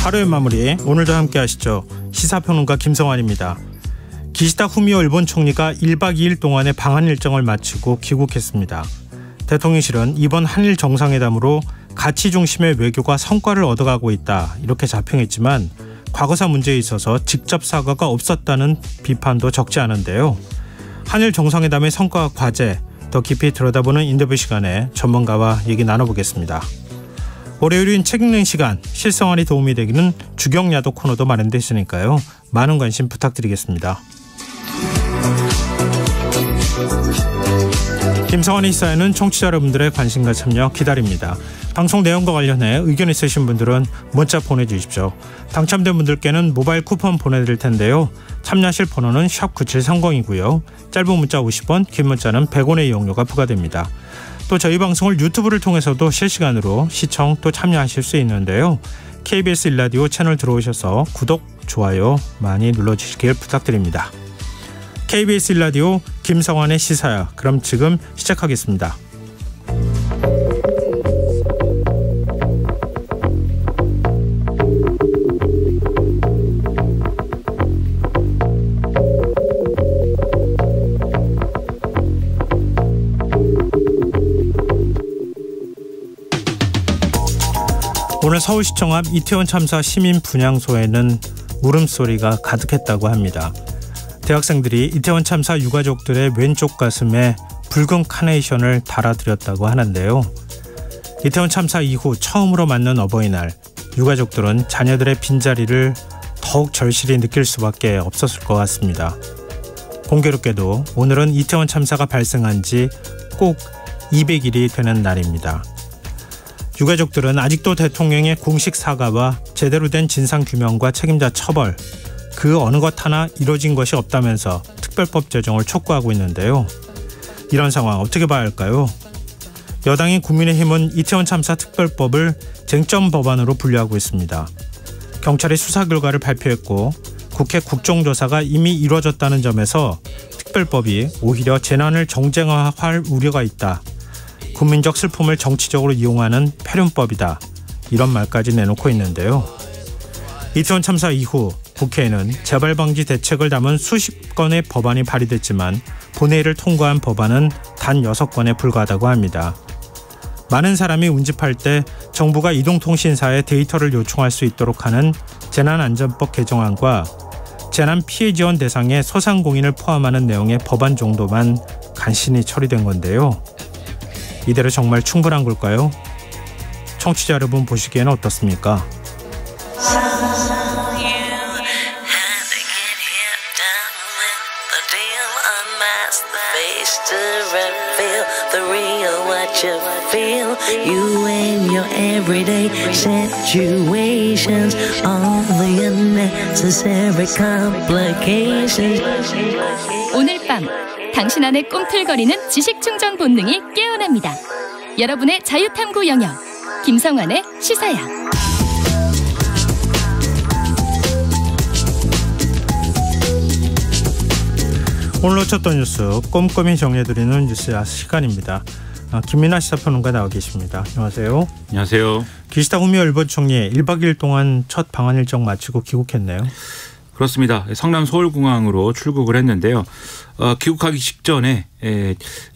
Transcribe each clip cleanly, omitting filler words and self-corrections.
하루의 마무리, 오늘도 함께 하시죠. 시사평론가 김성환입니다. 기시다 후미오 일본 총리가 1박 2일 동안의 방한 일정을 마치고 귀국했습니다. 대통령실은 이번 한일 정상회담으로 가치 중심의 외교가 성과를 얻어가고 있다, 이렇게 자평했지만 과거사 문제에 있어서 직접 사과가 없었다는 비판도 적지 않은데요. 한일 정상회담의 성과와 과제, 더 깊이 들여다보는 인터뷰 시간에 전문가와 얘기 나눠보겠습니다. 월요일인 책 읽는 시간, 실생활이 도움이 되기는 주경야도 코너도 마련되어 있으니까요. 많은 관심 부탁드리겠습니다. 김성환의 시사에는 청취자 여러분들의 관심과 참여 기다립니다. 방송 내용과 관련해 의견 있으신 분들은 문자 보내주십시오. 당첨된 분들께는 모바일 쿠폰 보내드릴 텐데요. 참여하실 번호는 샵9730이고요. 짧은 문자 50원, 긴 문자는 100원의 이용료가 부과됩니다. 또 저희 방송을 유튜브를 통해서도 실시간으로 시청 또 참여하실 수 있는데요. KBS 1라디오 채널 들어오셔서 구독, 좋아요 많이 눌러주시길 부탁드립니다. KBS 1라디오 김성환의 시사야. 그럼 지금 시작하겠습니다. 오늘 서울시청 앞 이태원 참사 시민 분향소에는 울음소리가 가득했다고 합니다. 대학생들이 이태원 참사 유가족들의 왼쪽 가슴에 붉은 카네이션을 달아드렸다고 하는데요. 이태원 참사 이후 처음으로 맞는 어버이날, 유가족들은 자녀들의 빈자리를 더욱 절실히 느낄 수밖에 없었을 것 같습니다. 공교롭게도 오늘은 이태원 참사가 발생한 지 꼭 200일이 되는 날입니다. 유가족들은 아직도 대통령의 공식 사과와 제대로 된 진상규명과 책임자 처벌, 그 어느 것 하나 이뤄진 것이 없다면서 특별법 제정을 촉구하고 있는데요. 이런 상황 어떻게 봐야 할까요? 여당인 국민의힘은 이태원 참사 특별법을 쟁점 법안으로 분류하고 있습니다. 경찰이 수사 결과를 발표했고 국회 국정조사가 이미 이루어졌다는 점에서 특별법이 오히려 재난을 정쟁화할 우려가 있다. 국민적 슬픔을 정치적으로 이용하는 폐륜법이다. 이런 말까지 내놓고 있는데요. 이태원 참사 이후 국회에는 재발 방지 대책을 담은 수십 건의 법안이 발의됐지만 본회의를 통과한 법안은 단 6건에 불과하다고 합니다. 많은 사람이 운집할 때 정부가 이동통신사에 데이터를 요청할 수 있도록 하는 재난안전법 개정안과 재난 피해 지원 대상에 소상공인을 포함하는 내용의 법안 정도만 간신히 처리된 건데요. 이대로 정말 충분한 걸까요? 청취자 여러분 보시기에는 어떻습니까? 오늘 밤 당신 안의 꿈틀거리는 지식충전 본능이 깨어납니다. 여러분의 자유탐구 영역, 김성환의 시사야. 오늘 놓쳤던 뉴스 꼼꼼히 정리해드리는 뉴스 시간입니다. 김민아 시사평론가 나와 계십니다. 안녕하세요. 안녕하세요. 기시다 후미오 일본 총리 1박 2일 동안 첫 방한 일정 마치고 귀국했네요. 그렇습니다. 성남 서울공항으로 출국을 했는데요. 귀국하기 직전에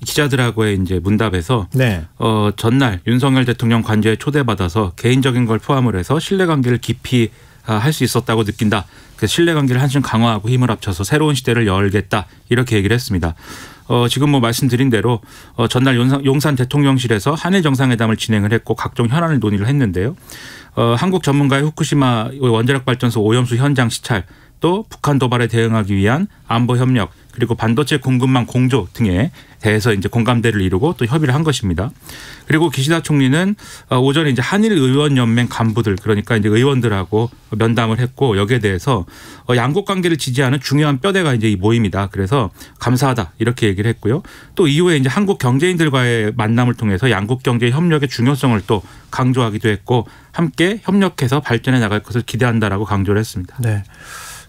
기자들하고의 이제 문답에서 전날 윤석열 대통령 관저에 초대받아서 개인적인 걸 포함을 해서 신뢰관계를 깊이 할 수 있었다고 느낀다. 그래서 신뢰관계를 한층 강화하고 힘을 합쳐서 새로운 시대를 열겠다. 이렇게 얘기를 했습니다. 지금 말씀드린 대로 전날 용산 대통령실에서 한일 정상회담을 진행을 했고 각종 현안을 논의를 했는데요. 한국 전문가의 후쿠시마 원자력 발전소 오염수 현장 시찰, 또 북한 도발에 대응하기 위한 안보 협력, 그리고 반도체 공급망 공조 등에 대해서 이제 공감대를 이루고 또 협의를 한 것입니다. 그리고 기시다 총리는 오전에 이제 한일 의원 연맹 간부들, 그러니까 이제 의원들하고 면담을 했고, 여기에 대해서 양국 관계를 지지하는 중요한 뼈대가 이제 이 모임이다. 그래서 감사하다 이렇게 얘기를 했고요. 또 이후에 이제 한국 경제인들과의 만남을 통해서 양국 경제 협력의 중요성을 또 강조하기도 했고, 함께 협력해서 발전해 나갈 것을 기대한다라고 강조를 했습니다. 네.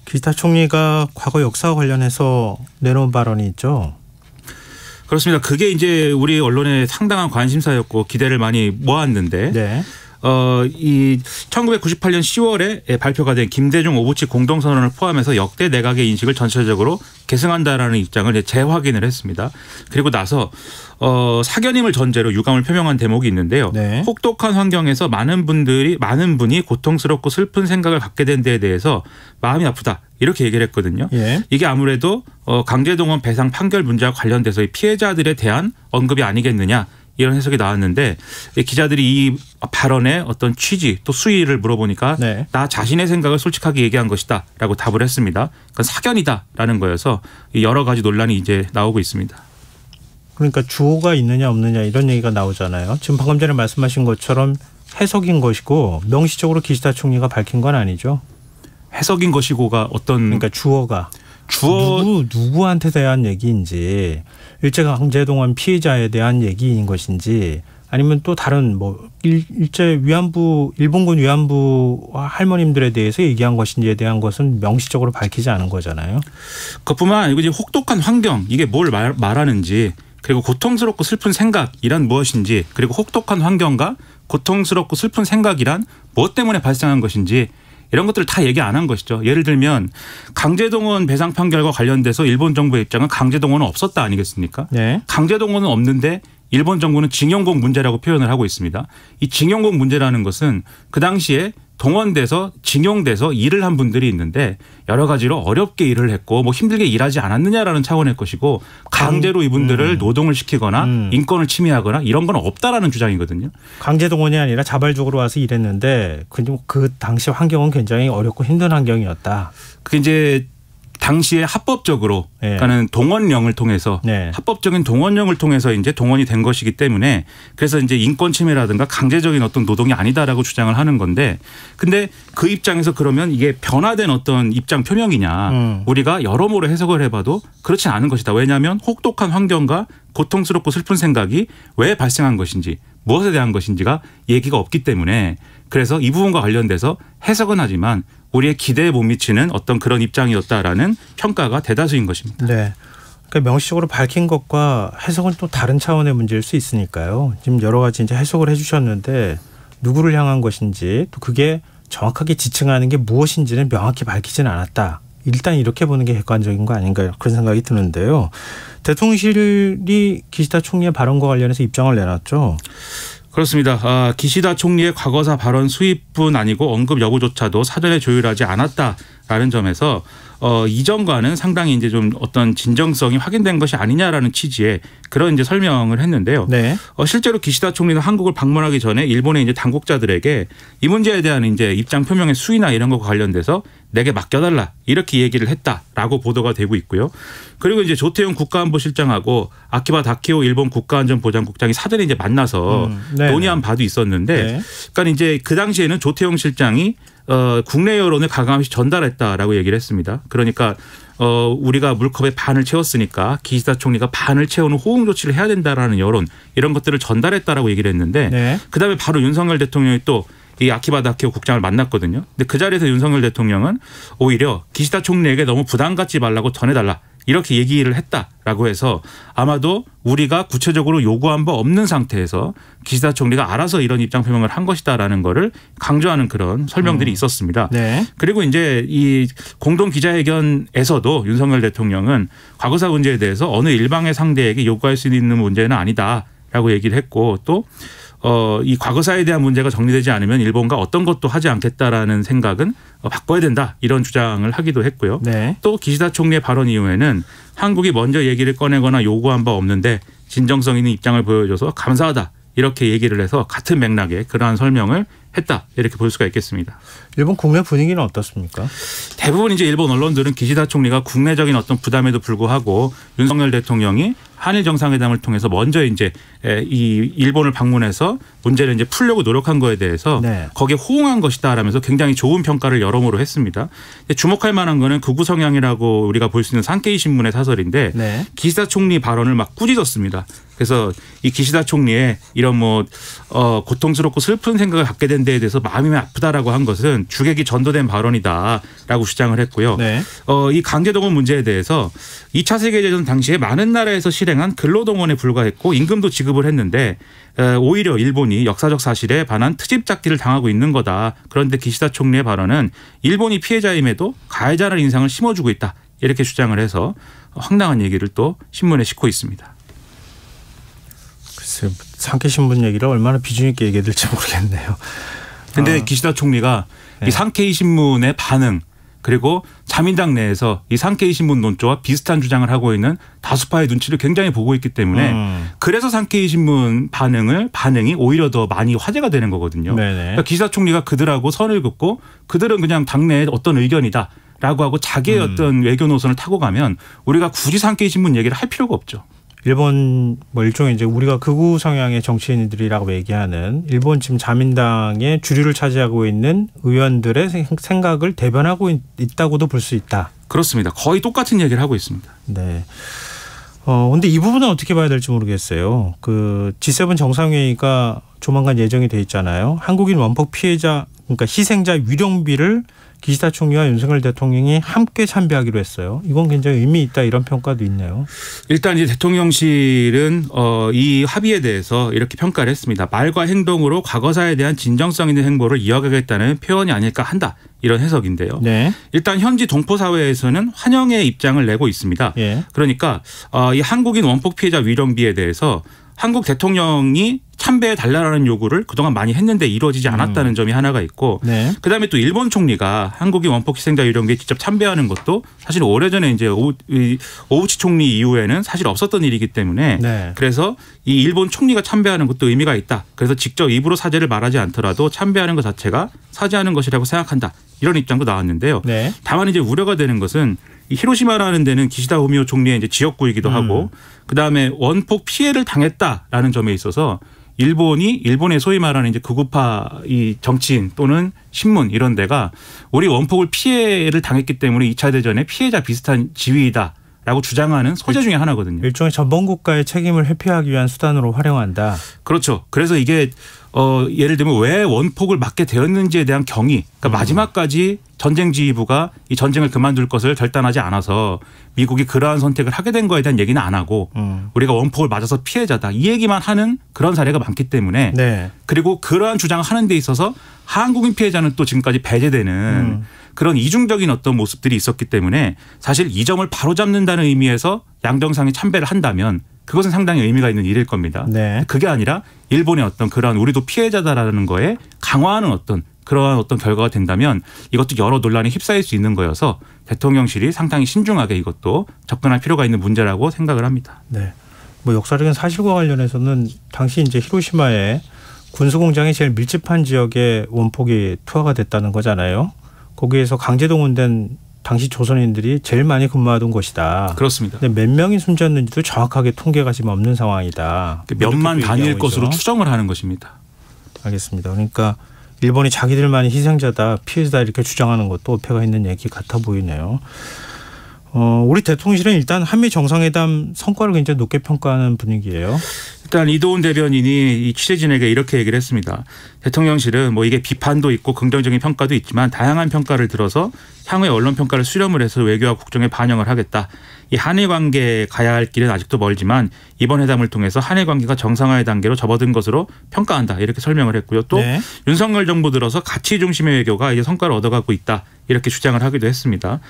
기시다 총리가 과거 역사와 관련해서 내놓은 발언이 있죠. 그렇습니다. 그게 이제 우리 언론의 상당한 관심사였고 기대를 많이 모았는데 네. 이 1998년 10월에 발표가 된 김대중 오부치 공동선언을 포함해서 역대 내각의 인식을 전체적으로 계승한다라는 입장을 재확인을 했습니다. 그리고 나서 사견임을 전제로 유감을 표명한 대목이 있는데요. 네. 혹독한 환경에서 많은 분이 고통스럽고 슬픈 생각을 갖게 된 데에 대해서 마음이 아프다. 이렇게 얘기를 했거든요. 예. 이게 아무래도 강제동원 배상 판결 문제와 관련돼서 피해자들에 대한 언급이 아니겠느냐. 이런 해석이 나왔는데 기자들이 이 발언의 어떤 취지 또 수위를 물어보니까 네. 나 자신의 생각을 솔직하게 얘기한 것이다 라고 답을 했습니다. 그건 사견이다라는 거여서 여러 가지 논란이 이제 나오고 있습니다. 그러니까 주어가 있느냐 없느냐 이런 얘기가 나오잖아요. 지금 방금 전에 말씀하신 것처럼 해석인 것이고 명시적으로 기시다 총리가 밝힌 건 아니죠. 해석인 것이고가 어떤 그러니까 주어가 누구한테 대한 얘기인지 일제강제동원 피해자에 대한 얘기인 것인지 아니면 또 다른 뭐 일제 위안부 일본군 위안부 할머님들에 대해서 얘기한 것인지에 대한 것은 명시적으로 밝히지 않은 거잖아요. 그뿐만 아니고 이제 혹독한 환경 이게 뭘 말하는지 그리고 고통스럽고 슬픈 생각이란 무엇인지 그리고 혹독한 환경과 고통스럽고 슬픈 생각이란 무엇 때문에 발생한 것인지 이런 것들을 다 얘기 안 한 것이죠. 예를 들면 강제동원 배상 판결과 관련돼서 일본 정부의 입장은 강제동원은 없었다 아니겠습니까? 네. 강제동원은 없는데 일본 정부는 징용공 문제라고 표현을 하고 있습니다. 이 징용공 문제라는 것은 그 당시에 동원돼서 징용돼서 일을 한 분들이 있는데 여러 가지로 어렵게 일을 했고 뭐 힘들게 일하지 않았느냐라는 차원의 것이고 강제로 이분들을 노동을 시키거나 인권을 침해하거나 이런 건 없다라는 주장이거든요. 강제동원이 아니라 자발적으로 와서 일했는데 그 당시 환경은 굉장히 어렵고 힘든 환경이었다. 그게 이제 당시에 합법적으로 그러니까는 동원령을 통해서 합법적인 동원령을 통해서 이제 동원이 된 것이기 때문에 그래서 이제 인권 침해라든가 강제적인 어떤 노동이 아니다라고 주장을 하는 건데 근데 그 입장에서 그러면 이게 변화된 어떤 입장 표명이냐 우리가 여러모로 해석을 해봐도 그렇지 않은 것이다. 왜냐하면 혹독한 환경과 고통스럽고 슬픈 생각이 왜 발생한 것인지 무엇에 대한 것인지가 얘기가 없기 때문에 그래서 이 부분과 관련돼서 해석은 하지만 우리의 기대에 못 미치는 어떤 그런 입장이었다라는 평가가 대다수인 것입니다. 네. 그러니까 명시적으로 밝힌 것과 해석은 또 다른 차원의 문제일 수 있으니까요. 지금 여러 가지 이제 해석을 해 주셨는데 누구를 향한 것인지 또 그게 정확하게 지칭하는 게 무엇인지는 명확히 밝히지는 않았다. 일단 이렇게 보는 게 객관적인 거 아닌가 그런 생각이 드는데요. 대통령실이 기시다 총리의 발언과 관련해서 입장을 내놨죠. 그렇습니다. 기시다 총리의 과거사 발언 수입뿐 아니고 언급 여부조차도 사전에 조율하지 않았다라는 점에서 이전과는 상당히 이제 좀 어떤 진정성이 확인된 것이 아니냐라는 취지의 그런 이제 설명을 했는데요. 네. 실제로 기시다 총리는 한국을 방문하기 전에 일본의 이제 당국자들에게 이 문제에 대한 이제 입장 표명의 수위나 이런 것과 관련돼서 내게 맡겨달라 이렇게 얘기를 했다라고 보도가 되고 있고요. 그리고 이제 조태용 국가안보실장하고 아키바 다케오 일본 국가안전보장국장이 사전에 이제 만나서 논의한 바도 있었는데, 그러니까 이제 그 당시에는 조태용 실장이 국내 여론을 가감없이 전달했다라고 얘기를 했습니다. 그러니까 우리가 물컵에 반을 채웠으니까 기시다 총리가 반을 채우는 호응 조치를 해야 된다라는 여론 이런 것들을 전달했다라고 얘기를 했는데, 그다음에 바로 윤석열 대통령이 또 이 아키바 다케오 국장을 만났거든요. 근데 그 자리에서 윤석열 대통령은 오히려 기시다 총리에게 너무 부담 갖지 말라고 전해달라 이렇게 얘기를 했다라고 해서 아마도 우리가 구체적으로 요구한 바 없는 상태에서 기시다 총리가 알아서 이런 입장 표명을 한 것이다라는 거를 강조하는 그런 설명들이 있었습니다. 그리고 이제 이 공동 기자회견에서도 윤석열 대통령은 과거사 문제에 대해서 어느 일방의 상대에게 요구할 수 있는 문제는 아니다라고 얘기를 했고 또 이 과거사에 대한 문제가 정리되지 않으면 일본과 어떤 것도 하지 않겠다라는 생각은 바꿔야 된다 이런 주장을 하기도 했고요. 또 기시다 총리의 발언 이후에는 한국이 먼저 얘기를 꺼내거나 요구한 바 없는데 진정성 있는 입장을 보여줘서 감사하다 이렇게 얘기를 해서 같은 맥락의 그러한 설명을 했다 이렇게 볼 수가 있겠습니다. 일본 국내 분위기는 어떻습니까? 대부분 이제 일본 언론들은 기시다 총리가 국내적인 어떤 부담에도 불구하고 윤석열 대통령이 한일 정상회담을 통해서 먼저 이제 이 일본을 방문해서 문제를 이제 풀려고 노력한 거에 대해서 네. 거기에 호응한 것이다라면서 굉장히 좋은 평가를 여러모로 했습니다. 주목할 만한 거는 극우 성향이라고 우리가 볼 수 있는 산케이 신문의 사설인데 네. 기시다 총리 발언을 막 꾸짖었습니다. 그래서 이 기시다 총리의 이런 고통스럽고 슬픈 생각을 갖게 된 데에 대해서 마음이 아프다라고 한 것은 주객이 전도된 발언이다라고 주장을 했고요. 네. 이 강제동원 문제에 대해서 2차 세계대전 당시에 많은 나라에서 실행한 근로동원에 불과했고 임금도 지급을 했는데 오히려 일본이 역사적 사실에 반한 트집잡기를 당하고 있는 거다. 그런데 기시다 총리의 발언은 일본이 피해자임에도 가해자라는 인상을 심어주고 있다. 이렇게 주장을 해서 황당한 얘기를 또 신문에 싣고 있습니다. 산케이 신문 얘기를 얼마나 비중 있게 얘기해야 될지 모르겠네요. 그런데 기시다 총리가 이 산케이 신문의 반응 그리고 자민당 내에서 이 산케이 신문 논조와 비슷한 주장을 하고 있는 다수파의 눈치를 굉장히 보고 있기 때문에 그래서 산케이 신문 반응이 오히려 더 많이 화제가 되는 거거든요. 그러니까 기시다 총리가 그들하고 선을 긋고 그들은 그냥 당내의 어떤 의견이다. 라고 하고 자기의 어떤 외교 노선을 타고 가면 우리가 굳이 산케이 신문 얘기를 할 필요가 없죠. 일본 일종의 이제 우리가 극우 성향의 정치인들이라고 얘기하는 일본 지금 자민당의 주류를 차지하고 있는 의원들의 생각을 대변하고 있다고도 볼 수 있다. 그렇습니다. 거의 똑같은 얘기를 하고 있습니다. 네. 근데 이 부분은 어떻게 봐야 될지 모르겠어요. 그 G7 정상회의가 조만간 예정이 돼 있잖아요. 한국인 원폭 피해자 그러니까 희생자 위령비를 기시다 총리와 윤석열 대통령이 함께 참배하기로 했어요. 이건 굉장히 의미 있다 이런 평가도 있네요. 일단 이제 대통령실은 이 합의에 대해서 이렇게 평가를 했습니다. 말과 행동으로 과거사에 대한 진정성 있는 행보를 이어가겠다는 표현이 아닐까 한다. 이런 해석인데요. 네. 일단 현지 동포 사회에서는 환영의 입장을 내고 있습니다. 예. 그러니까 이 한국인 원폭 피해자 위령비에 대해서 한국 대통령이 참배해 달라라는 요구를 그동안 많이 했는데 이루어지지 않았다는 점이 하나가 있고 네. 그다음에 또 일본 총리가 한국인 원폭 희생자 위령비에 직접 참배하는 것도 사실 오래전에 이제 오우치 총리 이후에는 사실 없었던 일이기 때문에 네. 그래서 이 일본 총리가 참배하는 것도 의미가 있다. 그래서 직접 입으로 사죄를 말하지 않더라도 참배하는 것 자체가 사죄하는 것이라고 생각한다. 이런 입장도 나왔는데요. 네. 다만 이제 우려가 되는 것은 이 히로시마라는 데는 기시다 후미오 총리의 이제 지역구이기도 하고 그다음에 원폭 피해를 당했다라는 점에 있어서 일본의 소위 말하는 이제 극우파 이 정치인 또는 신문 이런 데가 우리 원폭을 피해를 당했기 때문에 2차 대전에 피해자 비슷한 지위이다라고 주장하는 소재 중에 하나거든요. 일종의 전범국가의 책임을 회피하기 위한 수단으로 활용한다. 그렇죠. 그래서 이게 예를 들면 왜 원폭을 맞게 되었는지에 대한 경위 그러니까 마지막까지 전쟁 지휘부가 이 전쟁을 그만둘 것을 결단하지 않아서 미국이 그러한 선택을 하게 된 거에 대한 얘기는 안 하고 우리가 원폭을 맞아서 피해자다. 이 얘기만 하는 그런 사례가 많기 때문에 네. 그리고 그러한 주장을 하는 데 있어서 한국인 피해자는 또 지금까지 배제되는 그런 이중적인 어떤 모습들이 있었기 때문에 사실 이 점을 바로잡는다는 의미에서 양정상이 참배를 한다면 그것은 상당히 의미가 있는 일일 겁니다. 네. 그게 아니라 일본의 어떤 그러한 우리도 피해자다라는 거에 강화하는 그러한 어떤 결과가 된다면 이것도 여러 논란에 휩싸일 수 있는 거여서 대통령실이 상당히 신중하게 이것도 접근할 필요가 있는 문제라고 생각을 합니다. 네. 역사적인 사실과 관련해서는 당시 이제 히로시마에 군수공장이 제일 밀집한 지역에 원폭이 투하가 됐다는 거잖아요. 거기에서 강제동원된 당시 조선인들이 제일 많이 근무하던 곳이다. 그렇습니다. 근데 몇 명이 숨졌는지도 정확하게 통계가 지금 없는 상황이다. 몇만 단위일 것으로 추정을 하는 것입니다. 알겠습니다. 그러니까 일본이 자기들만이 희생자다, 피해자다 이렇게 주장하는 것도 어폐가 있는 얘기 같아 보이네요. 우리 대통령실은 일단 한미 정상회담 성과를 굉장히 높게 평가하는 분위기예요. 일단 이도훈 대변인이 이 취재진에게 이렇게 얘기를 했습니다. 대통령실은 이게 비판도 있고 긍정적인 평가도 있지만 다양한 평가를 들어서 향후의 언론 평가를 수렴을 해서 외교와 국정에 반영을 하겠다. 이 한일 관계에 가야 할 길은 아직도 멀지만 이번 회담을 통해서 한일 관계가 정상화의 단계로 접어든 것으로 평가한다. 이렇게 설명을 했고요. 또 네. 윤석열 정부 들어서 가치 중심의 외교가 이제 성과를 얻어가고 있다. 이렇게 주장을 하기도 했습니다.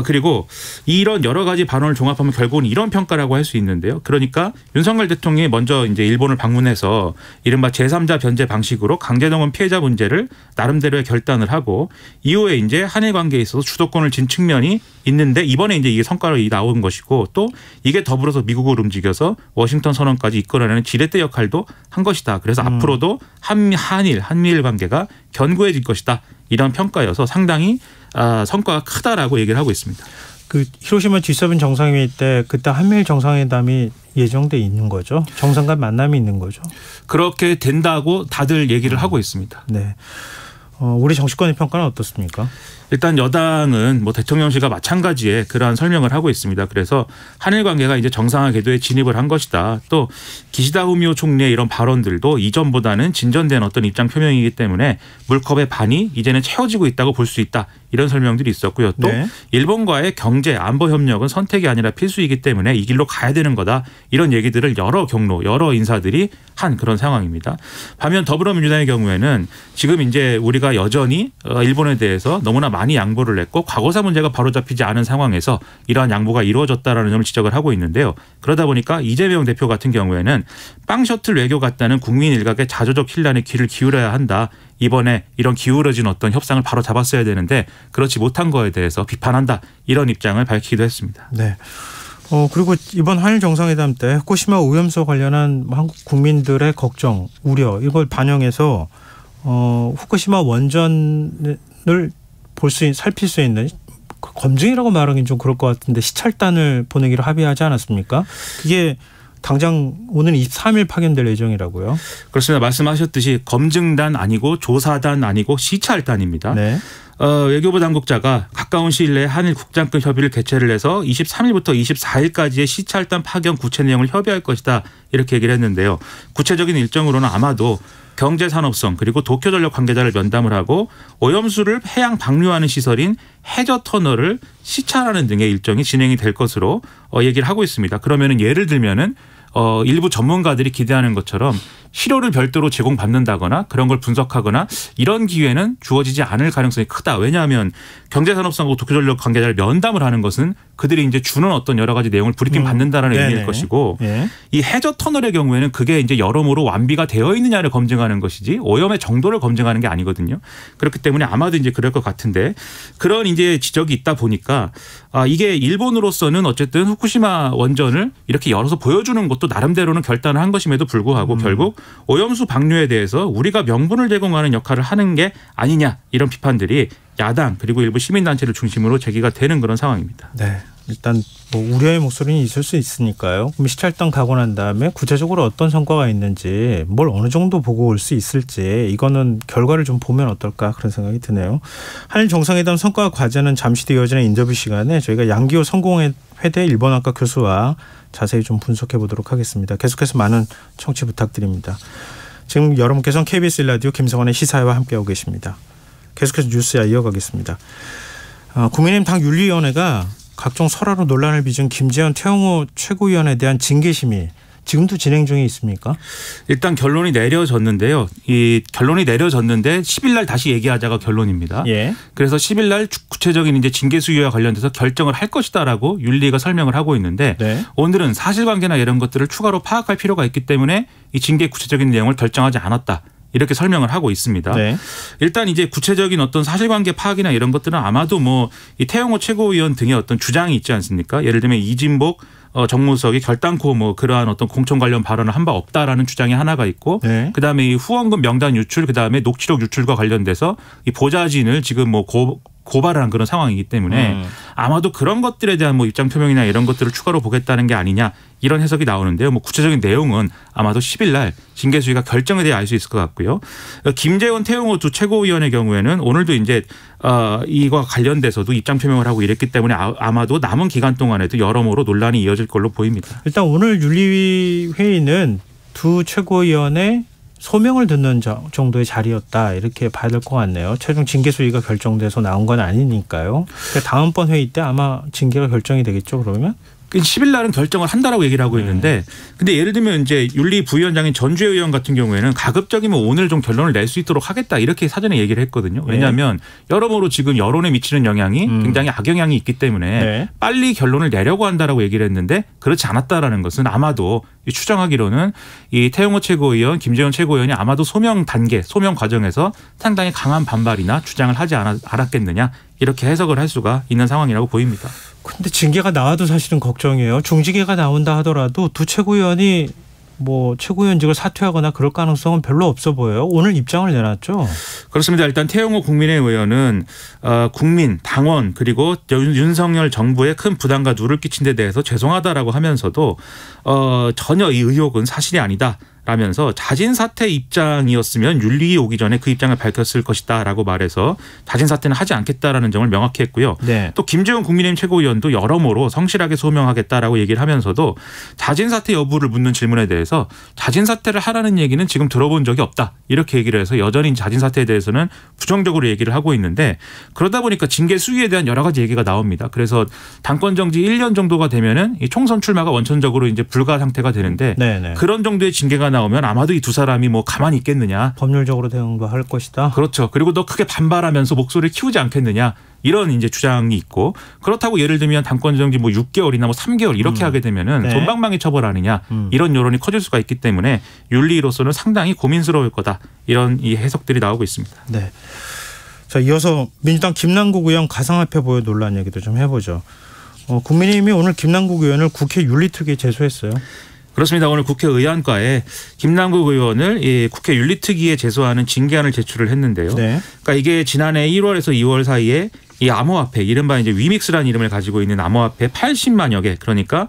그리고 이런 여러 가지 발언을 종합하면 결국은 이런 평가라고 할 수 있는데요. 그러니까 윤석열 대통령이 먼저 이제 일본을 방문해서 이른바 제3자 변제 방식으로 강제동원 피해자 문제를 나름대로의 결단을 하고 이후에 이제 한일 관계에 있어서 주도권을 진 측면이 있는데 이번에 이제 이게 성과로 나온 것이고 또 이게 더불어서 미국을 움직여서 워싱턴 선언까지 이끌어내는 지렛대 역할도 한 것이다. 그래서 앞으로도 한미일 관계가 견고해질 것이다. 이런 평가여서 상당히 성과가 크다라고 얘기를 하고 있습니다. 그 히로시마 G7 정상회의 때 그때 한미일 정상회담이 예정돼 있는 거죠. 정상 간 만남이 있는 거죠. 그렇게 된다고 다들 얘기를 하고 있습니다. 네. 우리 정치권의 평가는 어떻습니까? 일단 여당은 뭐 대통령실과 마찬가지의 그러한 설명을 하고 있습니다. 그래서 한일 관계가 이제 정상화 궤도에 진입을 한 것이다. 또 기시다 후미오 총리의 이런 발언들도 이전보다는 진전된 어떤 입장 표명이기 때문에 물컵의 반이 이제는 채워지고 있다고 볼 수 있다. 이런 설명들이 있었고요. 또 네. 일본과의 경제 안보 협력은 선택이 아니라 필수이기 때문에 이 길로 가야 되는 거다. 이런 얘기들을 여러 경로, 여러 인사들이 한 그런 상황입니다. 반면 더불어민주당의 경우에는 지금 이제 우리가 여전히 일본에 대해서 너무나 많이 양보를 했고 과거사 문제가 바로잡히지 않은 상황에서 이러한 양보가 이루어졌다라는 점을 지적을 하고 있는데요. 그러다 보니까 이재명 대표 같은 경우에는 빵 셔틀 외교 같다는 국민 일각의 자조적 혼란에 귀를 기울여야 한다. 이번에 이런 기울어진 어떤 협상을 바로 잡았어야 되는데 그렇지 못한 거에 대해서 비판한다. 이런 입장을 밝히기도 했습니다. 네. 그리고 이번 한일 정상회담 때 후쿠시마 오염수 관련한 한국 국민들의 걱정, 우려 이걸 반영해서 후쿠시마 원전을 살필 수 있는 검증이라고 말하기는 좀 그럴 것 같은데 시찰단을 보내기로 합의하지 않았습니까? 그게 당장 오는 23일 파견될 예정이라고요. 그렇습니다. 말씀하셨듯이 검증단 아니고 조사단 아니고 시찰단입니다. 네. 외교부 당국자가 가까운 시일 내에 한일 국장급 협의를 개최를 해서 23일부터 24일까지의 시찰단 파견 구체 내용을 협의할 것이다. 이렇게 얘기를 했는데요. 구체적인 일정으로는 아마도 경제산업성 그리고 도쿄전력 관계자를 면담을 하고 오염수를 해양 방류하는 시설인 해저 터널을 시찰하는 등의 일정이 진행이 될 것으로 얘기를 하고 있습니다. 그러면은 예를 들면은 일부 전문가들이 기대하는 것처럼 시료를 별도로 제공받는다거나 그런 걸 분석하거나 이런 기회는 주어지지 않을 가능성이 크다. 왜냐하면 경제산업성하고 도쿄전력 관계자를 면담을 하는 것은 그들이 이제 주는 어떤 여러 가지 내용을 브리핑 받는다라는 의미일 것이고 네. 이 해저 터널의 경우에는 그게 이제 여러모로 완비가 되어 있느냐를 검증하는 것이지 오염의 정도를 검증하는 게 아니거든요. 그렇기 때문에 아마도 이제 그럴 것 같은데 그런 이제 지적이 있다 보니까 이게 일본으로서는 어쨌든 후쿠시마 원전을 이렇게 열어서 보여주는 것도 나름대로는 결단을 한 것임에도 불구하고 결국 오염수 방류에 대해서 우리가 명분을 제공하는 역할을 하는 게 아니냐 이런 비판들이 야당 그리고 일부 시민단체를 중심으로 제기가 되는 그런 상황입니다. 네, 일단 뭐 우려의 목소리는 있을 수 있으니까요. 그럼 시찰단 가고 난 다음에 구체적으로 어떤 성과가 있는지 뭘 어느 정도 보고 올 수 있을지 이거는 결과를 좀 보면 어떨까 그런 생각이 드네요. 한일 정상회담 성과 과제는 잠시 뒤 이어지는 인터뷰 시간에 저희가 양기호 성공회대 일본학과 교수와 자세히 좀 분석해 보도록 하겠습니다. 계속해서 많은 청취 부탁드립니다. 지금 여러분께서는 KBS 1라디오 김성환의 시사회와 함께하고 계십니다. 계속해서 뉴스야 이어가겠습니다. 국민의힘 당 윤리위원회가 각종 설화로 논란을 빚은 김재현 태영호 최고위원에 대한 징계심의 지금도 진행 중에 있습니까? 일단 결론이 내려졌는데요. 이 결론이 내려졌는데 10일 날 다시 얘기하자가 결론입니다. 예. 그래서 10일 날 구체적인 이제 징계 수위와 관련돼서 결정을 할 것이다라고 윤리위가 설명을 하고 있는데 네. 오늘은 사실관계나 이런 것들을 추가로 파악할 필요가 있기 때문에 이 징계 구체적인 내용을 결정하지 않았다. 이렇게 설명을 하고 있습니다. 네. 일단 이제 구체적인 어떤 사실관계 파악이나 이런 것들은 아마도 뭐 이 태영호 최고위원 등의 어떤 주장이 있지 않습니까? 예를 들면 이진복 정무수석이 결단코 뭐 그러한 어떤 공천 관련 발언을 한 바 없다라는 주장이 하나가 있고 네. 그다음에 이 후원금 명단 유출 그다음에 녹취록 유출과 관련돼서 이 보좌진을 지금 뭐 고발을 한 그런 상황이기 때문에 아마도 그런 것들에 대한 뭐 입장 표명이나 이런 것들을 추가로 보겠다는 게 아니냐 이런 해석이 나오는데요. 뭐 구체적인 내용은 아마도 10일 날 징계 수위가 결정에 대해 알 수 있을 것 같고요. 김재원, 태영호 두 최고위원의 경우에는 오늘도 이제 이와 관련돼서도 입장 표명을 하고 이랬기 때문에 아마도 남은 기간 동안에도 여러모로 논란이 이어질 걸로 보입니다. 일단 오늘 윤리위 회의는 두 최고위원의 소명을 듣는 정도의 자리였다 이렇게 봐야 될 것 같네요. 최종 징계 수위가 결정돼서 나온 건 아니니까요. 그러니까 다음번 회의 때 아마 징계가 결정이 되겠죠. 그러면 10일 날은 결정을 한다라고 얘기를 하고 있는데 근데 예를 들면 이제 윤리 부위원장인 전주혜 의원 같은 경우에는 가급적이면 오늘 좀 결론을 낼 수 있도록 하겠다 이렇게 사전에 얘기를 했거든요. 왜냐하면 여러모로 지금 여론에 미치는 영향이 굉장히 악영향이 있기 때문에 네. 빨리 결론을 내려고 한다라고 얘기를 했는데 그렇지 않았다라는 것은 아마도 추정하기로는 이 태영호 최고위원, 김재원 최고위원이 아마도 소명 단계, 소명 과정에서 상당히 강한 반발이나 주장을 하지 않았겠느냐 이렇게 해석을 할 수가 있는 상황이라고 보입니다. 근데 징계가 나와도 사실은 걱정이에요. 중징계가 나온다 하더라도 두 최고위원이 뭐 최고위원직을 사퇴하거나 그럴 가능성은 별로 없어 보여요. 오늘 입장을 내놨죠. 그렇습니다. 일단 태영호 국민의힘 의원은 국민, 당원 그리고 윤석열 정부에 큰 부담과 누를 끼친 데 대해서 죄송하다라고 하면서도 전혀 이 의혹은 사실이 아니다. 라면서 자진 사퇴 입장이었으면 윤리위 오기 전에 그 입장을 밝혔을 것이다라고 말해서 자진 사퇴는 하지 않겠다라는 점을 명확히 했고요. 네. 또 김재원 국민의힘 최고위원도 여러모로 성실하게 소명하겠다라고 얘기를 하면서도 자진 사퇴 여부를 묻는 질문에 대해서 자진 사퇴를 하라는 얘기는 지금 들어본 적이 없다. 이렇게 얘기를 해서 여전히 자진 사퇴에 대해서는 부정적으로 얘기를 하고 있는데 그러다 보니까 징계 수위에 대한 여러 가지 얘기가 나옵니다. 그래서 당권 정지 1년 정도가 되면은 이 총선 출마가 원천적으로 이제 불가 상태가 되는데 네네. 그런 정도의 징계가 나오면 아마도 이 두 사람이 뭐 가만히 있겠느냐. 법률적으로 대응도 할 것이다. 그렇죠. 그리고 더 크게 반발하면서 목소리를 키우지 않겠느냐. 이런 이제 주장이 있고 그렇다고 예를 들면 당권 정지 뭐 6개월이나 뭐 3개월 이렇게 하게 되면은 네. 솜방망이 처벌하느냐 이런 여론이 커질 수가 있기 때문에 윤리로서는 상당히 고민스러울 거다. 이런 이 해석들이 나오고 있습니다. 네. 자, 이어서 민주당 김남국 의원 가상화폐 보유 논란 얘기도 좀 해보죠. 국민의힘이 오늘 김남국 의원을 국회 윤리특위에 제소했어요. 그렇습니다. 오늘 국회 의안과에 김남국 의원을 국회 윤리특위에 제소하는 징계안을 제출을 했는데요. 네. 그러니까 이게 지난해 1월에서 2월 사이에 이 암호화폐 이른바 이제 위믹스라는 이름을 가지고 있는 암호화폐 80만여 개 그러니까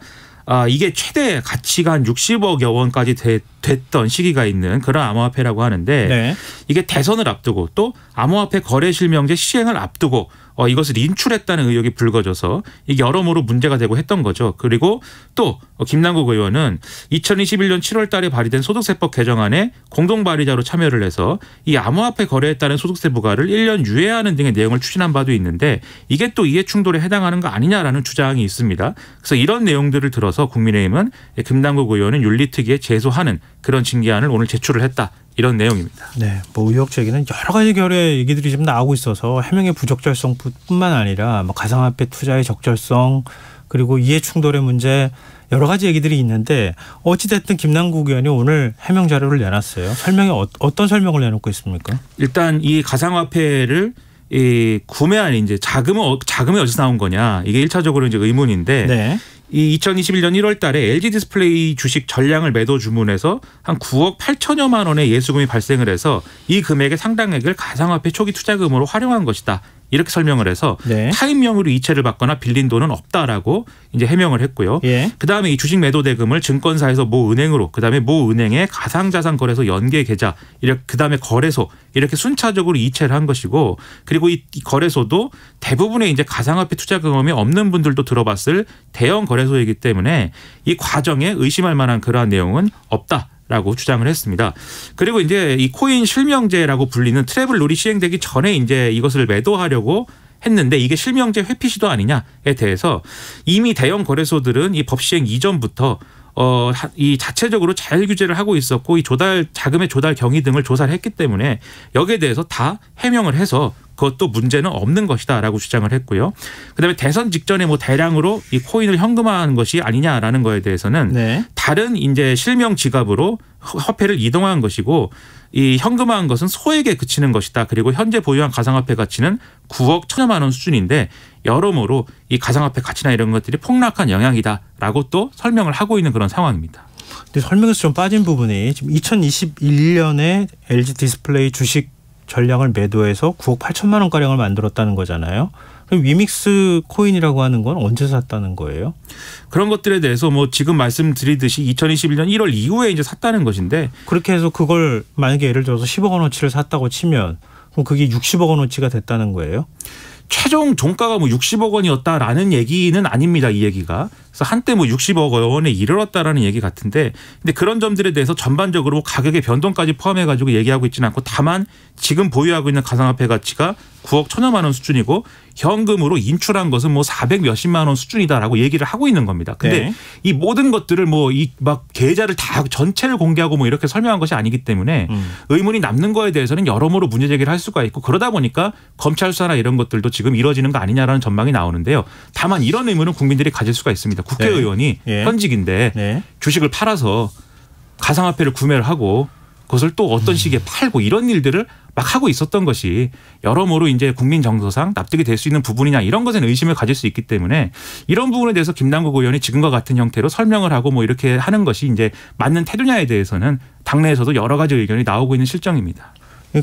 이게 최대 가치가 한 60억여 원까지 됐던 시기가 있는 그런 암호화폐라고 하는데 네. 이게 대선을 앞두고 또 암호화폐 거래 실명제 시행을 앞두고 이것을 인출했다는 의혹이 불거져서 이게 여러모로 문제가 되고 했던 거죠. 그리고 또 김남국 의원은 2021년 7월 달에 발의된 소득세법 개정안에 공동 발의자로 참여를 해서 이 암호화폐 거래에 따른 소득세 부과를 1년 유예하는 등의 내용을 추진한 바도 있는데 이게 또 이해 충돌에 해당하는 거 아니냐라는 주장이 있습니다. 그래서 이런 내용들을 들어서 국민의힘은 김남국 의원은 윤리특위에 제소하는 그런 징계안을 오늘 제출을 했다. 이런 내용입니다. 네, 뭐 의혹 제기는 여러 가지 결의 얘기들이 지금 나오고 있어서 해명의 부적절성뿐만 아니라 뭐 가상화폐 투자의 적절성 그리고 이해 충돌의 문제 여러 가지 얘기들이 있는데 어찌됐든 김남국 의원이 오늘 해명 자료를 내놨어요. 설명이 어떤 설명을 내놓고 있습니까? 일단 이 가상화폐를 구매한 이제 자금이 어디서 나온 거냐 이게 1차적으로 이제 의문인데. 네. 이 2021년 1월 달에 LG 디스플레이 주식 전량을 매도 주문해서 한 9억 8천여만 원의 예수금이 발생을 해서 이 금액의 상당액을 가상화폐 초기 투자금으로 활용한 것이다. 이렇게 설명을 해서 네. 타인명의로 이체를 받거나 빌린 돈은 없다라고 이제 해명을 했고요. 예. 그다음에 이 주식 매도 대금을 증권사에서 모 은행으로 그다음에 모 은행의 가상자산 거래소 연계 계좌 이렇게 그다음에 거래소 이렇게 순차적으로 이체를 한 것이고 그리고 이 거래소도 대부분의 이제 가상화폐 투자 경험이 없는 분들도 들어봤을 대형 거래소이기 때문에 이 과정에 의심할 만한 그러한 내용은 없다. 라고 주장을 했습니다. 그리고 이제 이 코인 실명제라고 불리는 트래블 룰이 시행되기 전에 이제 이것을 매도하려고 했는데 이게 실명제 회피 시도 아니냐에 대해서 이미 대형 거래소들은 이 법 시행 이전부터 이 자체적으로 자율 규제를 하고 있었고 이 자금의 조달 경위 등을 조사를 했기 때문에 여기에 대해서 다 해명을 해서 그것도 문제는 없는 것이다라고 주장을 했고요. 그다음에 대선 직전에 뭐 대량으로 이 코인을 현금화한 것이 아니냐라는 거에 대해서는 네. 다른 이제 실명 지갑으로 화폐를 이동한 것이고 이 현금화한 것은 소액에 그치는 것이다. 그리고 현재 보유한 가상화폐 가치는 9억 1천여만 원 수준인데 여러모로 이 가상화폐 가치나 이런 것들이 폭락한 영향이다라고 또 설명을 하고 있는 그런 상황입니다. 근데 설명에서 좀 빠진 부분이 지금 2021년에 LG 디스플레이 주식 전량을 매도해서 9억 8천만 원가량을 만들었다는 거잖아요. 그럼 위믹스 코인이라고 하는 건 언제 샀다는 거예요? 그런 것들에 대해서 뭐 지금 말씀드리듯이 2021년 1월 이후에 이제 샀다는 것인데 그렇게 해서 그걸 만약에 예를 들어서 10억 원어치를 샀다고 치면 그럼 그게 60억 원어치가 됐다는 거예요? 최종 종가가 뭐 60억 원이었다라는 얘기는 아닙니다. 이 얘기가. 그래서 한때 뭐 60억 원에 이르렀다라는 얘기 같은데 근데 그런 점들에 대해서 전반적으로 가격의 변동까지 포함해가지고 얘기하고 있지는 않고 다만 지금 보유하고 있는 가상화폐 가치가 9억 1천여만 원 수준이고 현금으로 인출한 것은 뭐 400 몇십만 원 수준이다라고 얘기를 하고 있는 겁니다. 근데 네. 이 모든 것들을 뭐 이 막 계좌를 다 전체를 공개하고 뭐 이렇게 설명한 것이 아니기 때문에 의문이 남는 거에 대해서는 여러모로 문제 제기를 할 수가 있고 그러다 보니까 검찰 수사나 이런 것들도 지금 이루어지는 거 아니냐라는 전망이 나오는데요. 다만 이런 의문은 국민들이 가질 수가 있습니다. 국회의원이 네. 현직인데 네. 주식을 팔아서 가상화폐를 구매를 하고 그것을 또 어떤 시기에 팔고 이런 일들을 막 하고 있었던 것이 여러모로 이제 국민 정서상 납득이 될 수 있는 부분이냐 이런 것에는 의심을 가질 수 있기 때문에 이런 부분에 대해서 김남국 의원이 지금과 같은 형태로 설명을 하고 뭐 이렇게 하는 것이 이제 맞는 태도냐에 대해서는 당내에서도 여러 가지 의견이 나오고 있는 실정입니다.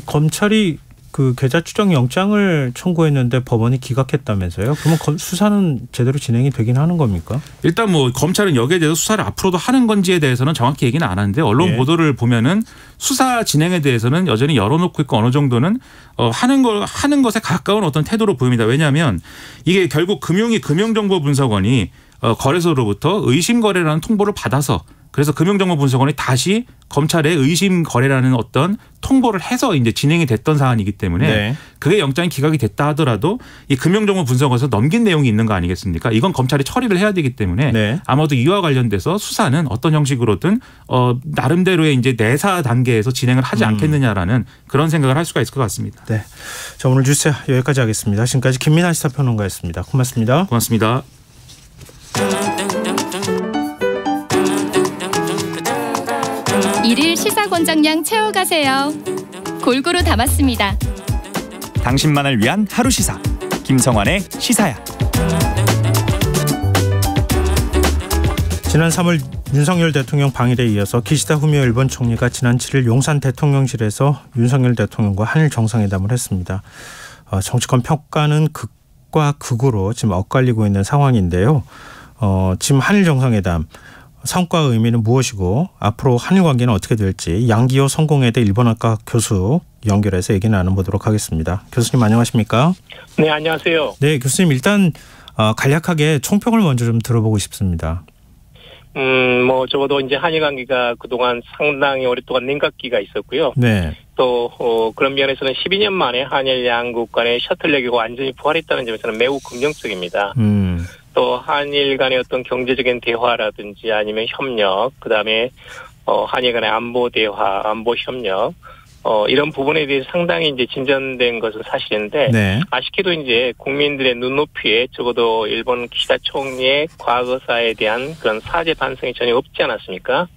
검찰이 그 계좌 추적 영장을 청구했는데 법원이 기각했다면서요? 그러면 수사는 제대로 진행이 되긴 하는 겁니까? 일단 뭐 검찰은 여기에 대해서 수사를 앞으로도 하는 건지에 대해서는 정확히 얘기는 안 하는데 언론 보도를 보면은 수사 진행에 대해서는 여전히 열어놓고 있고 어느 정도는 하는 것에 가까운 어떤 태도로 보입니다. 왜냐하면 이게 결국 금융정보분석원이 거래소로부터 의심 거래라는 통보를 받아서 그래서 금융정보분석원이 다시 검찰에 의심 거래라는 어떤 통보를 해서 이제 진행이 됐던 사안이기 때문에 그게 영장이 기각이 됐다 하더라도 이 금융정보분석원에서 넘긴 내용이 있는 거 아니겠습니까? 이건 검찰이 처리를 해야 되기 때문에 아마도 이와 관련돼서 수사는 어떤 형식으로든 나름대로의 이제 내사 단계에서 진행을 하지 않겠느냐라는 그런 생각을 할 수가 있을 것 같습니다. 네, 자 오늘 뉴스 여기까지 하겠습니다. 지금까지 김민하 시사평론가였습니다. 고맙습니다. 고맙습니다. 일일 시사권장량 채워가세요. 골고루 담았습니다. 당신만을 위한 하루 시사 김성환의 시사야. 지난 3월 윤석열 대통령 방일에 이어서 기시다 후미오 일본 총리가 지난 7일 용산 대통령실에서 윤석열 대통령과 한일 정상회담을 했습니다. 정치권 평가는 극과 극으로 지금 엇갈리고 있는 상황인데요. 지금 한일 정상회담 성과의 의미는 무엇이고 앞으로 한일 관계는 어떻게 될지 양기호 성공회대 일본학과 교수 연결해서 얘기 나눠보도록 하겠습니다. 교수님 안녕하십니까? 네, 안녕하세요. 네, 교수님 일단 간략하게 총평을 먼저 좀 들어보고 싶습니다. 뭐 적어도 이제 한일 관계가 그동안 상당히 오랫동안 냉각기가 있었고요. 네. 또 그런 면에서는 12년 만에 한일 양국 간의 셔틀 외교가 완전히 부활했다는 점에서는 매우 긍정적입니다. 또 한일 간의 어떤 경제적인 대화라든지 아니면 협력, 그다음에 한일 간의 안보 대화, 안보 협력 이런 부분에 대해서 상당히 이제 진전된 것은 사실인데 아쉽게도 이제 국민들의 눈높이에 적어도 일본 기시다 총리의 과거사에 대한 그런 사죄 반성이 전혀 없지 않았습니까?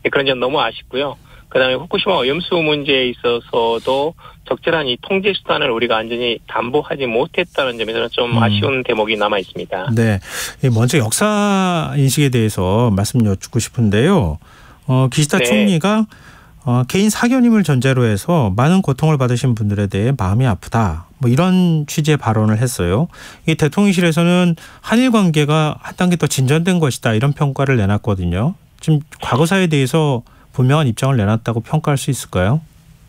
그런 점 너무 아쉽고요. 그다음에 후쿠시마 오염수 문제에 있어서도 적절한 이 통제 수단을 우리가 완전히 담보하지 못했다는 점에서는 좀 아쉬운 대목이 남아 있습니다. 네, 먼저 역사 인식에 대해서 말씀 여쭙고 싶은데요. 기시다 총리가 개인 사견임을 전제로 해서 많은 고통을 받으신 분들에 대해 마음이 아프다. 뭐 이런 취지의 발언을 했어요. 이 대통령실에서는 한일 관계가 한 단계 더 진전된 것이다. 이런 평가를 내놨거든요. 지금 과거사에 대해서 분명한 입장을 내놨다고 평가할 수 있을까요?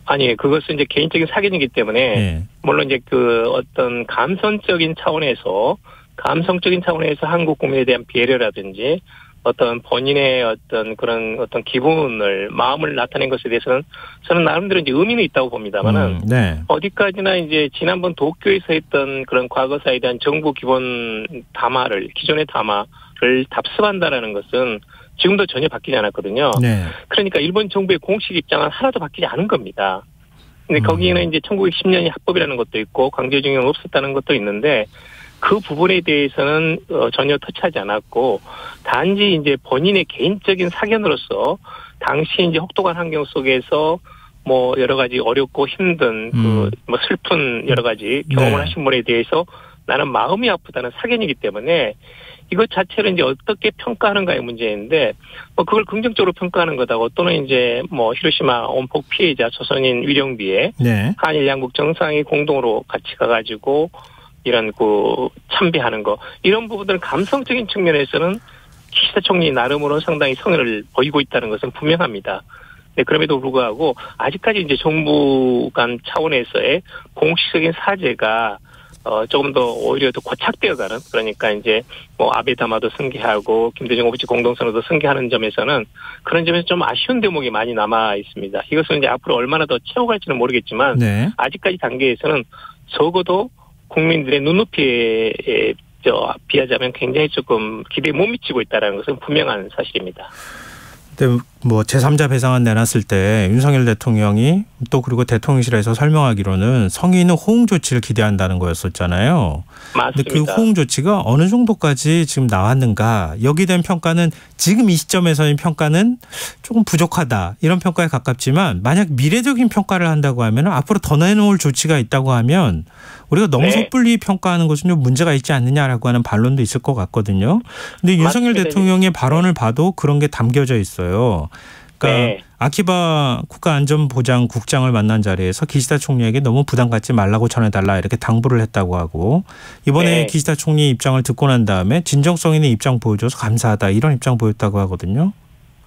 아니, 그것은 이제 개인적인 사견이기 때문에 물론 이제 그 어떤 감성적인 차원에서 한국 국민에 대한 배려라든지 어떤 본인의 어떤 그런 어떤 기분을 마음을 나타낸 것에 대해서는 저는 나름대로 이제 의미는 있다고 봅니다만은 어디까지나 이제 지난번 도쿄에서 했던 그런 과거사에 대한 정부 기존의 담화를 답습한다라는 것은 지금도 전혀 바뀌지 않았거든요. 그러니까 일본 정부의 공식 입장은 하나도 바뀌지 않은 겁니다. 근데 거기에는 이제 1910년이 합법이라는 것도 있고 강제징용 없었다는 것도 있는데 그 부분에 대해서는 전혀 터치하지 않았고 단지 이제 본인의 개인적인 사견으로서 당시 이제 혹독한 환경 속에서 뭐 여러 가지 어렵고 힘든 뭐 슬픈 여러 가지 경험을 하신 분에 대해서 나는 마음이 아프다는 사견이기 때문에 이것 자체를 이제 어떻게 평가하는가의 문제인데 뭐 그걸 긍정적으로 평가하는 것하고 또는 이제 뭐 히로시마 원폭 피해자 조선인 위령비에 한일 양국 정상이 공동으로 같이 가가지고 이런 그 참배하는 거 이런 부분들은 감성적인 측면에서는 기시다 총리 나름으로 상당히 성의를 보이고 있다는 것은 분명합니다. 네, 그럼에도 불구하고 아직까지 이제 정부 간 차원에서의 공식적인 사죄가 조금 더 오히려 더 고착되어가는 그러니까 이제 뭐 아베 담화도 승계하고 김대중 오부치 공동선언도 승계하는 점에서는 그런 점에서 좀 아쉬운 대목이 많이 남아 있습니다. 이것은 이제 앞으로 얼마나 더 채워갈지는 모르겠지만 아직까지 단계에서는 적어도 국민들의 눈높이에 비하자면 굉장히 조금 기대에 못 미치고 있다는 것은 분명한 사실입니다. 근데 뭐 제3자 배상안 내놨을 때 윤석열 대통령이 또 그리고 대통령실에서 설명하기로는 성의 있는 호응 조치를 기대한다는 거였었잖아요. 맞습니다. 근데 그 호응 조치가 어느 정도까지 지금 나왔는가? 여기에 대한 평가는 지금 이 시점에서의 평가는 조금 부족하다. 이런 평가에 가깝지만 만약 미래적인 평가를 한다고 하면 앞으로 더 내놓을 조치가 있다고 하면 우리가 너무 섣불리 평가하는 것은 좀 문제가 있지 않느냐라고 하는 반론도 있을 것 같거든요. 근데 윤석열 대통령의 발언을 봐도 그런 게 담겨져 있어요. 그러니까 아키바 국가안전보장국장을 만난 자리에서 기시다 총리에게 너무 부담 갖지 말라고 전해달라 이렇게 당부를 했다고 하고 이번에 기시다 총리 입장을 듣고 난 다음에 진정성 있는 입장 보여줘서 감사하다 이런 입장 보였다고 하거든요.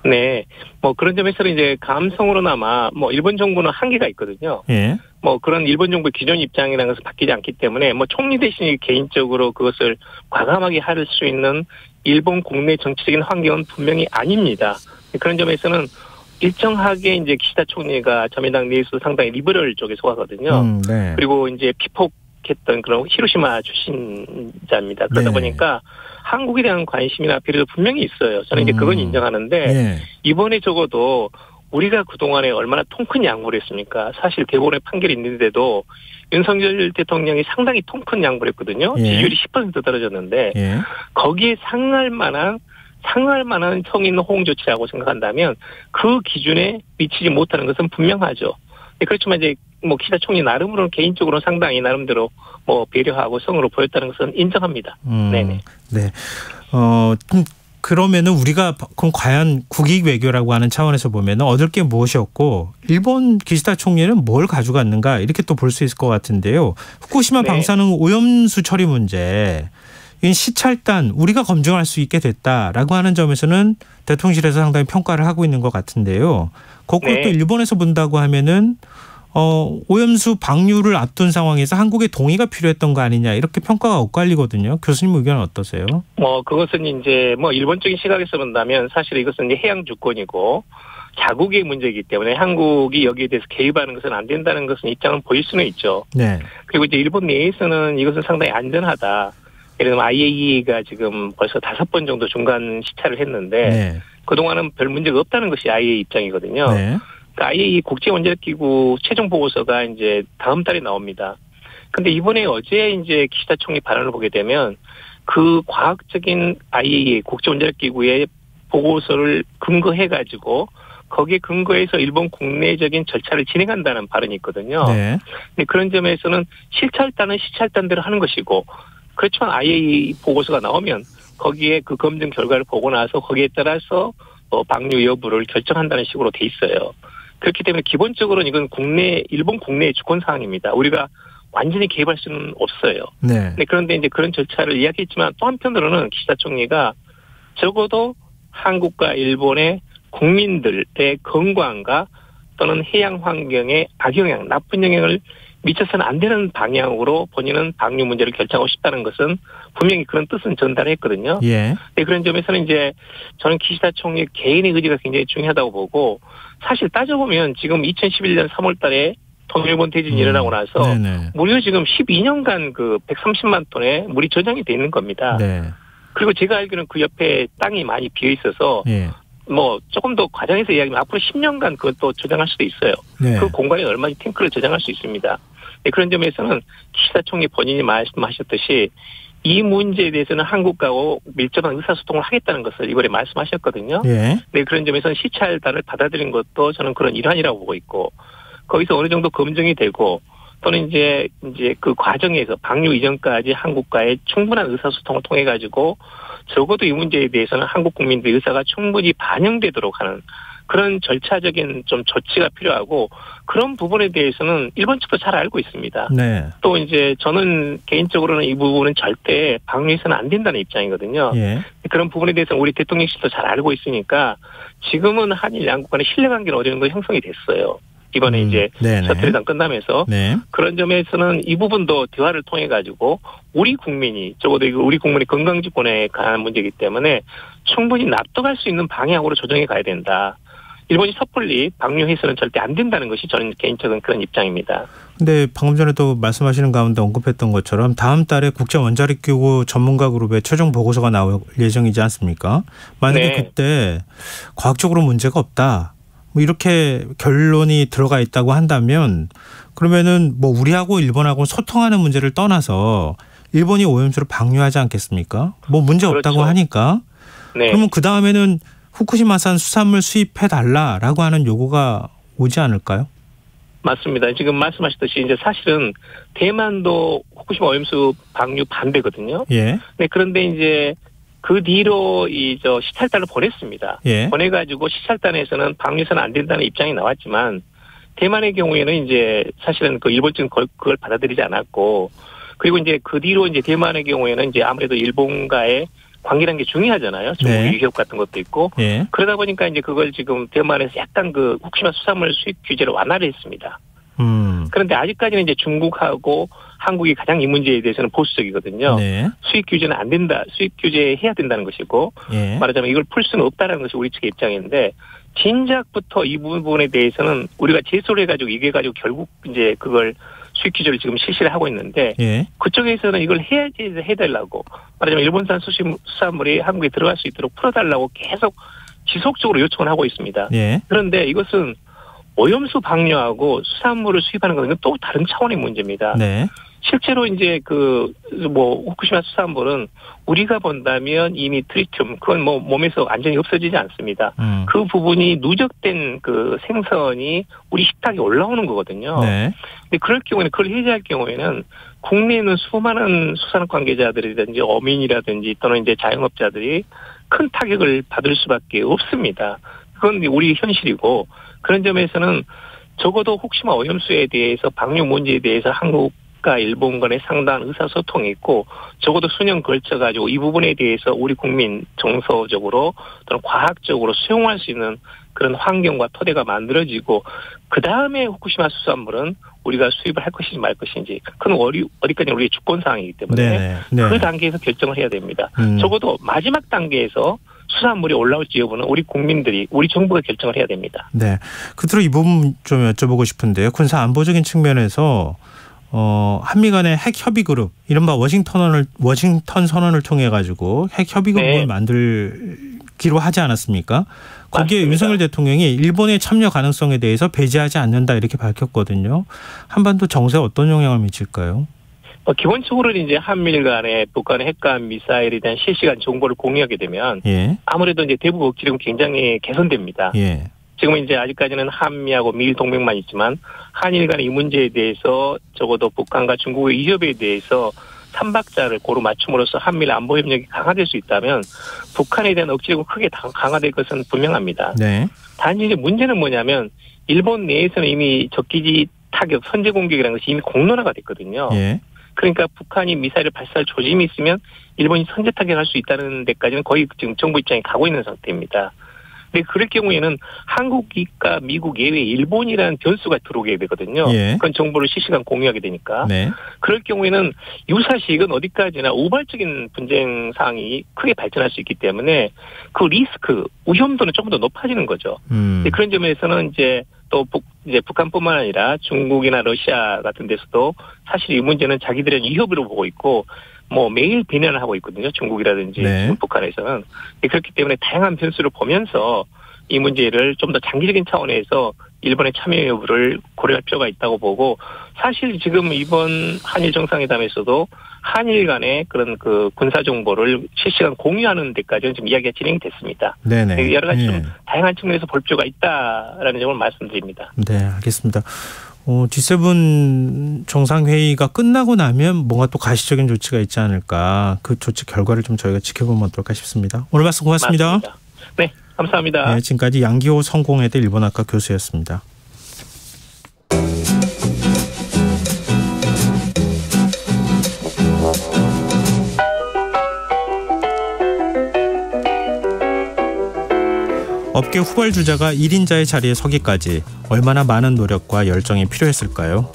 네, 뭐 그런 점에서는 이제 감성으로나마 뭐 일본 정부는 한계가 있거든요. 예. 뭐 그런 일본 정부의 기존 입장이라는 것은 바뀌지 않기 때문에 뭐 총리 대신 개인적으로 그것을 과감하게 할 수 있는 일본 국내 정치적인 환경은 분명히 아닙니다. 그런 점에서는 일정하게 이제 기시다 총리가 자민당 내에서 상당히 리버럴 쪽에 속하거든요. 네. 그리고 이제 피폭했던 그런 히로시마 출신자입니다. 그러다 보니까 한국에 대한 관심이나 배려도 분명히 있어요. 저는 이제 그건 인정하는데 이번에 적어도 우리가 그동안에 얼마나 통 큰 양보를 했습니까? 사실 대법원의 판결이 있는데도 윤석열 대통령이 상당히 통 큰 양보를 했거든요. 지지율이 10% 떨어졌는데 거기에 상응할 만한 성의 있는 호응 조치라고 생각한다면 그 기준에 미치지 못하는 것은 분명하죠. 그렇지만 이제 뭐 기시다 총리 나름으로는 개인적으로 상당히 나름대로 뭐 배려하고 성으로 보였다는 것은 인정합니다. 네네. 네. 그러면은 우리가 그럼 과연 국익 외교라고 하는 차원에서 보면은 얻을 게 무엇이었고 일본 기시다 총리는 뭘 가져갔는가 이렇게 또 볼 수 있을 것 같은데요. 후쿠시마 방사능 오염수 처리 문제. 이 시찰단 우리가 검증할 수 있게 됐다라고 하는 점에서는 대통령실에서 상당히 평가를 하고 있는 것 같은데요. 거꾸로 또 일본에서 본다고 하면은 오염수 방류를 앞둔 상황에서 한국의 동의가 필요했던 거 아니냐 이렇게 평가가 엇갈리거든요. 교수님 의견은 어떠세요? 그것은 이제 일본적인 시각에서 본다면 사실 이것은 이제 해양 주권이고 자국의 문제이기 때문에 한국이 여기에 대해서 개입하는 것은 안 된다는 것은 입장은 보일 수는 있죠. 네. 그리고 이제 일본 내에서는 이것은 상당히 안전하다. 예를 들면 IAEA가 지금 벌써 5번 정도 중간 시찰을 했는데 그동안은 별 문제가 없다는 것이 IAEA 입장이거든요. 그러니까 IAEA 국제원자력기구 최종 보고서가 이제 다음 달에 나옵니다. 근데 이번에 어제 이제 기시다 총리 발언을 보게 되면 그 과학적인 IAEA 국제원자력기구의 보고서를 근거해가지고 거기에 근거해서 일본 국내적인 절차를 진행한다는 발언이 있거든요. 근데 그런 점에서는 시찰단은 시찰단대로 하는 것이고 그렇지만 IAEA 보고서가 나오면 거기에 그 검증 결과를 보고 나서 거기에 따라서 방류 여부를 결정한다는 식으로 돼 있어요. 그렇기 때문에 기본적으로는 이건 일본 국내의 주권 사항입니다. 우리가 완전히 개입할 수는 없어요. 그런데 이제 그런 절차를 이야기했지만 또 한편으로는 기시다 총리가 적어도 한국과 일본의 국민들의 건강과 또는 해양 환경에 악영향, 나쁜 영향을 미쳐서는 안 되는 방향으로 본인은 방류 문제를 결정하고 싶다는 것은 분명히 그런 뜻은 전달했거든요. 그런 점에서는 이제 저는 기시다 총리 개인의 의지가 굉장히 중요하다고 보고 사실 따져보면 지금 2011년 3월 달에 통일본 대지진이 일어나고 나서 무려 지금 12년간 그 130만 톤의 물이 저장이 돼 있는 겁니다. 그리고 제가 알기로는 그 옆에 땅이 많이 비어 있어서 조금 더 과장해서 이야기하면 앞으로 10년간 그것도 저장할 수도 있어요. 그 공간에 얼마든지 탱크를 저장할 수 있습니다. 그런 점에서는 기시다 총리 본인이 말씀하셨듯이 이 문제에 대해서는 한국과 밀접한 의사소통을 하겠다는 것을 이번에 말씀하셨거든요. 그런 점에서는 시찰단을 받아들인 것도 저는 그런 일환이라고 보고 있고 거기서 어느 정도 검증이 되고 또는 이제 그 과정에서 방류 이전까지 한국과의 충분한 의사소통을 통해 가지고 적어도 이 문제에 대해서는 한국 국민들의 의사가 충분히 반영되도록 하는 그런 절차적인 좀 조치가 필요하고 그런 부분에 대해서는 일본 측도 잘 알고 있습니다. 또 이제 저는 개인적으로는 이 부분은 절대 방류해서는 안 된다는 입장이거든요. 그런 부분에 대해서는 우리 대통령실도 잘 알고 있으니까 지금은 한일 양국 간의 신뢰관계는 어느 정도 형성이 됐어요. 이번에 이제 셔틀회담 끝나면서 그런 점에서는 이 부분도 대화를 통해 가지고 우리 국민이 적어도 우리 국민의 건강지권에 관한 문제이기 때문에 충분히 납득할 수 있는 방향으로 조정해 가야 된다. 일본이 섣불리 방류해서는 절대 안 된다는 것이 저는 개인적인 그런 입장입니다. 근데 방금 전에도 말씀하시는 가운데 언급했던 것처럼 다음 달에 국제 원자력 기구 전문가 그룹의 최종 보고서가 나올 예정이지 않습니까? 만약에 그때 과학적으로 문제가 없다, 뭐 이렇게 결론이 들어가 있다고 한다면 그러면은 뭐 우리하고 일본하고 소통하는 문제를 떠나서 일본이 오염수를 방류하지 않겠습니까? 뭐 문제 없다고 하니까. 그러면 그 다음에는 후쿠시마산 수산물 수입해 달라라고 하는 요구가 오지 않을까요? 맞습니다. 지금 말씀하셨듯이 이제 사실은 대만도 후쿠시마 오염수 방류 반대거든요. 네, 그런데 이제 그 뒤로 시찰단을 보냈습니다. 보내가지고 시찰단에서는 방류해서는 안 된다는 입장이 나왔지만 대만의 경우에는 이제 사실은 그 일본 측은 그걸 받아들이지 않았고, 그리고 이제 그 뒤로 이제 대만의 경우에는 이제 아무래도 일본과의 관계라는 게 중요하잖아요. 중국 위협 같은 것도 있고. 그러다 보니까 이제 그걸 지금 대만에서 약간 그 후쿠시마 수산물 수입 규제를 완화를 했습니다. 그런데 아직까지는 이제 중국하고 한국이 가장 이 문제에 대해서는 보수적이거든요. 수입 규제는 안 된다. 수입 규제 해야 된다는 것이고, 말하자면 이걸 풀 수는 없다라는 것이 우리 측의 입장인데, 진작부터 이 부분에 대해서는 우리가 제소를 해가지고 이게 가지고 결국 이제 그걸 수입 규제를 지금 실시를 하고 있는데, 그쪽에서는 이걸 해달라고, 말하자면 일본산 수산물이 한국에 들어갈 수 있도록 풀어달라고 계속 지속적으로 요청을 하고 있습니다. 그런데 이것은 오염수 방류하고 수산물을 수입하는 것은 또 다른 차원의 문제입니다. 실제로 이제 후쿠시마 수산물은 우리가 본다면 이미 트리튬, 그건 뭐 몸에서 완전히 없어지지 않습니다. 그 부분이 누적된 그 생선이 우리 식탁에 올라오는 거거든요. 근데 그럴 경우에는, 그걸 해제할 경우에는 국내에는 수많은 수산업 관계자들이든지 어민이라든지 또는 이제 자영업자들이 큰 타격을 받을 수밖에 없습니다. 그건 우리 현실이고, 그런 점에서는 적어도 후쿠시마 오염수에 대해서 방류 문제에 대해서 한국과 일본 간에 상당한 의사소통이 있고, 적어도 수년 걸쳐가지고 이 부분에 대해서 우리 국민 정서적으로 또는 과학적으로 수용할 수 있는 그런 환경과 토대가 만들어지고, 그 다음에 후쿠시마 수산물은 우리가 수입을 할 것인지 말 것인지, 그건 어디까지는 우리의 주권 사항이기 때문에 그 단계에서 결정을 해야 됩니다. 적어도 마지막 단계에서 수산물이 올라올지 여부는 우리 국민들이, 우리 정부가 결정을 해야 됩니다. 네, 끝으로 이 부분 좀 여쭤보고 싶은데요. 군사 안보적인 측면에서 한미 간의 핵 협의 그룹, 이른바 워싱턴 선언을 통해 가지고 핵 협의 그룹을 만들기로 하지 않았습니까? 거기에 맞습니다. 윤석열 대통령이 일본의 참여 가능성에 대해서 배제하지 않는다 이렇게 밝혔거든요. 한반도 정세에 어떤 영향을 미칠까요? 기본적으로는 이제 한미일 간의 북한의 핵과 미사일에 대한 실시간 정보를 공유하게 되면 아무래도 이제 대북 억지력은 굉장히 개선됩니다. 지금은 이제 아직까지는 한미하고 미일 동맹만 있지만 한일 간의 이 문제에 대해서 적어도 북한과 중국의 위협에 대해서 삼박자를 고루 맞춤으로써 한미일 안보 협력이 강화될 수 있다면 북한에 대한 억지력은 크게 강화될 것은 분명합니다. 단지 이제 문제는 뭐냐면 일본 내에서는 이미 적기지 타격, 선제 공격이라는 것이 이미 공론화가 됐거든요. 그러니까 북한이 미사일을 발사할 조짐이 있으면 일본이 선제 타격할 수 있다는 데까지는 거의 지금 정부 입장이 가고 있는 상태입니다. 근데 그럴 경우에는 한국과 미국 예외 일본이라는 변수가 들어오게 되거든요. 그건 정보를 실시간 공유하게 되니까. 그럴 경우에는 유사시익은 어디까지나 우발적인 분쟁 사항이 크게 발전할 수 있기 때문에 그 리스크, 위험도는 조금 더 높아지는 거죠. 그런 점에서는 이제 북한뿐만 아니라 중국이나 러시아 같은 데서도 사실 이 문제는 자기들의 위협으로 보고 있고, 뭐 매일 비난을 하고 있거든요. 중국이라든지 북한에서는. 그렇기 때문에 다양한 변수를 보면서 이 문제를 좀 더 장기적인 차원에서 일본의 참여 여부를 고려할 필요가 있다고 보고, 사실 지금 이번 한일 정상회담에서도 한일 간의 그런 그 군사 정보를 실시간 공유하는 데까지는 지금 이야기가 진행이 됐습니다. 여러 가지 좀 다양한 측면에서 볼 필요가 있다라는 점을 말씀드립니다. 네, 알겠습니다. G7 정상회의가 끝나고 나면 뭔가 또 가시적인 조치가 있지 않을까, 그 조치 결과를 좀 저희가 지켜보면 어떨까 싶습니다. 오늘 말씀 고맙습니다. 맞습니다. 네, 감사합니다. 네, 지금까지 양기호 성공회대 일본학과 교수였습니다. 업계 후발주자가 1인자의 자리에 서기까지 얼마나 많은 노력과 열정이 필요했을까요?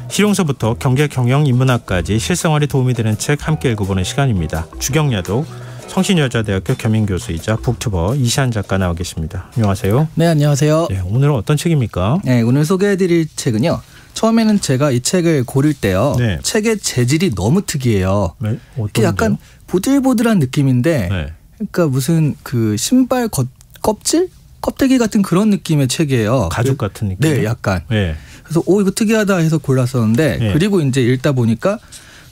실용서부터 경제 경영 인문학까지 실생활에 도움이 되는 책 함께 읽어보는 시간입니다. 주경야독 성신여자대학교 겸임교수이자 북튜버 이시안 작가 나와 계십니다. 안녕하세요. 네, 안녕하세요. 네, 오늘은 어떤 책입니까? 네, 오늘 소개해드릴 책은요. 처음에는 제가 이 책을 고를 때요. 네. 책의 재질이 너무 특이해요. 네? 이게 약간 보들보들한 느낌인데, 네. 그러니까 무슨 그 신발 껍데기 같은 그런 느낌의 책이에요. 가죽 같은 느낌. 네, 약간. 네. 그래서 이거 특이하다 해서 골랐었는데, 네. 그리고 이제 읽다 보니까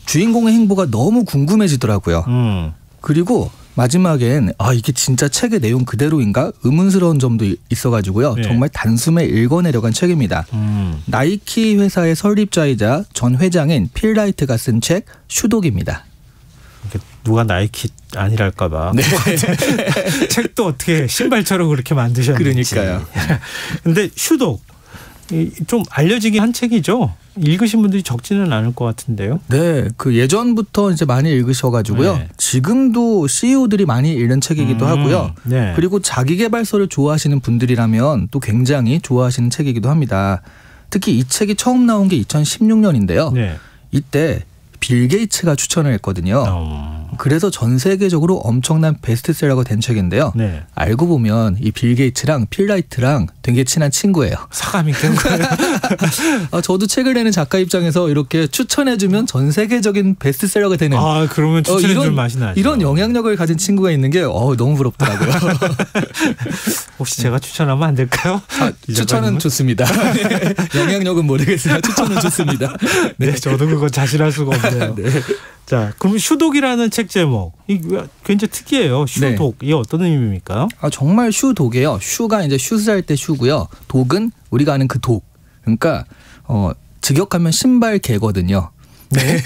주인공의 행보가 너무 궁금해지더라고요. 그리고 마지막엔 이게 진짜 책의 내용 그대로인가 의문스러운 점도 있어가지고요. 네. 정말 단숨에 읽어내려간 책입니다. 나이키 회사의 설립자이자 전 회장인 필 라이트가 쓴 책 슈독입니다. 누가 나이키 아니랄까 봐. 네. 책도 어떻게 신발처럼 그렇게 만드셨는지. 그러니까요. 근데 슈독. 좀 알려지긴 한 책이죠. 읽으신 분들이 적지는 않을 것 같은데요. 네, 그 예전부터 이제 많이 읽으셔가지고요. 네. 지금도 CEO들이 많이 읽는 책이기도 하고요. 네. 그리고 자기계발서를 좋아하시는 분들이라면 또 굉장히 좋아하시는 책이기도 합니다. 특히 이 책이 처음 나온 게 2016년인데요. 네. 이때 빌 게이츠가 추천을 했거든요. 그래서 전 세계적으로 엄청난 베스트셀러가 된 책인데요. 네. 알고 보면 이 빌 게이츠랑 필 라이트랑 되게 친한 친구예요. 사감이 된 거예요. 저도 책을 내는 작가 입장에서 이렇게 추천해주면 전 세계적인 베스트셀러가 되는. 그러면 추천해줄 맛이 나죠. 이런 영향력을 가진 친구가 있는 게 너무 부럽더라고요. 혹시 제가 추천하면 안 될까요? 추천은 좋습니다. 영향력은 모르겠으나 추천은 좋습니다. 네, 저도 그거 자신할 수가 없네요. 네. 자, 그럼 슈독이라는 책 제목 굉장히 특이해요. 슈독. 네. 이게 어떤 의미입니까? 정말 슈독이에요. 슈가 이제 슈즈할 때 슈고요. 독은 우리가 아는 그 독. 그러니까 직역하면 신발 개거든요. 네.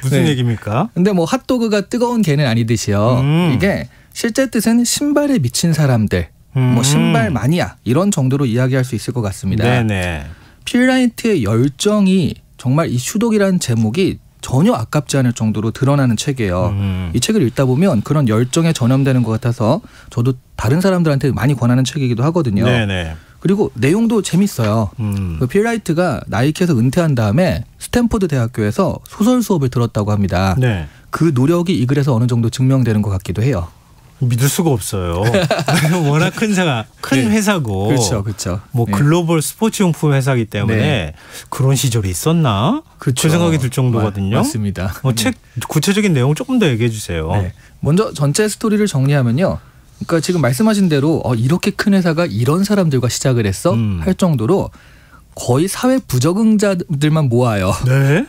무슨 얘기입니까? 근데 뭐 핫도그가 뜨거운 개는 아니듯이요. 이게 실제 뜻은 신발에 미친 사람들, 뭐 신발 마니아 이런 정도로 이야기할 수 있을 것 같습니다. 네네. 필 라이트의 열정이 정말 이 슈독이라는 제목이 전혀 아깝지 않을 정도로 드러나는 책이에요. 이 책을 읽다 보면 그런 열정에 전염되는 것 같아서 저도 다른 사람들한테 많이 권하는 책이기도 하거든요. 네네. 그리고 내용도 재밌어요. 필 라이트가 나이키에서 은퇴한 다음에 스탠포드 대학교에서 소설 수업을 들었다고 합니다. 네. 그 노력이 이 글에서 어느 정도 증명되는 것 같기도 해요. 믿을 수가 없어요. 워낙 큰 회사고, 그렇죠. 뭐 글로벌 스포츠용품 회사이기 때문에 네. 그런 시절이 있었나? 그 생각이 들 정도거든요. 맞습니다. 책 구체적인 내용 조금 더 얘기해 주세요. 네. 먼저 전체 스토리를 정리하면요. 그러니까 지금 말씀하신 대로 이렇게 큰 회사가 이런 사람들과 시작을 했어 할 정도로 거의 사회 부적응자들만 모아요. 네.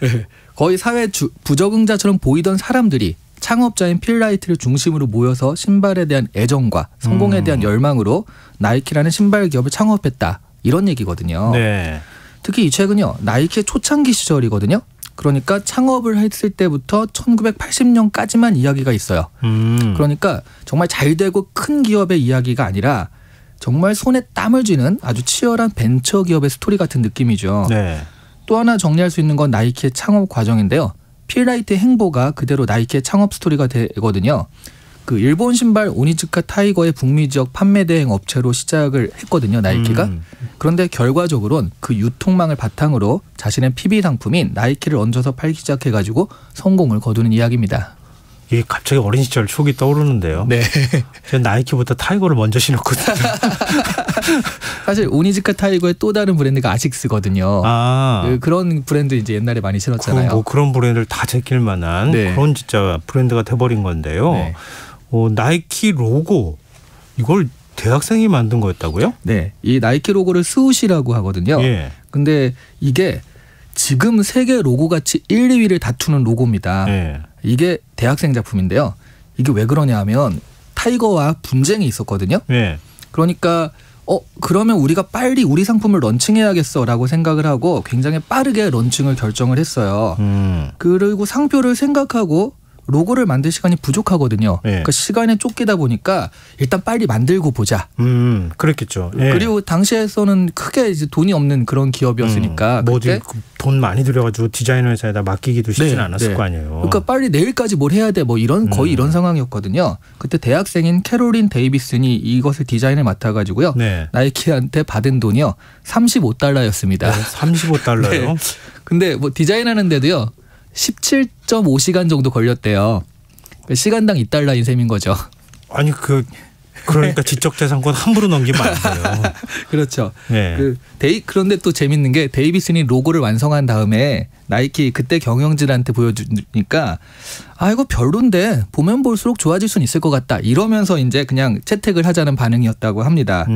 거의 사회 부적응자처럼 보이던 사람들이 창업자인 필 라이트를 중심으로 모여서 신발에 대한 애정과 성공에 대한 열망으로 나이키라는 신발 기업을 창업했다. 이런 얘기거든요. 네. 특히 이 책은요. 나이키의 초창기 시절이거든요. 그러니까 창업을 했을 때부터 1980년까지만 이야기가 있어요. 그러니까 정말 잘 되고 큰 기업의 이야기가 아니라 정말 손에 땀을 쥐는 아주 치열한 벤처 기업의 스토리 같은 느낌이죠. 네. 또 하나 정리할 수 있는 건 나이키의 창업 과정인데요. 필 라이트의 행보가 그대로 나이키의 창업 스토리가 되거든요. 그 일본 신발 오니즈카 타이거의 북미 지역 판매 대행 업체로 시작을 했거든요. 나이키가. 그런데 결과적으로는 그 유통망을 바탕으로 자신의 PB 상품인 나이키를 얹어서 팔기 시작해가지고 성공을 거두는 이야기입니다. 이게 갑자기 어린 시절 추억이 떠오르는데요. 네. 저는 나이키보다 타이거를 먼저 신었거든요. 사실 오니즈카 타이거의 또 다른 브랜드가 아식스거든요. 그런 브랜드 이제 옛날에 많이 신었잖아요. 뭐 그런 브랜드를 다 제낄 만한 네. 그런 진짜 브랜드가 돼버린 건데요. 네. 나이키 로고 이걸 대학생이 만든 거였다고요? 네. 이 나이키 로고를 스우시라고 하거든요. 예. 근데 이게 지금 세계 로고 같이 1, 2위를 다투는 로고입니다. 예. 이게 대학생 작품인데요. 이게 왜 그러냐 하면 타이거와 분쟁이 있었거든요. 예. 그러니까 그러면 우리가 빨리 우리 상품을 런칭해야겠어라고 생각을 하고 굉장히 빠르게 런칭을 결정을 했어요. 그리고 상표를 생각하고 로고를 만들 시간이 부족하거든요. 예. 그러니까 시간에 쫓기다 보니까 일단 빨리 만들고 보자. 그랬겠죠. 예. 그리고 당시에서는 크게 이제 돈이 없는 그런 기업이었으니까. 돈 많이 들여가지고 디자이너 회사에다 맡기기도 쉽진 않았을 거 아니에요. 그러니까 빨리 내일까지 뭘 해야 돼. 뭐 거의 이런 상황이었거든요. 그때 대학생인 캐롤린 데이비슨이 이것을 디자인을 맡아가지고요. 네. 나이키한테 받은 돈이요. $35였습니다. 35달러요? 네. 근데 뭐 디자인하는데도요. 17.5시간 정도 걸렸대요. 시간당 $2인 셈인 거죠. 아니 그러니까 지적재산권 함부로 넘기면 안 돼요. 그렇죠. 네. 그런데 또 재밌는 게 데이비슨이 로고를 완성한 다음에 나이키 그때 경영진한테 보여주니까 이거 별론데 보면 볼수록 좋아질 수는 있을 것 같다. 이러면서 이제 그냥 채택을 하자는 반응이었다고 합니다.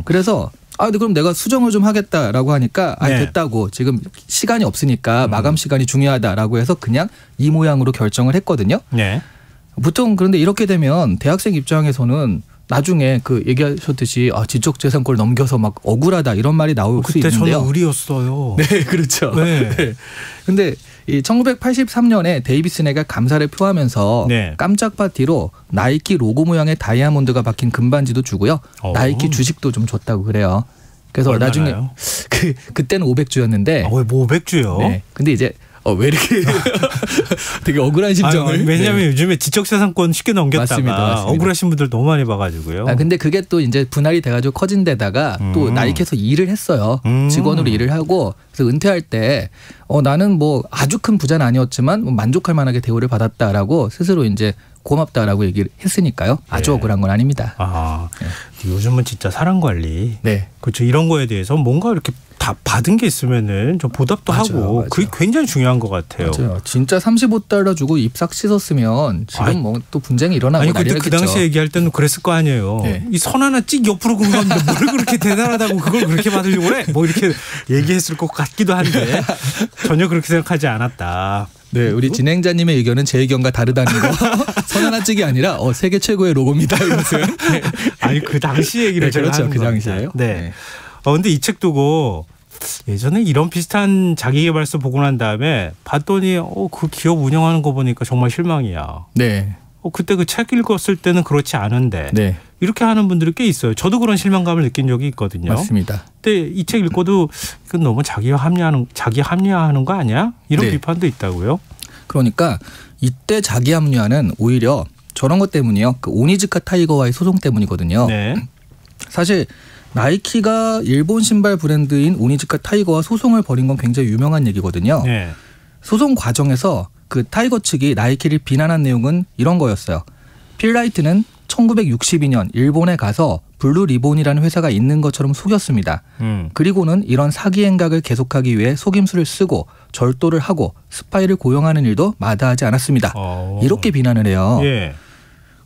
그래서 근데 그럼 내가 수정을 좀 하겠다라고 하니까 됐다고 지금 시간이 없으니까 마감 시간이 중요하다라고 해서 그냥 이 모양으로 결정을 했거든요. 네. 보통 그런데 이렇게 되면 대학생 입장에서는 나중에 얘기하셨듯이 지적재산권을 넘겨서 막 억울하다 이런 말이 나올 수 있는데요. 그때 저는 의리였어요. 네, 그렇죠. 네. 근데 이 1983년에 데이비슨에게 감사를 표하면서 깜짝 파티로 나이키 로고 모양의 다이아몬드가 박힌 금반지도 주고요. 나이키 주식도 좀 줬다고 그래요. 그래서 얼마나요? 나중에 그때는 500주였는데 왜 500주요? 네. 근데 이제 왜 이렇게 되게 억울한 심정을. 왜냐하면 요즘에 지적재산권 쉽게 넘겼다가 맞습니다. 억울하신 분들 너무 많이 봐가지고요. 근데 그게 또 이제 분할이 돼가지고 커진 데다가 또 나이키에서 일을 했어요. 직원으로 일을 하고 그래서 은퇴할 때 나는 뭐 아주 큰 부자는 아니었지만 만족할 만하게 대우를 받았다라고 스스로 이제 고맙다라고 얘기를 했으니까요. 아주 억울한 건 아닙니다. 요즘은 진짜 사람 관리, 그렇죠. 이런 거에 대해서 뭔가 이렇게 다 받은 게 있으면은 좀 보답도 하고 그게 굉장히 중요한 것 같아요. 맞아요. 진짜 $35 주고 입싹 씻었으면 지금 뭐 또 분쟁이 일어나고 난리겠죠. 근데 그 당시에 얘기할 때는 그랬을 거 아니에요. 이 선 하나 찍 옆으로 긁었는데 뭘 그렇게 대단하다고 그걸 그렇게 받으려고 그래? 뭐 이렇게 얘기했을 것 같기도 한데 전혀 그렇게 생각하지 않았다. 네, 우리 진행자님의 의견은 제 의견과 다르다는 거. 선 하나 찍이 아니라 세계 최고의 로고입니다. 이것은. 그 당시 얘기를 제가 그렇죠. 하는 그 당시에요. 네. 근데 이 책 두고 예전에 이런 비슷한 자기계발서 보고 난 다음에 봤더니 그 기업 운영하는 거 보니까 정말 실망이야. 네. 그때 그 책 읽었을 때는 그렇지 않은데 이렇게 하는 분들이 꽤 있어요. 저도 그런 실망감을 느낀 적이 있거든요. 맞습니다. 근데 이 책 읽고도 이건 너무 자기 합리화하는 거 아니야? 이런 비판도 있다고요. 그러니까 이때 자기 합리화는 오히려 저런 것 때문이에요. 그 오니즈카 타이거와의 소송 때문이거든요. 네. 사실 나이키가 일본 신발 브랜드인 오니즈카 타이거와 소송을 벌인 건 굉장히 유명한 얘기거든요. 네. 소송 과정에서 그 타이거 측이 나이키를 비난한 내용은 이런 거였어요. 필라이트는 1962년 일본에 가서 블루 리본이라는 회사가 있는 것처럼 속였습니다. 그리고는 이런 사기 행각을 계속하기 위해 속임수를 쓰고 절도를 하고 스파이를 고용하는 일도 마다하지 않았습니다. 이렇게 비난을 해요. 예.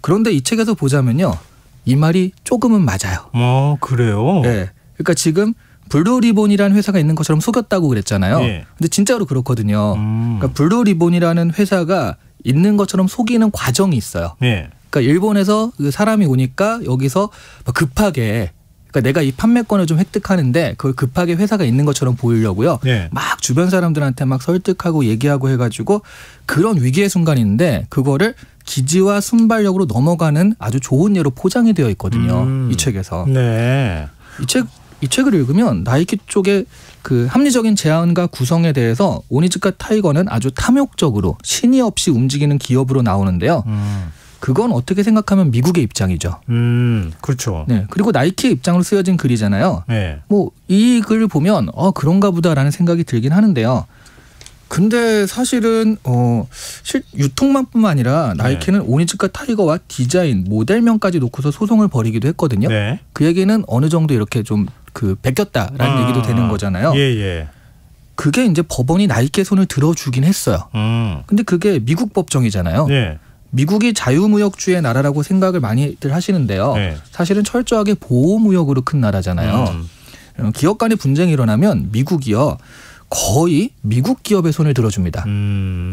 그런데 이 책에서 보자면요. 이 말이 조금은 맞아요. 그래요? 네. 그러니까 지금 블루 리본이라는 회사가 있는 것처럼 속였다고 그랬잖아요. 근데 진짜로 그렇거든요. 그러니까 블루 리본이라는 회사가 있는 것처럼 속이는 과정이 있어요. 그러니까 일본에서 그 사람이 오니까 여기서 급하게 그러니까 내가 이 판매권을 좀 획득하는데 그걸 급하게 회사가 있는 것처럼 보이려고요. 막 주변 사람들한테 막 설득하고 얘기하고 해가지고 그런 위기의 순간이 있는데 그거를 기지와 순발력으로 넘어가는 아주 좋은 예로 포장이 되어 있거든요. 이 책에서. 네. 이 책을 읽으면 나이키 쪽의 그 합리적인 제안과 구성에 대해서 오니즈카 타이거는 아주 탐욕적으로 신의 없이 움직이는 기업으로 나오는데요. 그건 어떻게 생각하면 미국의 입장이죠. 그렇죠. 네. 그리고 나이키의 입장으로 쓰여진 글이잖아요. 네. 뭐 이 글을 보면 그런가 보다라는 생각이 들긴 하는데요. 근데 사실은 유통만뿐만 아니라 나이키는 오니즈카 타이거와 디자인, 모델명까지 놓고서 소송을 벌이기도 했거든요. 네. 그 얘기는 어느 정도 이렇게 좀 그 베꼈다라는 얘기도 되는 거잖아요. 예. 그게 이제 법원이 나이키의 손을 들어주긴 했어요. 근데 그게 미국 법정이잖아요. 네. 미국이 자유무역주의 나라라고 생각을 많이들 하시는데요. 네. 사실은 철저하게 보호무역으로 큰 나라잖아요. 기업 간의 분쟁이 일어나면 미국이요. 거의 미국 기업의 손을 들어줍니다.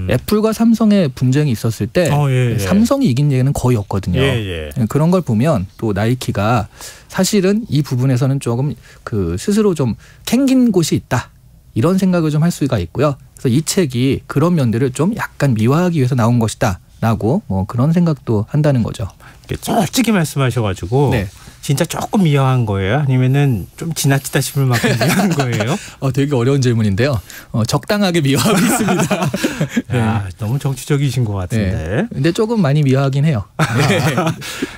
애플과 삼성의 분쟁이 있었을 때 삼성이 이긴 예는 거의 없거든요. 그런 걸 보면 또 나이키가 사실은 이 부분에서는 조금 그 스스로 좀 캥긴 곳이 있다. 이런 생각을 좀 할 수가 있고요. 그래서 이 책이 그런 면들을 좀 약간 미화하기 위해서 나온 것이다. 라고 뭐 그런 생각도 한다는 거죠. 솔직히 말씀하셔가지고 진짜 조금 미화한 거예요? 아니면은 좀 지나치다 싶을 만큼 미화한 거예요? 되게 어려운 질문인데요. 적당하게 미화하고 있습니다. 야, 너무 정치적이신 것 같은데. 근데 조금 많이 미화하긴 해요.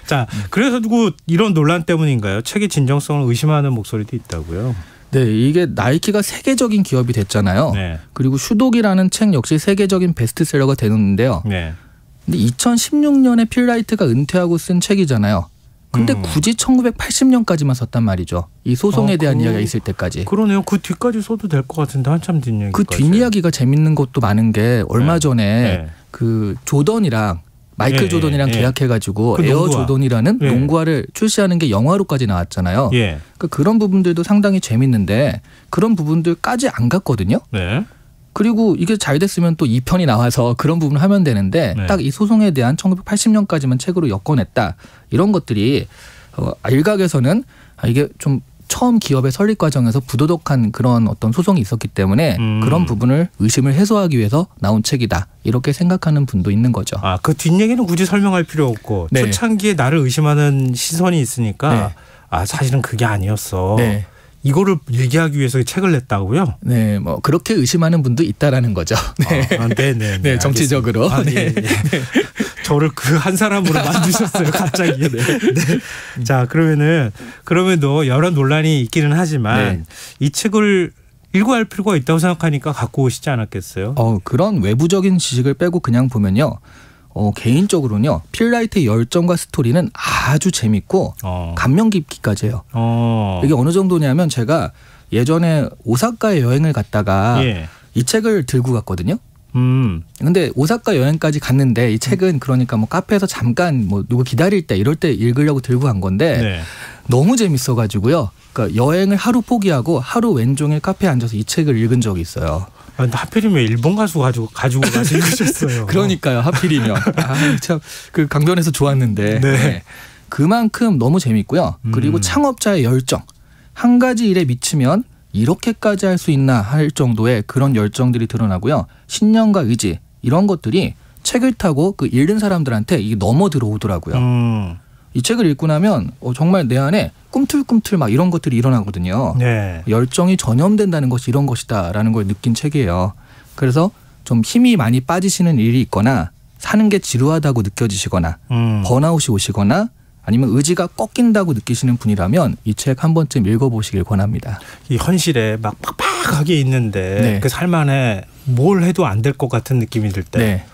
자, 그래서 이런 논란 때문인가요? 책의 진정성을 의심하는 목소리도 있다고요? 네, 이게 나이키가 세계적인 기업이 됐잖아요. 그리고 슈독이라는 책 역시 세계적인 베스트셀러가 되는데요. 근데 2016년에 필라이트가 은퇴하고 쓴 책이잖아요. 근데 굳이 1980년까지만 썼단 말이죠. 이 소송에 대한 이야기가 있을 때까지. 그러네요. 그 뒤까지 써도 될 것 같은데 한참 뒷이야기까지. 그 뒷이야기가 재밌는 것도 많은 게 얼마 전에 그 조던이랑 마이클 조던이랑 계약해가지고 그 에어 조던이라는 농구화를 출시하는 게 영화로까지 나왔잖아요. 그러니까 그런 부분들도 상당히 재밌는데 그런 부분들까지 안 갔거든요. 그리고 이게 잘 됐으면 또 2편이 나와서 그런 부분을 하면 되는데 딱 이 소송에 대한 1980년까지만 책으로 엮어냈다. 이런 것들이 일각에서는 이게 좀 처음 기업의 설립 과정에서 부도덕한 그런 어떤 소송이 있었기 때문에 그런 부분을 의심을 해소하기 위해서 나온 책이다. 이렇게 생각하는 분도 있는 거죠. 아, 그 뒷얘기는 굳이 설명할 필요 없고 초창기에 나를 의심하는 시선이 있으니까 아, 사실은 그게 아니었어. 이거를 얘기하기 위해서 책을 냈다고요? 네, 뭐 그렇게 의심하는 분도 있다라는 거죠. 네, 정치적으로. 저를 그 한 사람으로 만드셨어요, 갑자기. 자, 그러면도 여러 논란이 있기는 하지만 이 책을 읽어야 할 필요가 있다고 생각하니까 갖고 오시지 않았겠어요? 그런 외부적인 지식을 빼고 그냥 보면요. 개인적으로는요. 필라이트의 열정과 스토리는 아주 재밌고 감명 깊기까지 해요. 이게 어느 정도냐면 제가 예전에 오사카에 여행을 갔다가 이 책을 들고 갔거든요. 근데 오사카 여행까지 갔는데 이 책은 그러니까 뭐 카페에서 잠깐 뭐 누구 기다릴 때 이럴 때 읽으려고 들고 간 건데 너무 재밌어가지고요. 그러니까 여행을 하루 포기하고 하루 왼종일 카페에 앉아서 이 책을 읽은 적이 있어요. 근데 하필이면 일본 가수 가지고 가서 읽으셨어요. 그러니까요. 하필이면. 참 그 강변에서 좋았는데. 그만큼 너무 재밌고요. 그리고 창업자의 열정. 한 가지 일에 미치면 이렇게까지 할 수 있나 할 정도의 그런 열정들이 드러나고요. 신념과 의지 이런 것들이 책을 타고 그 읽는 사람들한테 이게 넘어 들어오더라고요. 이 책을 읽고 나면 정말 내 안에 꿈틀꿈틀 막 이런 것들이 일어나거든요. 열정이 전염된다는 것이 이런 것이다라는 걸 느낀 책이에요. 그래서 좀 힘이 많이 빠지시는 일이 있거나 사는 게 지루하다고 느껴지시거나 번아웃이 오시거나 아니면 의지가 꺾인다고 느끼시는 분이라면 이 책 한 번쯤 읽어보시길 권합니다. 이 현실에 막 팍팍하게 있는데 그 삶 안에 뭘 해도 안 될 것 같은 느낌이 들 때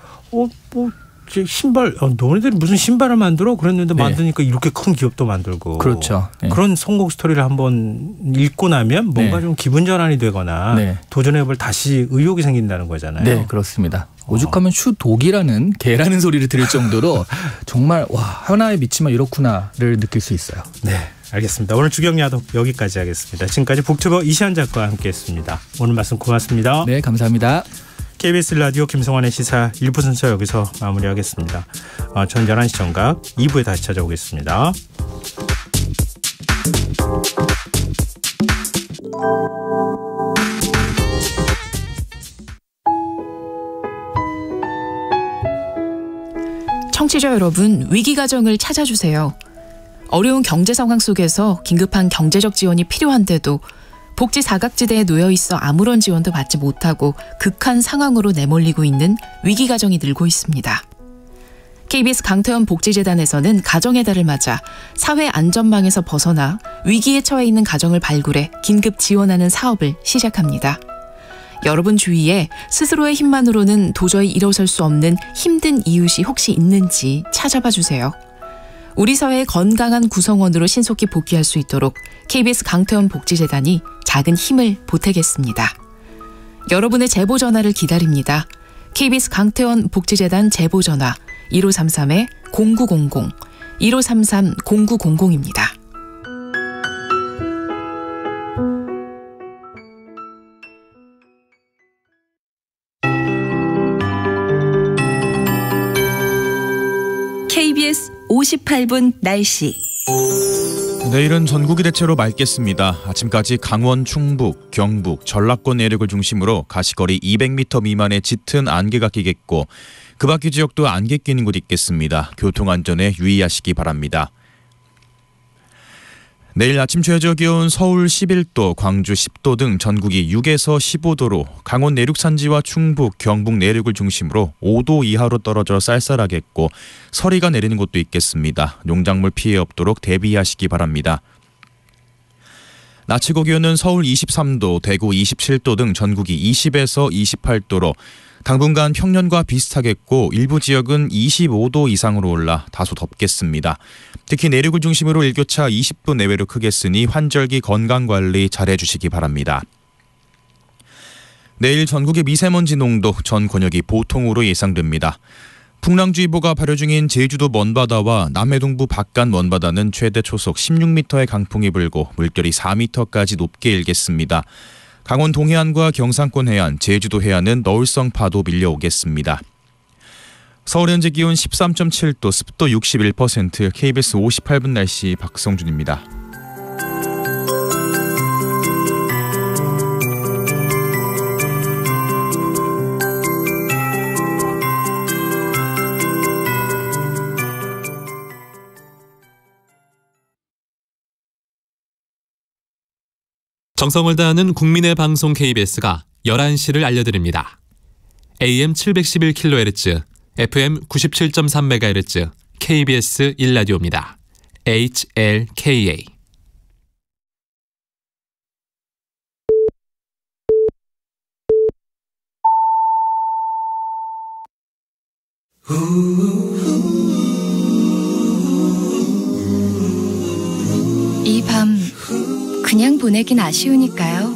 신발 너네들이 무슨 신발을 만들어? 그랬는데 만드니까 이렇게 큰 기업도 만들고 그렇죠. 그런 성공 스토리를 한번 읽고 나면 뭔가 좀 기분 전환이 되거나 도전해볼 다시 의욕이 생긴다는 거잖아요. 네, 그렇습니다. 오죽하면 슈독이라는 개라는 소리를 들을 정도로 정말 와 하나에 미치면 이렇구나를 느낄 수 있어요. 네, 알겠습니다. 오늘 주경야독 여기까지 하겠습니다. 지금까지 북튜버 이시안 작가와 함께했습니다. 오늘 말씀 고맙습니다. 네, 감사합니다. KBS 라디오 김성환의 시사 1부 순서 여기서 마무리하겠습니다. 전 11시 정각 2부에 다시 찾아오겠습니다. 청취자 여러분, 위기가정을 찾아주세요. 어려운 경제 상황 속에서 긴급한 경제적 지원이 필요한데도 복지 사각지대에 놓여 있어 아무런 지원도 받지 못하고 극한 상황으로 내몰리고 있는 위기가정이 늘고 있습니다. KBS 강태원 복지재단에서는 가정의 달을 맞아 사회 안전망에서 벗어나 위기에 처해 있는 가정을 발굴해 긴급 지원하는 사업을 시작합니다. 여러분 주위에 스스로의 힘만으로는 도저히 일어설 수 없는 힘든 이웃이 혹시 있는지 찾아봐 주세요. 우리 사회의 건강한 구성원으로 신속히 복귀할 수 있도록 KBS 강태원 복지재단이 작은 힘을 보태겠습니다. 여러분의 제보 전화를 기다립니다. KBS 강태원 복지재단 제보 전화 1533-0900, 1533-0900입니다. KBS 58분 날씨. 내일은 전국이 대체로 맑겠습니다. 아침까지 강원, 충북, 경북, 전라권 내륙을 중심으로 가시거리 200m 미만의 짙은 안개가 끼겠고 그 밖의 지역도 안개 끼는 곳이 있겠습니다. 교통안전에 유의하시기 바랍니다. 내일 아침 최저 기온 서울 11도, 광주 10도 등 전국이 6에서 15도로 강원 내륙 산지와 충북, 경북 내륙을 중심으로 5도 이하로 떨어져 쌀쌀하겠고 서리가 내리는 곳도 있겠습니다. 농작물 피해 없도록 대비하시기 바랍니다. 낮 최고 기온은 서울 23도, 대구 27도 등 전국이 20에서 28도로 당분간 평년과 비슷하겠고 일부 지역은 25도 이상으로 올라 다소 덥겠습니다. 특히 내륙을 중심으로 일교차 20도 내외로 크겠으니 환절기 건강관리 잘해주시기 바랍니다. 내일 전국의 미세먼지 농도 전 권역이 보통으로 예상됩니다. 풍랑주의보가 발효 중인 제주도 먼바다와 남해동부 박간 먼바다는 최대 초속 16m의 강풍이 불고 물결이 4m까지 높게 일겠습니다. 강원 동해안과 경상권 해안, 제주도 해안은 너울성 파도 밀려오겠습니다. 서울 현재 기온 13.7도, 습도 61%, KBS 58분 날씨 박성준입니다. 정성을 다하는 국민의 방송 KBS가 11시를 알려드립니다. AM 711kHz, FM 97.3MHz, KBS 1라디오입니다. HLKA. 이 밤 그냥 보내긴 아쉬우니까요.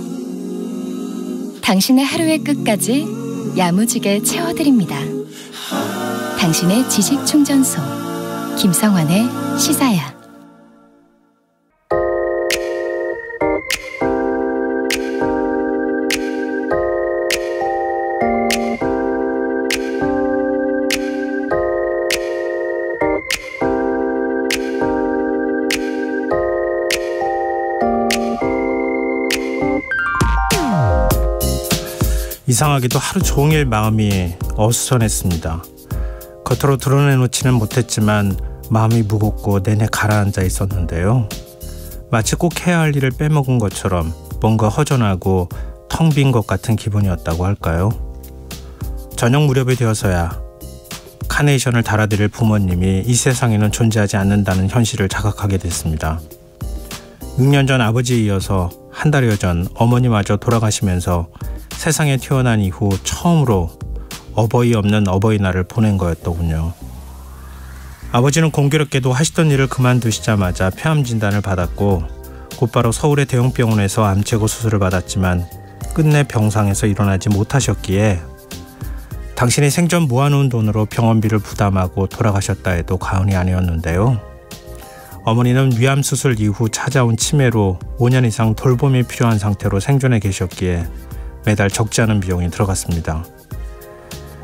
당신의 하루의 끝까지 야무지게 채워드립니다. 당신의 지식 충전소 김성환의 시사야. 이상하게도 하루 종일 마음이 어수선했습니다. 겉으로 드러내놓지는 못했지만 마음이 무겁고 내내 가라앉아 있었는데요. 마치 꼭 해야 할 일을 빼먹은 것처럼 뭔가 허전하고 텅 빈 것 같은 기분이었다고 할까요? 저녁 무렵이 되어서야 카네이션을 달아드릴 부모님이 이 세상에는 존재하지 않는다는 현실을 자각하게 됐습니다. 6년 전 아버지에 이어서 한 달여 전 어머니마저 돌아가시면서 세상에 태어난 이후 처음으로 어버이 없는 어버이날을 보낸 거였더군요. 아버지는 공교롭게도 하시던 일을 그만두시자마자 폐암 진단을 받았고 곧바로 서울의 대형 병원에서 암 제거 수술을 받았지만 끝내 병상에서 일어나지 못하셨기에 당신이 생전 모아놓은 돈으로 병원비를 부담하고 돌아가셨다 해도 과언이 아니었는데요. 어머니는 위암 수술 이후 찾아온 치매로 5년 이상 돌봄이 필요한 상태로 생존해 계셨기에 매달 적지 않은 비용이 들어갔습니다.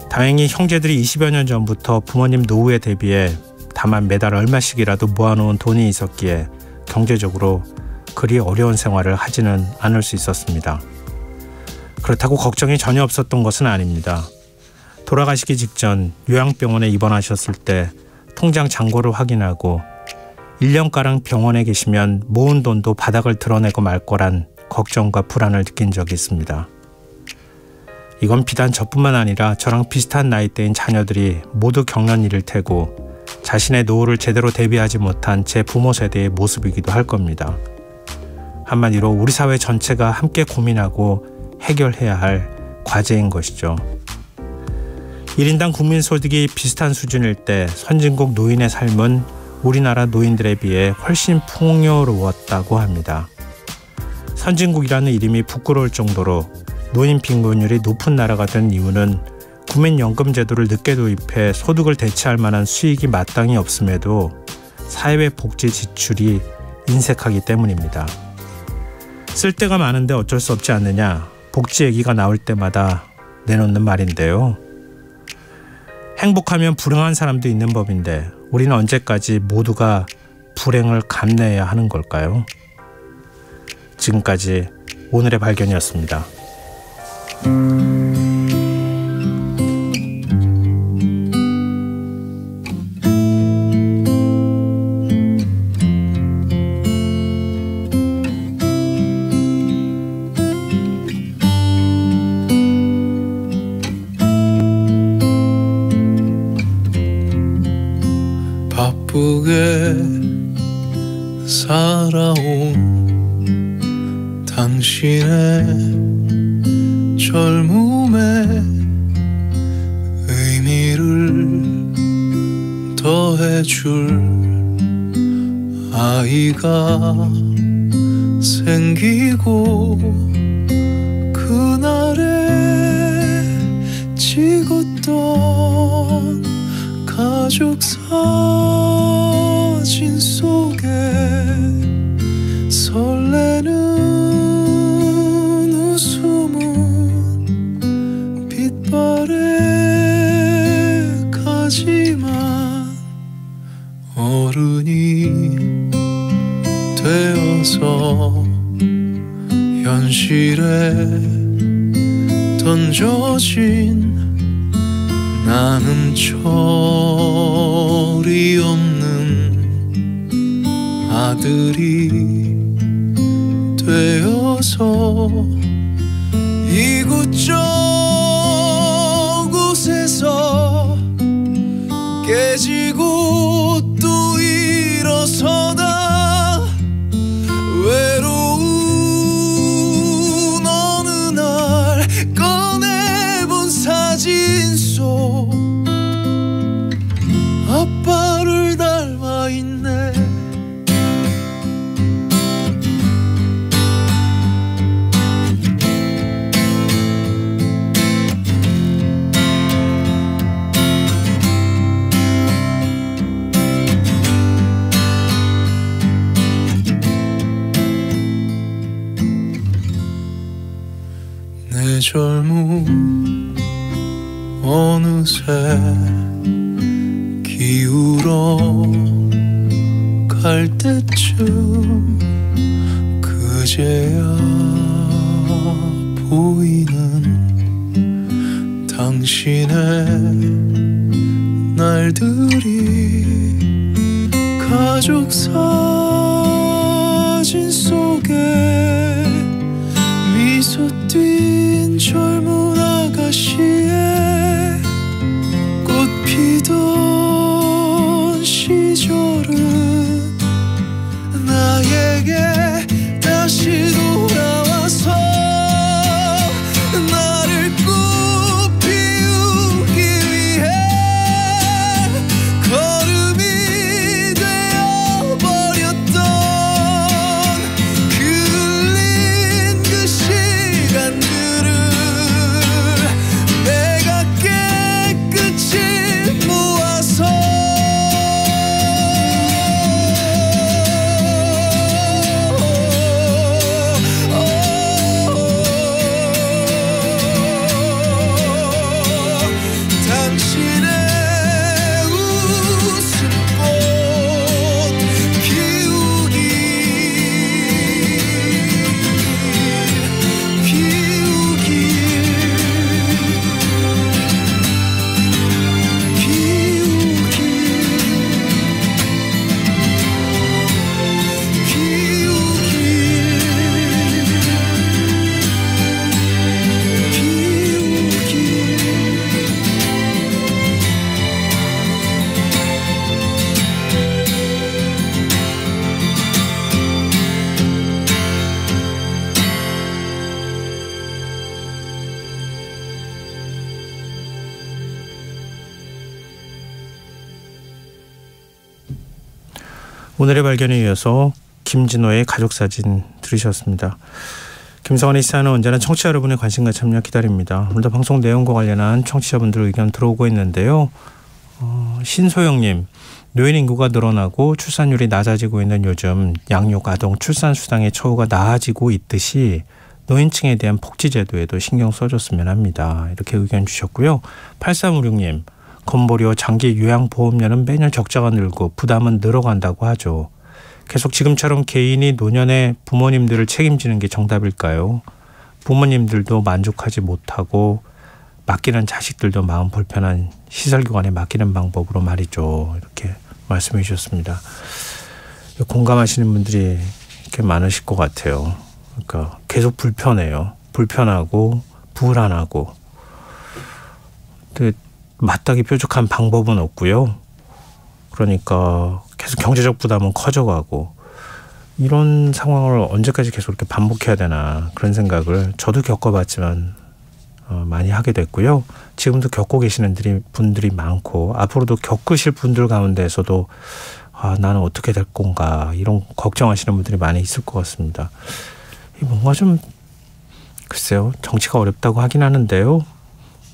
다행히 형제들이 20여 년 전부터 부모님 노후에 대비해 다만 매달 얼마씩이라도 모아놓은 돈이 있었기에 경제적으로 그리 어려운 생활을 하지는 않을 수 있었습니다. 그렇다고 걱정이 전혀 없었던 것은 아닙니다. 돌아가시기 직전 요양병원에 입원하셨을 때 통장 잔고를 확인하고 1년가량 병원에 계시면 모은 돈도 바닥을 드러내고 말 거란 걱정과 불안을 느낀 적이 있습니다. 이건 비단 저뿐만 아니라 저랑 비슷한 나이대인 자녀들이 모두 겪는 일일 테고 자신의 노후를 제대로 대비하지 못한 제 부모 세대의 모습이기도 할 겁니다. 한마디로 우리 사회 전체가 함께 고민하고 해결해야 할 과제인 것이죠. 1인당 국민소득이 비슷한 수준일 때 선진국 노인의 삶은 우리나라 노인들에 비해 훨씬 풍요로웠다고 합니다. 선진국이라는 이름이 부끄러울 정도로 노인 빈곤율이 높은 나라가 된 이유는 국민연금 제도를 늦게 도입해 소득을 대체할 만한 수익이 마땅히 없음에도 사회복지 지출이 인색하기 때문입니다. 쓸 데가 많은데 어쩔 수 없지 않느냐, 복지 얘기가 나올 때마다 내놓는 말인데요. 행복하면 불행한 사람도 있는 법인데 우리는 언제까지 모두가 불행을 감내해야 하는 걸까요? 지금까지 오늘의 발견이었습니다. 바쁘게 살아온 당신의 젊음에 해줄 아이가 생기고 그날에 찍었던 가족 사진 속에 설레는 웃음은 빛바래 가지만 어른이 되어서 현실에 던져진 나는 철이 없는 아들이 되어서 이곳저곳에서 깨지고 또 일어서다 외로운 어느 날 꺼내본 사진 속 아빠를 닮아 있네. 내 젊음 어느새 기울어 갈 때쯤 그제야 보이는 당신의 날들이 가족 사진 속에 미소 띈 젊은 아가씨의 꽃 피던 시절은 나에게 다시 돌아와서 나를 꽃 피우기 위해 걸음이 되어버렸던 그 흘린 그 시간들을 내가 깨끗이 모아서 당신의 웃음꽃 피우길 오늘의 발견에 이어서 김진호의 가족사진 들으셨습니다. 김성환의 시사는 언제나 청취자 여러분의 관심과 참여 기다립니다. 오늘도 방송 내용과 관련한 청취자분들 의견 들어오고 있는데요. 신소영님, 노인 인구가 늘어나고 출산율이 낮아지고 있는 요즘 양육, 아동, 출산수당의 처우가 나아지고 있듯이 노인층에 대한 복지제도에도 신경 써줬으면 합니다. 이렇게 의견 주셨고요. 8356님, 건보료, 장기 요양보험료는 매년 적자가 늘고 부담은 늘어간다고 하죠. 계속 지금처럼 개인이 노년에 부모님들을 책임지는 게 정답일까요? 부모님들도 만족하지 못하고 맡기는 자식들도 마음 불편한 시설기관에 맡기는 방법으로 말이죠. 이렇게 말씀해 주셨습니다. 공감하시는 분들이 이렇게 많으실 것 같아요. 그러니까 계속 불편해요. 불편하고 불안하고. 근데 마땅히 뾰족한 방법은 없고요. 그러니까 계속 경제적 부담은 커져가고 이런 상황을 언제까지 계속 이렇게 반복해야 되나 그런 생각을 저도 겪어봤지만 많이 하게 됐고요. 지금도 겪고 계시는 분들이 많고 앞으로도 겪으실 분들 가운데서도 나는 어떻게 될 건가 이런 걱정하시는 분들이 많이 있을 것 같습니다. 뭔가 좀 글쎄요. 정치가 어렵다고 하긴 하는데요.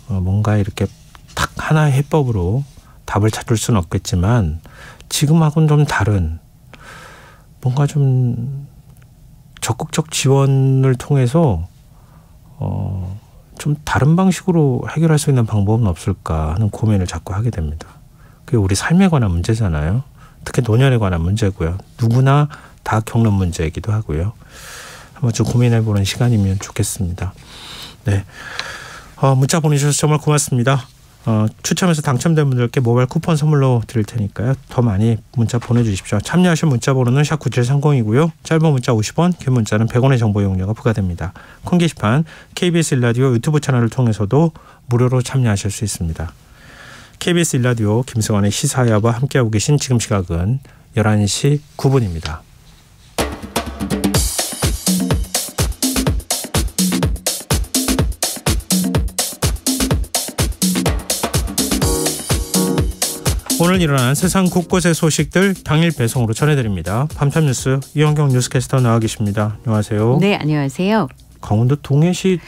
뭔가 이렇게 딱 하나의 해법으로 답을 찾을 수는 없겠지만 지금하고는 좀 다른 뭔가 좀 적극적 지원을 통해서 좀 다른 방식으로 해결할 수 있는 방법은 없을까 하는 고민을 자꾸 하게 됩니다. 그게 우리 삶에 관한 문제잖아요. 특히 노년에 관한 문제고요. 누구나 다 겪는 문제이기도 하고요. 한번 좀 고민해보는 시간이면 좋겠습니다. 네, 문자 보내주셔서 정말 고맙습니다. 추첨해서 당첨된 분들께 모바일 쿠폰 선물로 드릴 테니까요. 더 많이 문자 보내주십시오. 참여하실 문자 번호는 샵 9730이고요. 짧은 문자 50원, 긴 문자는 100원의 정보 이용료가 부과됩니다. 큰 게시판 KBS 1라디오 유튜브 채널을 통해서도 무료로 참여하실 수 있습니다. KBS 1라디오 김성환의 시사야와 함께하고 계신 지금 시각은 11시 9분입니다. 오늘 일어난 세상 곳곳의 소식들 당일 배송으로 전해드립니다. 밤참 뉴스 이현경 뉴스캐스터 나와 계십니다. 안녕하세요. 네, 안녕하세요. 강원도 동해시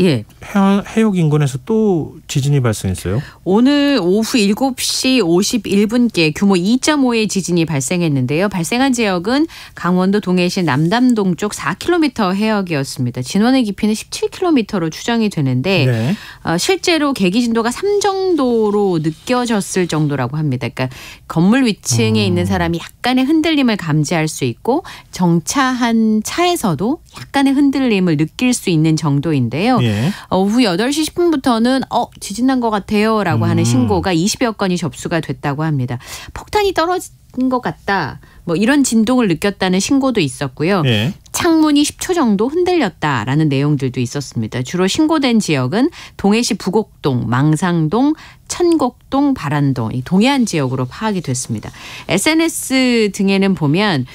해역 인근에서 또 지진이 발생했어요? 오늘 오후 7시 51분께 규모 2.5의 지진이 발생했는데요. 발생한 지역은 강원도 동해시 남담동 쪽 4km 해역이었습니다. 진원의 깊이는 17km로 추정이 되는데 네. 실제로 계기 진도가 3 정도로 느껴졌을 정도라고 합니다. 그러니까 건물 위층에 있는 사람이 약간의 흔들림을 감지할 수 있고 정차한 차에서도 약간의 흔들림을 느낄 수 있는 정도인데요. 예. 오후 8시 10분부터는 지진 난 것 같아요 라고 하는 신고가 20여 건이 접수가 됐다고 합니다. 폭탄이 떨어진 것 같다. 뭐 이런 진동을 느꼈다는 신고도 있었고요. 예. 창문이 10초 정도 흔들렸다라는 내용들도 있었습니다. 주로 신고된 지역은 동해시 부곡동, 망상동, 천곡동, 바란동, 이 동해안 지역으로 파악이 됐습니다. SNS 등에는 보면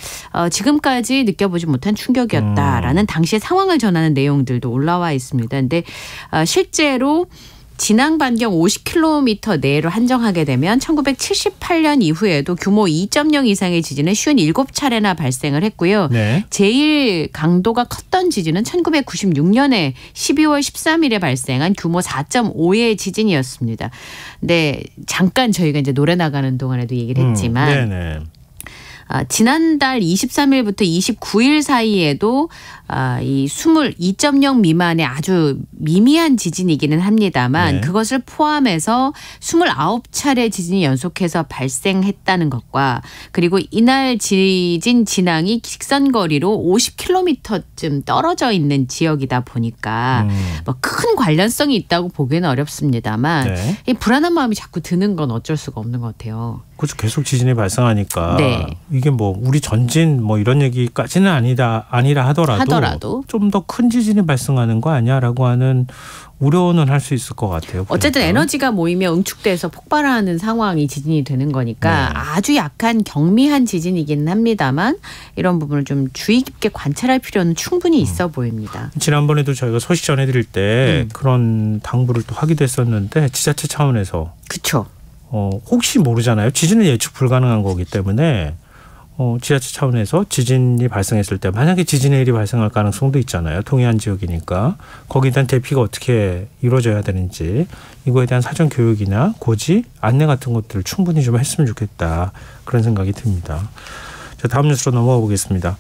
지금까지 느껴보지 못한 충격이었다라는 당시의 상황을 전하는 내용들도 올라와 있습니다. 그런데 실제로 진앙 반경 50km 내로 한정하게 되면 1978년 이후에도 규모 2.0 이상의 지진은 57차례나 발생을 했고요. 네. 제일 강도가 컸던 지진은 1996년에 12월 13일에 발생한 규모 4.5의 지진이었습니다. 네, 잠깐 저희가 이제 노래 나가는 동안에도 얘기를 했지만 네네. 지난달 23일부터 29일 사이에도 이 22.0 미만의 아주 미미한 지진이기는 합니다만 그것을 포함해서 29차례 지진이 연속해서 발생했다는 것과 그리고 이날 지진 진앙이 직선거리로 50km쯤 떨어져 있는 지역이다 보니까 뭐 큰 관련성이 있다고 보기는 어렵습니다만 이 불안한 마음이 자꾸 드는 건 어쩔 수가 없는 것 같아요. 그렇죠. 계속 지진이 발생하니까 네. 이게 뭐 우리 전진 뭐 이런 얘기까지는 아니라 하더라도 좀 더 큰 지진이 발생하는 거 아니야라고 하는 우려는 할 수 있을 것 같아요. 어쨌든 에너지가 모이면 응축돼서 폭발하는 상황이 지진이 되는 거니까 아주 약한 경미한 지진이기는 합니다만 이런 부분을 좀 주의 깊게 관찰할 필요는 충분히 있어 보입니다. 지난번에도 저희가 소식 전해드릴 때 그런 당부를 또 하기도 했었는데 지자체 차원에서 그렇죠. 혹시 모르잖아요. 지진은 예측 불가능한 거기 때문에 지자체 차원에서 지진이 발생했을 때 만약에 지진의 일이 발생할 가능성도 있잖아요. 동해안 지역이니까 거기에 대한 대피가 어떻게 이루어져야 되는지 이거에 대한 사전 교육이나 고지, 안내 같은 것들을 충분히 좀 했으면 좋겠다. 그런 생각이 듭니다. 자, 다음 뉴스로 넘어가 보겠습니다.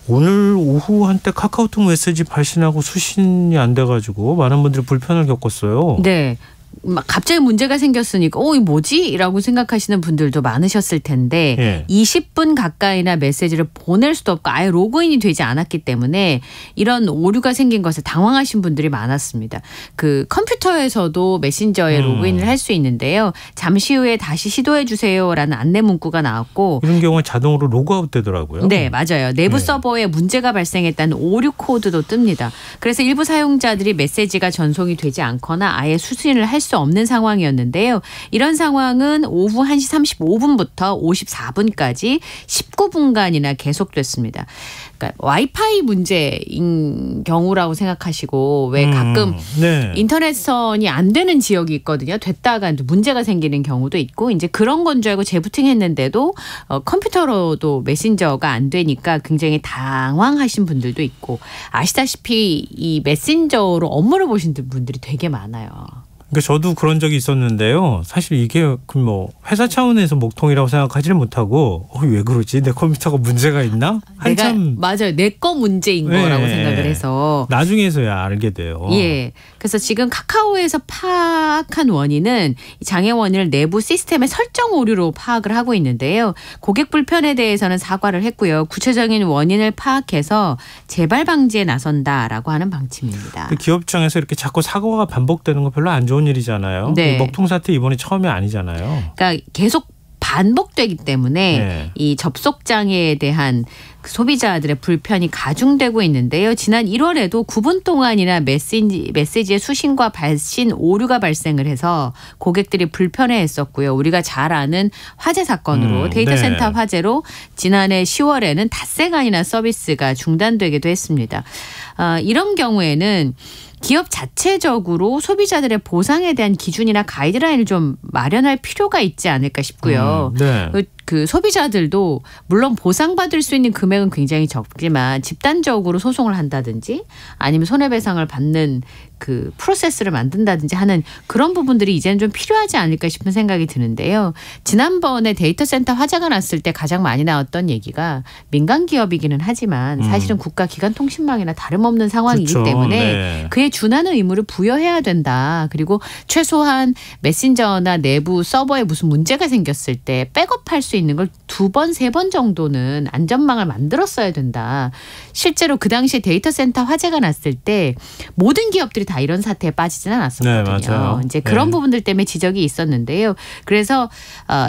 오늘 오후 한때 카카오톡 메시지 발신하고 수신이 안 돼가지고 많은 분들이 불편을 겪었어요. 네. 막 갑자기 문제가 생겼으니까 이게 뭐지? 라고 생각하시는 분들도 많으셨을 텐데 20분 가까이나 메시지를 보낼 수도 없고 아예 로그인이 되지 않았기 때문에 이런 오류가 생긴 것에 당황하신 분들이 많았습니다. 그 컴퓨터에서도 메신저에 로그인을 할 수 있는데요. 잠시 후에 다시 시도해 주세요라는 안내 문구가 나왔고 이런 경우에 자동으로 로그아웃 되더라고요. 네, 맞아요. 내부 서버에 문제가 발생했다는 오류 코드도 뜹니다. 그래서 일부 사용자들이 메시지가 전송이 되지 않거나 아예 수신을 할 수 없는 상황이었는데요. 이런 상황은 오후 1시 35분부터 54분까지 19분간이나 계속됐습니다. 그러니까 와이파이 문제인 경우라고 생각하시고 왜 가끔 네. 인터넷선이 안 되는 지역이 있거든요. 됐다가 문제가 생기는 경우도 있고 이제 그런 건 줄 알고 재부팅했는데도 컴퓨터로도 메신저가 안 되니까 굉장히 당황하신 분들도 있고 아시다시피 이 메신저로 업무를 보신 분들이 되게 많아요. 그러니까 저도 그런 적이 있었는데요. 사실 이게 뭐 회사 차원에서 목통이라고 생각하지는 못하고 왜 그러지? 내 컴퓨터가 문제가 있나? 한참 맞아요. 내 거 문제인 거라고 생각을 해서 나중에서야 알게 돼요. 예. 그래서 지금 카카오에서 파악한 원인은 장애 원인을 내부 시스템의 설정 오류로 파악을 하고 있는데요. 고객 불편에 대해서는 사과를 했고요. 구체적인 원인을 파악해서 재발 방지에 나선다라고 하는 방침입니다. 기업청에서 이렇게 자꾸 사고가 반복되는 거 별로 안 좋은 일이잖아요. 네. 먹통 사태 이번이 처음이 아니잖아요. 그러니까 계속 반복되기 때문에 이 접속 장애에 대한 소비자들의 불편이 가중되고 있는데요. 지난 1월에도 9분 동안이나 메시지의 수신과 발신 오류가 발생을 해서 고객들이 불편해했었고요. 우리가 잘 아는 화재 사건으로 데이터 센터 화재로 지난해 10월에는 닷새간이나 서비스가 중단되기도 했습니다. 이런 경우에는 기업 자체적으로 소비자들의 보상에 대한 기준이나 가이드라인을 좀 마련할 필요가 있지 않을까 싶고요. 네. 그 소비자들도 물론 보상받을 수 있는 금액은 굉장히 적지만 집단적으로 소송을 한다든지 아니면 손해배상을 받는 그 프로세스를 만든다든지 하는 그런 부분들이 이제는 좀 필요하지 않을까 싶은 생각이 드는데요. 지난번에 데이터 센터 화재가 났을 때 가장 많이 나왔던 얘기가 민간 기업이기는 하지만 사실은 국가 기관 통신망이나 다름없는 상황이기 그렇죠. 때문에 그에 준하는 의무를 부여해야 된다. 그리고 최소한 메신저나 내부 서버에 무슨 문제가 생겼을 때 백업할 수 있는 걸 2번, 3번 정도는 안전망을 만들었어야 된다. 실제로 그 당시에 데이터 센터 화재가 났을 때 모든 기업들이 다 이런 사태에 빠지지는 않았었거든요. 네, 맞아요. 이제 그런 부분들 때문에 지적이 있었는데요. 그래서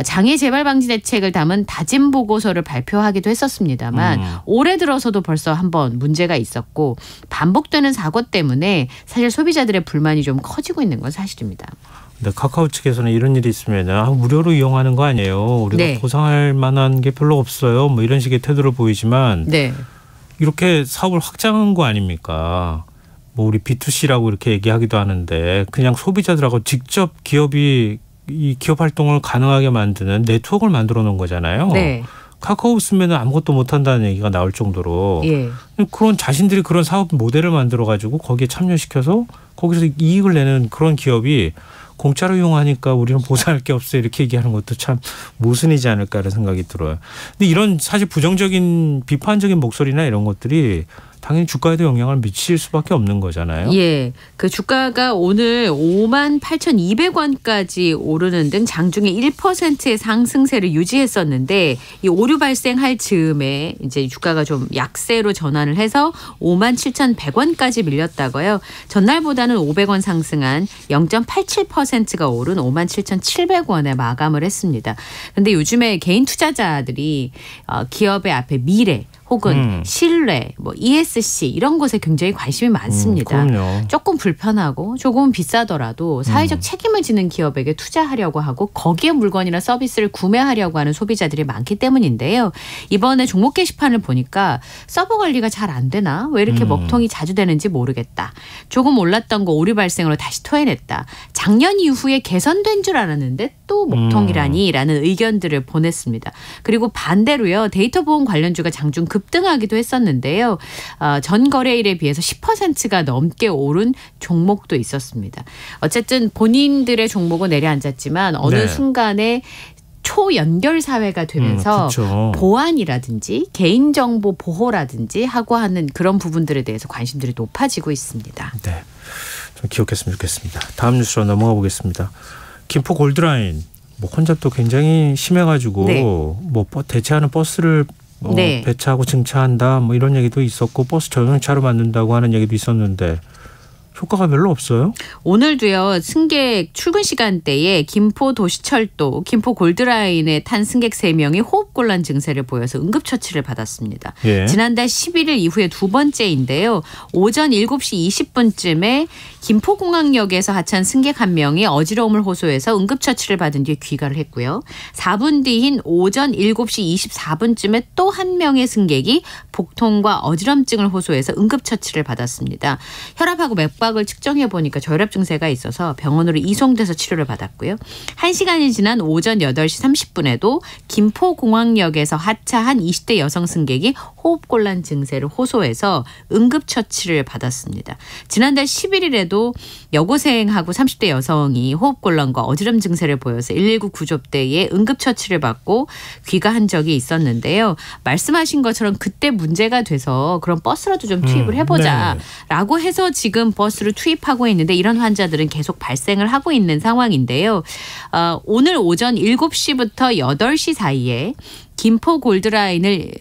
장애 재발 방지 대책을 담은 다짐 보고서를 발표하기도 했었습니다만 올해 들어서도 벌써 한번 문제가 있었고 반복되는 사고 때문에 사실 소비자들의 불만이 좀 커지고 있는 건 사실입니다. 근데 카카오 측에서는 이런 일이 있으면 무료로 이용하는 거 아니에요. 우리가 보상할 만한 게 별로 없어요. 뭐 이런 식의 태도를 보이지만 이렇게 사업을 확장한 거 아닙니까? 뭐 우리 B2C라고 이렇게 얘기하기도 하는데 그냥 소비자들하고 직접 기업이 이 기업 활동을 가능하게 만드는 네트워크를 만들어 놓은 거잖아요. 카카오 쓰면 아무것도 못한다는 얘기가 나올 정도로 그런 자신들이 그런 사업 모델을 만들어 가지고 거기에 참여시켜서 거기서 이익을 내는 그런 기업이 공짜로 이용하니까 우리는 보상할 게 없어요. 이렇게 얘기하는 것도 참 모순이지 않을까라는 생각이 들어요. 근데 이런 사실 부정적인 비판적인 목소리나 이런 것들이 당연히 주가에도 영향을 미칠 수밖에 없는 거잖아요. 예, 그 주가가 오늘 58,200원까지 오르는 등 장중에 1%의 상승세를 유지했었는데 이 오류 발생할 즈음에 이제 주가가 좀 약세로 전환을 해서 57,100원까지 밀렸다고요. 전날보다는 500원 상승한 0.87%가 오른 57,700원에 마감을 했습니다. 그런데 요즘에 개인 투자자들이 기업의 앞에 미래 혹은 신뢰, 뭐 ESG 이런 것에 굉장히 관심이 많습니다. 조금 불편하고 조금 비싸더라도 사회적 책임을 지는 기업에게 투자하려고 하고 거기에 물건이나 서비스를 구매하려고 하는 소비자들이 많기 때문인데요. 이번에 종목 게시판을 보니까 서버 관리가 잘 안 되나? 왜 이렇게 먹통이 자주 되는지 모르겠다. 조금 올랐던 거 오류 발생으로 다시 토해냈다. 작년 이후에 개선된 줄 알았는데 또 먹통이라니 라는 의견들을 보냈습니다. 그리고 반대로요. 데이터 보험 관련주가 장중 급등하기도 했었는데요. 전 거래일에 비해서 10%가 넘게 오른 종목도 있었습니다. 어쨌든 본인들의 종목은 내려앉았지만 어느 순간에 초연결 사회가 되면서 보안이라든지 개인정보 보호라든지 하고 하는 그런 부분들에 대해서 관심들이 높아지고 있습니다. 네, 좀 기억했으면 좋겠습니다. 다음 뉴스로 넘어가 보겠습니다. 김포 골드라인 혼잡도 굉장히 심해가지고 뭐 대체하는 버스를 배차하고 증차한다 뭐 이런 얘기도 있었고 버스 전용차로 만든다고 하는 얘기도 있었는데 효과가 별로 없어요? 오늘도요. 승객 출근 시간대에 김포도시철도 김포 골드라인에 탄 승객 3명이 호흡곤란 증세를 보여서 응급처치를 받았습니다. 예. 지난달 11일 이후에 두 번째인데요. 오전 7시 20분쯤에 김포공항역에서 하차한 승객 1명이 어지러움을 호소해서 응급처치를 받은 뒤에 귀가를 했고요. 4분 뒤인 오전 7시 24분쯤에 또 1명의 승객이 복통과 어지럼증을 호소해서 응급처치를 받았습니다. 혈압하고 맥박을 측정해 보니까 저혈압 증세가 있어서 병원으로 이송돼서 치료를 받았고요. 1시간이 지난 오전 8시 30분에도 김포공항역에서 하차한 20대 여성 승객이 호흡곤란 증세를 호소해서 응급처치를 받았습니다. 지난달 11일에도 여고생하고 30대 여성이 호흡곤란과 어지럼 증세를 보여서 119 구조대에 응급처치를 받고 귀가한 적이 있었는데요. 말씀하신 것처럼 그때 문제가 돼서 그런 버스라도 좀 투입을 해보자라고 해서 지금 버스를 투입하고 있는데 이런 환자들은 계속 발생을 하고 있는 상황인데요. 오늘 오전 7시부터 8시 사이에 김포 골드라인을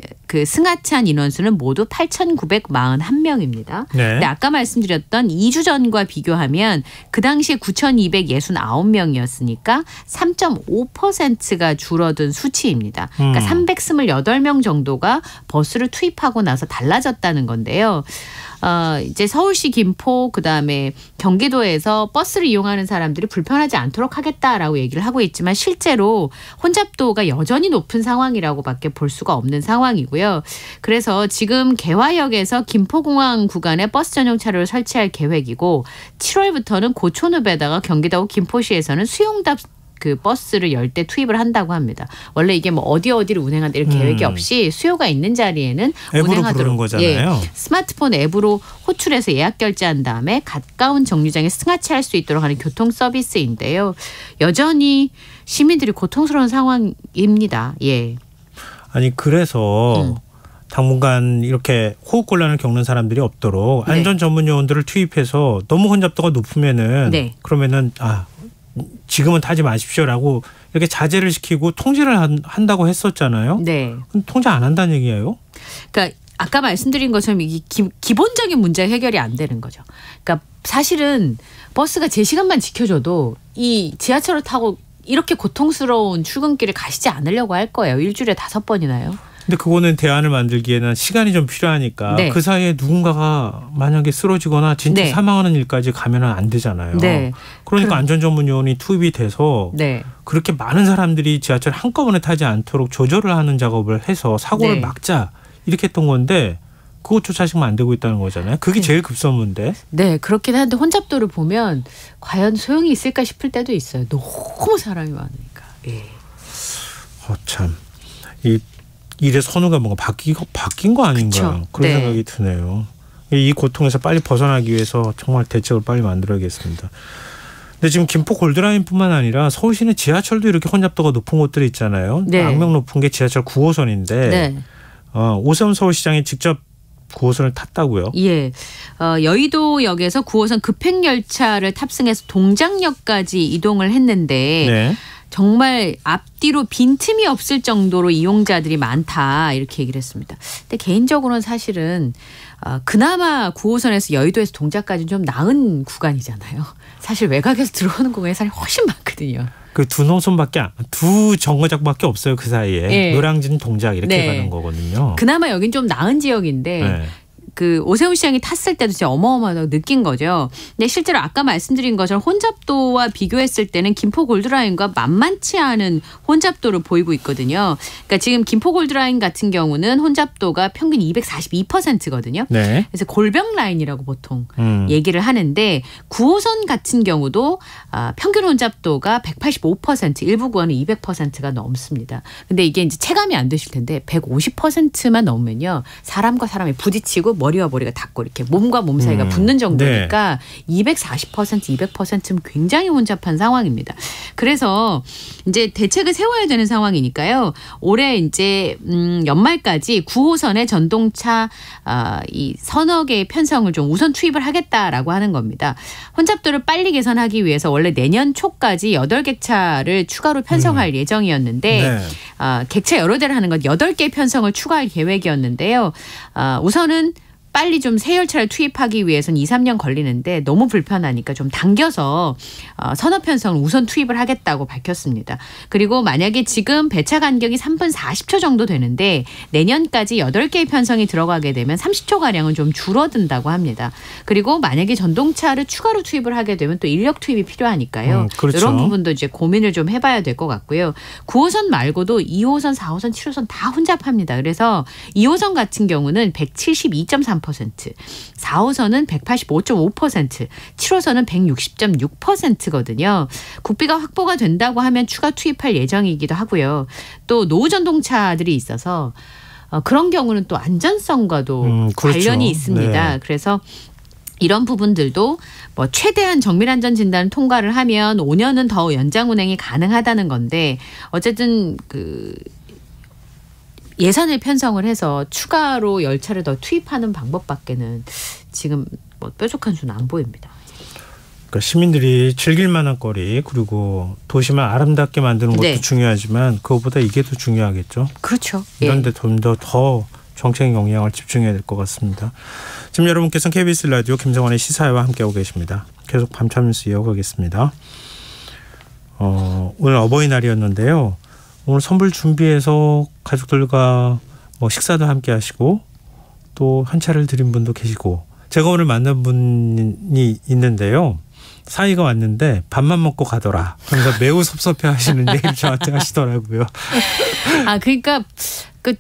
승하차한 인원수는 모두 8,941명입니다. 네. 근데 아까 말씀드렸던 2주 전과 비교하면 그 당시에 9,269명이었으니까 3.5%가 줄어든 수치입니다. 그러니까 328명 정도가 버스를 투입하고 나서 달라졌다는 건데요. 이제 서울시 김포 그다음에 경기도에서 버스를 이용하는 사람들이 불편하지 않도록 하겠다라고 얘기를 하고 있지만 실제로 혼잡도가 여전히 높은 상황이라고밖에 볼 수가 없는 상황이고요. 그래서 지금 개화역에서 김포공항 구간에 버스 전용 차로를 설치할 계획이고 7월부터는 고촌읍에다가 경기도 김포시에서는 수용답 버스를 10대 투입을 한다고 합니다. 원래 이게 뭐 어디를 운행한다 이런 계획이 없이 수요가 있는 자리에는 운행하도록 부르는 거잖아요. 스마트폰 앱으로 호출해서 예약 결제한 다음에 가까운 정류장에 승하차할 수 있도록 하는 교통 서비스인데요. 여전히 시민들이 고통스러운 상황입니다. 예. 아니 그래서 당분간 이렇게 호흡곤란을 겪는 사람들이 없도록 안전 전문 요원들을 투입해서 너무 혼잡도가 높으면은 그러면은 지금은 타지 마십시오라고 이렇게 자제를 시키고 통제를 한다고 했었잖아요. 네. 그럼 통제 안 한다는 얘기예요? 그러니까 아까 말씀드린 것처럼 이게 기본적인 문제 해결이 안 되는 거죠. 그러니까 사실은 버스가 제 시간만 지켜줘도 이 지하철을 타고 이렇게 고통스러운 출근길을 가시지 않으려고 할 거예요. 일주일에 5번이나요. 근데 그거는 대안을 만들기에는 시간이 좀 필요하니까 그 사이에 누군가가 만약에 쓰러지거나 진짜 사망하는 일까지 가면은 안 되잖아요. 그러니까 안전전문요원이 투입이 돼서 그렇게 많은 사람들이 지하철 한꺼번에 타지 않도록 조절을 하는 작업을 해서 사고를 막자 이렇게 했던 건데 그것조차 지금 안 되고 있다는 거잖아요. 그게 제일 급선무인데. 네. 그렇긴 한데 혼잡도를 보면 과연 소용이 있을까 싶을 때도 있어요. 너무 사람이 많으니까. 예. 참. 일의 선우가 뭔가 바뀐 거 아닌가 그런 생각이 드네요. 이 고통에서 빨리 벗어나기 위해서 정말 대책을 빨리 만들어야겠습니다. 근데 지금 김포 골드라인뿐만 아니라 서울시내 지하철도 이렇게 혼잡도가 높은 곳들이 있잖아요. 악명 높은 게 지하철 9호선인데 오세훈 서울시장이 직접 9호선을 탔다고요? 예. 여의도역에서 9호선 급행열차를 탑승해서 동작역까지 이동을 했는데 정말 앞뒤로 빈틈이 없을 정도로 이용자들이 많다 이렇게 얘기를 했습니다. 근데 개인적으로는 사실은 그나마 9호선에서 여의도에서 동작까지는 좀 나은 구간이잖아요. 사실 외곽에서 들어오는 공간에 사람이 훨씬 많거든요. 그 두 정거장밖에 없어요. 그 사이에 노량진 동작 이렇게 가는 거거든요. 그나마 여긴 좀 나은 지역인데 그 오세훈 시장이 탔을 때도 진짜 어마어마하다고 느낀 거죠. 근데 실제로 아까 말씀드린 것처럼 혼잡도와 비교했을 때는 김포 골드라인과 만만치 않은 혼잡도를 보이고 있거든요. 그러니까 지금 김포 골드라인 같은 경우는 혼잡도가 평균 242%거든요. 그래서 골병 라인이라고 보통 얘기를 하는데 9호선 같은 경우도 평균 혼잡도가 185%, 일부 구간은 200%가 넘습니다. 근데 이게 이제 체감이 안 되실 텐데 150%만 넘으면요. 사람과 사람이 부딪히고 머리와 머리가 닿고 이렇게 몸과 몸 사이가 붙는 정도니까 240%, 200%면 굉장히 혼잡한 상황입니다. 그래서 이제 대책을 세워야 되는 상황이니까요. 올해 이제 연말까지 9호선의 전동차 이 서너 개의 편성을 좀 우선 투입을 하겠다라고 하는 겁니다. 혼잡도를 빨리 개선하기 위해서 원래 내년 초까지 8개 차를 추가로 편성할 예정이었는데 객차 여러 대를 하는 건 8개 편성을 추가할 계획이었는데요. 우선은 빨리 좀 새 열차를 투입하기 위해서는 2, 3년 걸리는데 너무 불편하니까 좀 당겨서 선업 편성을 우선 투입을 하겠다고 밝혔습니다. 그리고 만약에 지금 배차 간격이 3분 40초 정도 되는데 내년까지 8개의 편성이 들어가게 되면 30초가량은 좀 줄어든다고 합니다. 그리고 만약에 전동차를 추가로 투입을 하게 되면 또 인력 투입이 필요하니까요. 그렇죠. 이런 부분도 이제 고민을 좀 해봐야 될 것 같고요. 9호선 말고도 2호선, 4호선, 7호선 다 혼잡합니다. 그래서 2호선 같은 경우는 172.3%, 4호선은 185.5%, 7호선은 160.6%거든요. 국비가 확보가 된다고 하면 추가 투입할 예정이기도 하고요. 또 노후 전동차들이 있어서 그런 경우는 또 안전성과도 그렇죠. 관련이 있습니다. 네. 그래서 이런 부분들도 뭐 최대한 정밀안전 진단을 통과를 하면 5년은 더 연장 운행이 가능하다는 건데 어쨌든 그 예산을 편성을 해서 추가로 열차를 더 투입하는 방법밖에는 지금 뭐 뾰족한 수는 안 보입니다. 그러니까 시민들이 즐길 만한 거리 그리고 도시만 아름답게 만드는 것도 네. 중요하지만 그것보다 이게 더 중요하겠죠. 그렇죠. 이런 데 좀 더 정책 영향을 집중해야 될 것 같습니다. 지금 여러분께서는 KBS 라디오 김성환의 시사회와 함께하고 계십니다. 계속 밤참 뉴스 이어가겠습니다. 오늘 어버이날이었는데요. 오늘 선물 준비해서 가족들과 뭐 식사도 함께 하시고 또 현찰을 드린 분도 계시고 제가 오늘 만난 분이 있는데요. 사이가 왔는데 밥만 먹고 가더라. 그래서 매우 섭섭해 하시는 얘기를 저한테 하시더라고요. 그러니까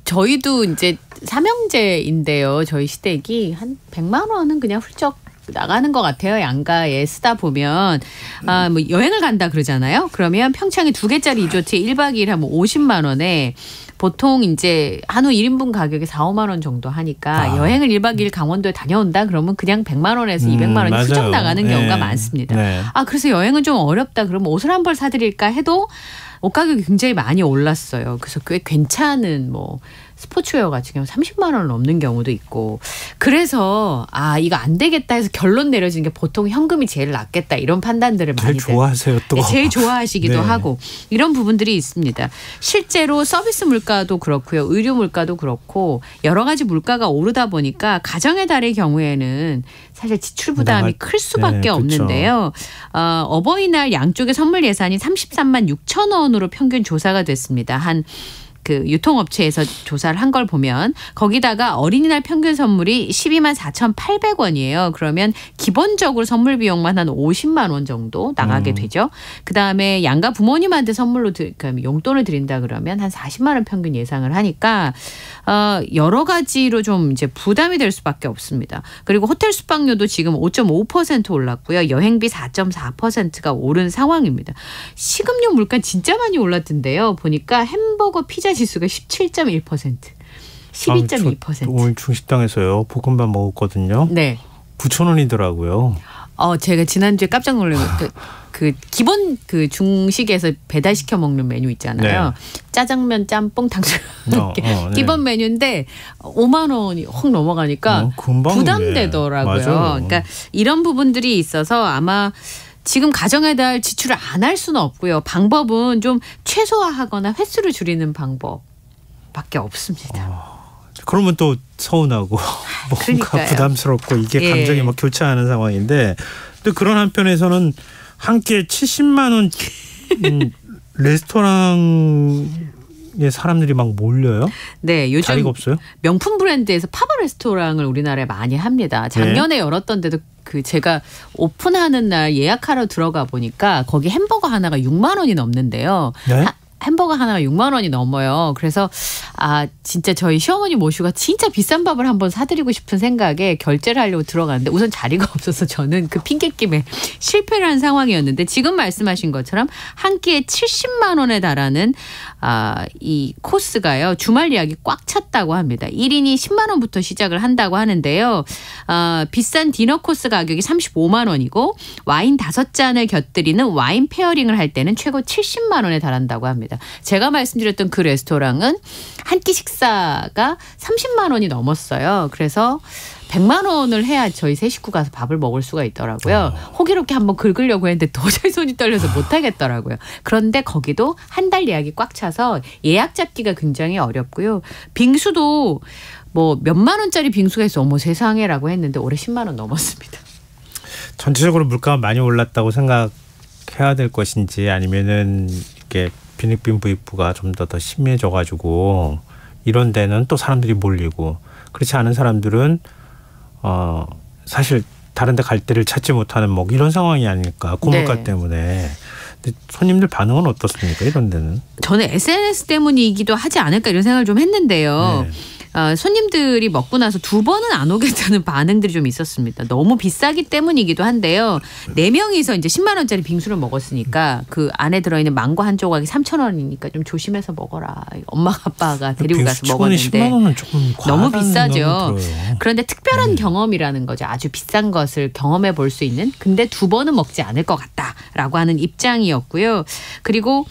저희도 이제 삼형제인데요. 저희 시댁이 한 100만 원은 그냥 훌쩍 나가는 것 같아요. 양가에 쓰다 보면 뭐 여행을 간다 그러잖아요. 그러면 평창에 2개짜리 리조트에 1박 2일 하면 50만 원에 보통 이제 한우 1인분 가격이 4, 5만 원 정도 하니까 여행을 1박 2일 강원도에 다녀온다 그러면 그냥 100만 원에서 200만 원이 맞아요. 훌쩍 나가는 경우가 네. 많습니다. 네. 그래서 여행은 좀 어렵다. 그러면 옷을 한 벌 사드릴까 해도 옷 가격이 굉장히 많이 올랐어요. 그래서 꽤 괜찮은 뭐 스포츠웨어 같은 경우 30만 원을 넘는 경우도 있고 그래서 이거 안 되겠다 해서 결론 내려지는 게 보통 현금이 제일 낫겠다 이런 판단들을 많이 제일 좋아하세요 또. 네, 제일 좋아하시기도 네. 하고 이런 부분들이 있습니다. 실제로 서비스 물가도 그렇고요. 의료 물가도 그렇고 여러 가지 물가가 오르다 보니까 가정의 달의 경우에는 사실 지출 부담이 클 수밖에 네, 없는데요. 어버이날 양쪽의 선물 예산이 33만 6천 원으로 평균 조사가 됐습니다. 그 유통업체에서 조사를 한 걸 보면 거기다가 어린이날 평균 선물이 12만 4,800원이에요. 그러면 기본적으로 선물 비용만 한 50만 원 정도 나가게 되죠. 그다음에 양가 부모님한테 선물로 용돈을 드린다 그러면 한 40만 원 평균 예상을 하니까 여러 가지로 좀 이제 부담이 될 수밖에 없습니다. 그리고 호텔 숙박료도 지금 5.5% 올랐고요. 여행비 4.4%가 오른 상황입니다. 식음료 물가 진짜 많이 올랐던데요. 보니까 햄버거 피자 지수가 17.1%, 12.2%. 오늘 중식당에서요. 볶음밥 먹었거든요. 네. 9,000원이더라고요. 제가 지난주에 깜짝 놀란 그 기본 그 중식에서 배달시켜 먹는 메뉴 있잖아요. 네. 짜장면, 짬뽕, 탕수육 네. 기본 메뉴인데 5만 원이 확 넘어가니까 부담되더라고요. 그러니까 이런 부분들이 있어서 아마 지금 가정의 달 지출을 안 할 수는 없고요. 방법은 좀 최소화하거나 횟수를 줄이는 방법밖에 없습니다. 그러면 또 서운하고 뭔가 부담스럽고 이게 감정이 막 교차하는 상황인데 또 그런 한편에서는 한 끼에 70만 원 레스토랑에 사람들이 막 몰려요? 네, 요즘 자리가 없어요? 명품 브랜드에서 팝업 레스토랑을 우리나라에 많이 합니다. 작년에 네. 열었던 데도 제가 오픈하는 날 예약하러 들어가 보니까 거기 햄버거 하나가 6만 원이 넘는데요. 네? 햄버거 하나가 6만 원이 넘어요. 그래서 진짜 저희 시어머니 모시고 진짜 비싼 밥을 한번 사드리고 싶은 생각에 결제를 하려고 들어갔는데 우선 자리가 없어서 저는 그 핑계김에 실패를 한 상황이었는데 지금 말씀하신 것처럼 한 끼에 70만 원에 달하는 이 코스가요. 주말 예약이 꽉 찼다고 합니다. 1인이 10만 원부터 시작을 한다고 하는데요. 비싼 디너 코스 가격이 35만 원이고 와인 5잔을 곁들이는 와인 페어링을 할 때는 최고 70만 원에 달한다고 합니다. 제가 말씀드렸던 그 레스토랑은 한 끼 식사가 30만 원이 넘었어요. 그래서 100만 원을 해야 저희 세 식구 가서 밥을 먹을 수가 있더라고요. 호기롭게 한번 긁으려고 했는데 도저히 손이 떨려서 못 하겠더라고요. 그런데 거기도 한 달 예약이 꽉 차서 예약 잡기가 굉장히 어렵고요. 빙수도 뭐 몇만 원짜리 빙수가 있어. 어머 세상에라고 했는데 올해 10만 원 넘었습니다. 전체적으로 물가가 많이 올랐다고 생각해야 될 것인지 아니면은 이렇게 빈익빈 부익부가 좀 더 심해져가지고 이런 데는 또 사람들이 몰리고 그렇지 않은 사람들은 사실 다른 데 갈 데를 찾지 못하는 뭐 이런 상황이 아닐까 고물가 네. 때문에. 근데 손님들 반응은 어떻습니까? 이런 데는. 저는 SNS 때문이기도 하지 않을까 이런 생각을 좀 했는데요. 네. 손님들이 먹고 나서 2번은 안 오겠다는 반응들이 좀 있었습니다. 너무 비싸기 때문이기도 한데요. 4명이서 이제 10만 원짜리 빙수를 먹었으니까 그 안에 들어있는 망고 한 조각이 3,000원이니까 좀 조심해서 먹어라. 엄마 아빠가 데리고 가서 먹었는데 10만 원은 조금 너무 비싸죠. 그런데 특별한 경험이라는 거죠. 아주 비싼 것을 경험해 볼 수 있는. 근데 2번은 먹지 않을 것 같다라고 하는 입장이었고요. 그리고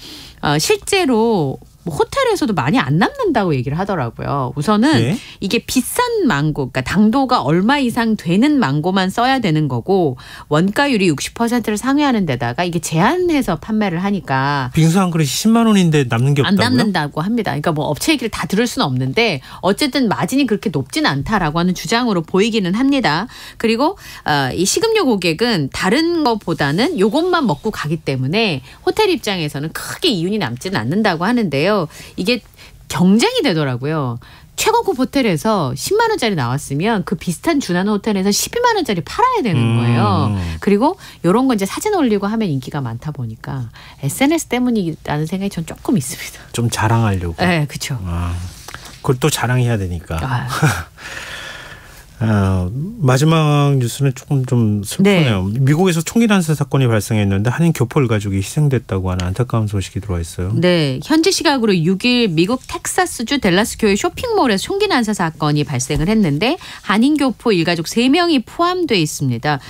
실제로 호텔에서도 많이 안 남는다고 얘기를 하더라고요. 우선은 네? 이게 비싼 망고, 그러니까 당도가 얼마 이상 되는 망고만 써야 되는 거고 원가율이 60%를 상회하는 데다가 이게 제한해서 판매를 하니까 빙수 한 그릇이 10만 원인데 남는 게 없다고요? 안 남는다고 합니다. 그러니까 뭐 업체 얘기를 다 들을 수는 없는데 어쨌든 마진이 그렇게 높진 않다라고 하는 주장으로 보이기는 합니다. 그리고 이 식음료 고객은 다른 것보다는 요것만 먹고 가기 때문에 호텔 입장에서는 크게 이윤이 남지는 않는다고 하는데요. 이게 경쟁이 되더라고요. 최고급 호텔에서 10만 원짜리 나왔으면 그 비슷한 준하는 호텔에서 12만 원짜리 팔아야 되는 거예요. 그리고 이런 거 이제 사진 올리고 하면 인기가 많다 보니까 SNS 때문이라는 생각이 전 조금 있습니다. 좀 자랑하려고. 네, 그렇죠. 그걸 또 자랑해야 되니까. 마지막 뉴스는 조금 좀 슬프네요. 네. 미국에서 총기 난사 사건이 발생했는데 한인 교포 가족이 희생됐다고 하는 안타까운 소식이 들어와 있어요. 네, 현지 시각으로 6일 미국 텍사스주 댈러스 교회 쇼핑몰에서 총기 난사 사건이 발생을 했는데 한인 교포 일가족 3명이 포함되어 있습니다.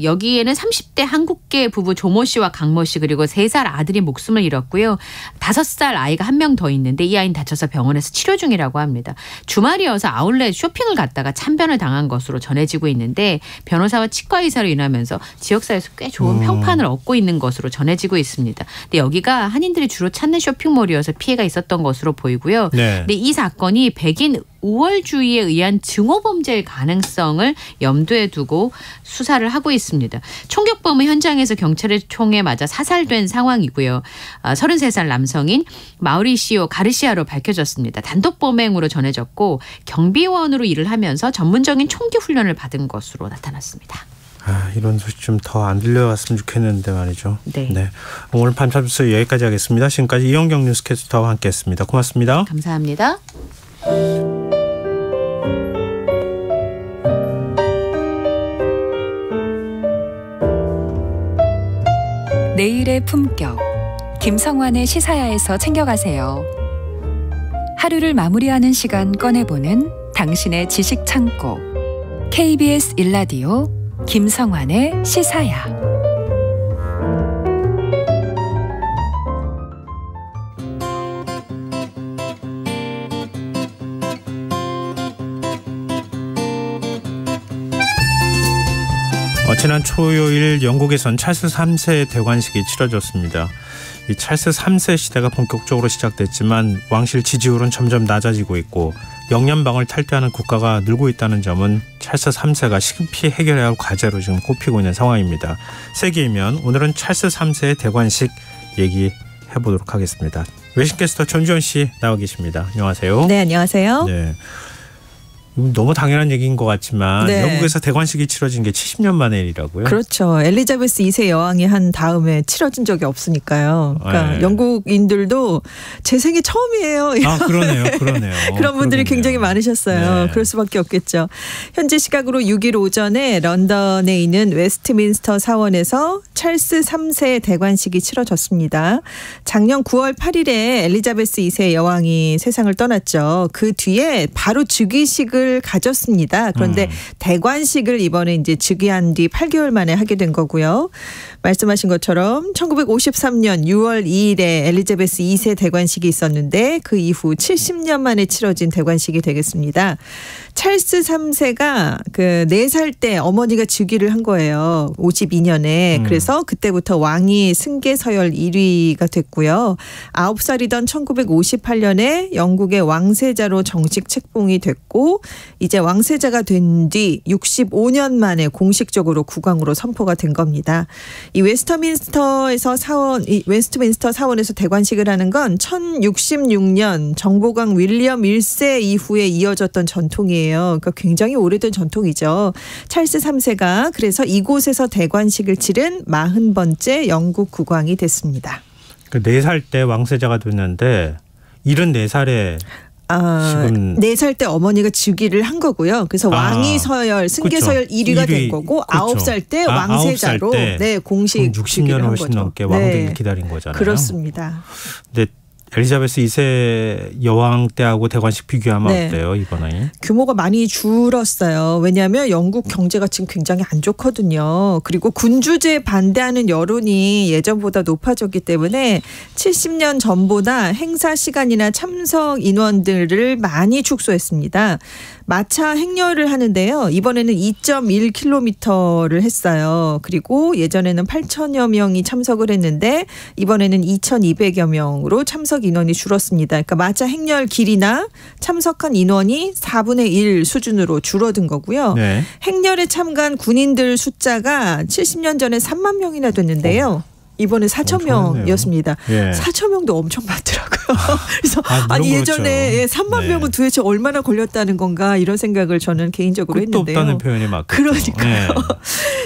여기에는 30대 한국계 부부 조모 씨와 강모 씨 그리고 3살 아들이 목숨을 잃었고요. 5살 아이가 한 명 더 있는데 이 아이는 다쳐서 병원에서 치료 중이라고 합니다. 주말이어서 아울렛 쇼핑을 갔다가 참변을 당한 것으로 전해지고 있는데 변호사와 치과의사로 일하면서 지역사회에서 꽤 좋은 평판을 얻고 있는 것으로 전해지고 있습니다. 근데 여기가 한인들이 주로 찾는 쇼핑몰이어서 피해가 있었던 것으로 보이고요. 네. 근데 이 사건이 백인 우월주의에 의한 증오범죄일 가능성을 염두에 두고 수사를 하고 있습니다. 총격범의 현장에서 경찰의 총에 맞아 사살된 상황이고요. 33살 남성인 마우리시오 가르시아로 밝혀졌습니다. 단독 범행으로 전해졌고 경비원으로 일을 하면서 전문적인 총기 훈련을 받은 것으로 나타났습니다. 이런 소식 좀 더 안 들려왔으면 좋겠는데 말이죠. 네. 네. 오늘 밤참수 여기까지 하겠습니다. 지금까지 이영경 뉴스캐스터와 함께했습니다. 고맙습니다. 감사합니다. 내일의 품격 김성환의 시사야에서 챙겨가세요. 하루를 마무리하는 시간 꺼내보는 당신의 지식 창고 KBS 1라디오 김성환의 시사야. 지난 토요일 영국에선 찰스 3세 대관식이 치러졌습니다. 이 찰스 3세 시대가 본격적으로 시작됐지만 왕실 지지율은 점점 낮아지고 있고 영연방을 탈퇴하는 국가가 늘고 있다는 점은 찰스 3세가 시급히 해결해야 할 과제로 지금 꼽히고 있는 상황입니다. 세계이면 오늘은 찰스 3세의 대관식 얘기해보도록 하겠습니다. 외신캐스터 전주현 씨 나와 계십니다. 안녕하세요. 네, 안녕하세요. 네. 너무 당연한 얘기인 것 같지만 네. 영국에서 대관식이 치러진 게 70년 만의 일이라고요? 그렇죠. 엘리자베스 2세 여왕이 한 다음에 치러진 적이 없으니까요. 그러니까 네. 영국인들도 제 생애 처음이에요. 그러네요. 그런 분들이 굉장히 많으셨어요. 네. 그럴 수밖에 없겠죠. 현지 시각으로 6일 오전에 런던에 있는 웨스트민스터 사원에서 찰스 3세 대관식이 치러졌습니다. 작년 9월 8일에 엘리자베스 2세 여왕이 세상을 떠났죠. 그 뒤에 바로 즉위식을 가졌습니다. 그런데 대관식을 이번에 이제 즉위한 뒤 8개월 만에 하게 된 거고요. 말씀하신 것처럼 1953년 6월 2일에 엘리자베스 2세 대관식이 있었는데 그 이후 70년 만에 치러진 대관식이 되겠습니다. 찰스 3세가 그 4살 때 어머니가 즉위를 한 거예요. 52년에. 그래서 그때부터 왕위 승계 서열 1위가 됐고요. 9살이던 1958년에 영국의 왕세자로 정식 책봉이 됐고 이제 왕세자가 된 뒤 65년 만에 공식적으로 국왕으로 선포가 된 겁니다. 이 웨스트민스터 사원에서 대관식을 하는 건 1066년 정보강 윌리엄 1세 이후에 이어졌던 전통이에요. 그러니까 굉장히 오래된 전통이죠. 찰스 3세가 그래서 이곳에서 대관식을 치른 40번째 영국 국왕이 됐습니다. 4살 때 왕세자가 됐는데 74살에 4살 때 어머니가 즉위를 한 거고요. 그래서 왕위 서열, 승계 서열 1위가 된 거고 9살 때 왕세자로 9살 때. 공식 60년 훨씬 넘게 왕되기를 기다린 거잖아요. 그렇습니다. 근데 엘리자베스 2세 여왕 때하고 대관식 비교하면 어때요 이번에? 규모가 많이 줄었어요. 왜냐하면 영국 경제가 지금 굉장히 안 좋거든요. 그리고 군주제에 반대하는 여론이 예전보다 높아졌기 때문에 70년 전보다 행사 시간이나 참석 인원들을 많이 축소했습니다. 마차 행렬을 하는데요. 이번에는 2.1km를 했어요. 그리고 예전에는 8천여 명이 참석을 했는데 이번에는 2,200여 명으로 참석 인원이 줄었습니다. 그러니까 마차 행렬 길이나 참석한 인원이 4분의 1 수준으로 줄어든 거고요. 네. 행렬에 참가한 군인들 숫자가 70년 전에 3만 명이나 됐는데요. 이번에 4천 명이었습니다. 예. 4천 명도 엄청 많더라고요. 그래서 예전에 3만 명은 도대체 얼마나 걸렸다는 건가 이런 생각을 저는 개인적으로 끝도 했는데요. 없다는 표현이 맞겠죠. 그러니까요.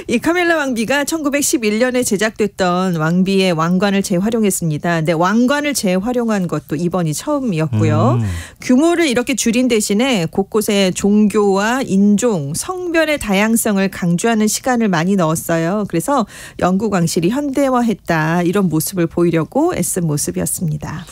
이 카밀라 왕비가 1911년에 제작됐던 왕비의 왕관을 재활용했습니다. 근데 왕관을 재활용한 것도 이번이 처음이었고요. 규모를 이렇게 줄인 대신에 곳곳에 종교와 인종, 성별의 다양성을 강조하는 시간을 많이 넣었어요. 그래서 영국 왕실이 현대화했다. 이런 모습을 보이려고 애쓴 모습이었습니다.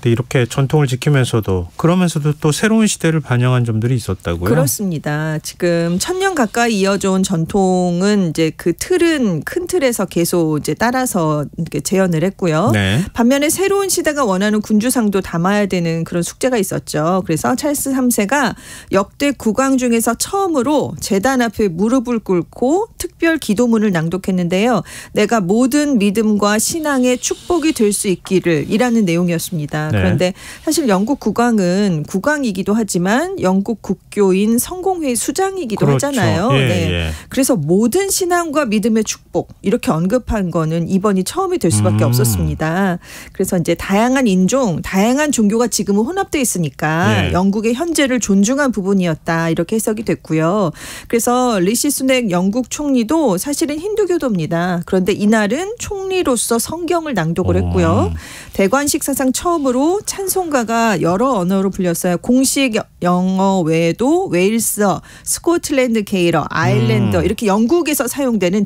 이렇게 전통을 지키면서도 그러면서도 또 새로운 시대를 반영한 점들이 있었다고요? 그렇습니다. 지금 1000년 가까이 이어져온 전통은 이제 그 틀은 큰 틀에서 계속 이제 따라서 이렇게 재현을 했고요. 네. 반면에 새로운 시대가 원하는 군주상도 담아야 되는 그런 숙제가 있었죠. 그래서 찰스 3세가 역대 국왕 중에서 처음으로 제단 앞에 무릎을 꿇고 특별 기도문을 낭독했는데요. 내가 모든 믿음과 신앙의 축복이 될 수 있기를 이라는 내용이었습니다. 네. 그런데 사실 영국 국왕은 국왕이기도 하지만 영국 국교인 성공회의 수장이기도 하잖아요. 예, 네. 예. 그래서 모든 신앙과 믿음의 축복 이렇게 언급한 거는 이번이 처음이 될 수밖에 없었습니다. 그래서 이제 다양한 인종, 다양한 종교가 지금은 혼합되어 있으니까 영국의 현재를 존중한 부분이었다 이렇게 해석이 됐고요. 그래서 리시 수넥 영국 총리도 사실은 힌두교도입니다. 그런데 이날은 총리로서 성경을 낭독을 했고요. 대관식 사상 처음으로 찬송가가 여러 언어로 불렸어요. 공식 영어 외에도 웨일스어, 스코틀랜드 게일어, 아일랜더 이렇게 영국에서 사용되는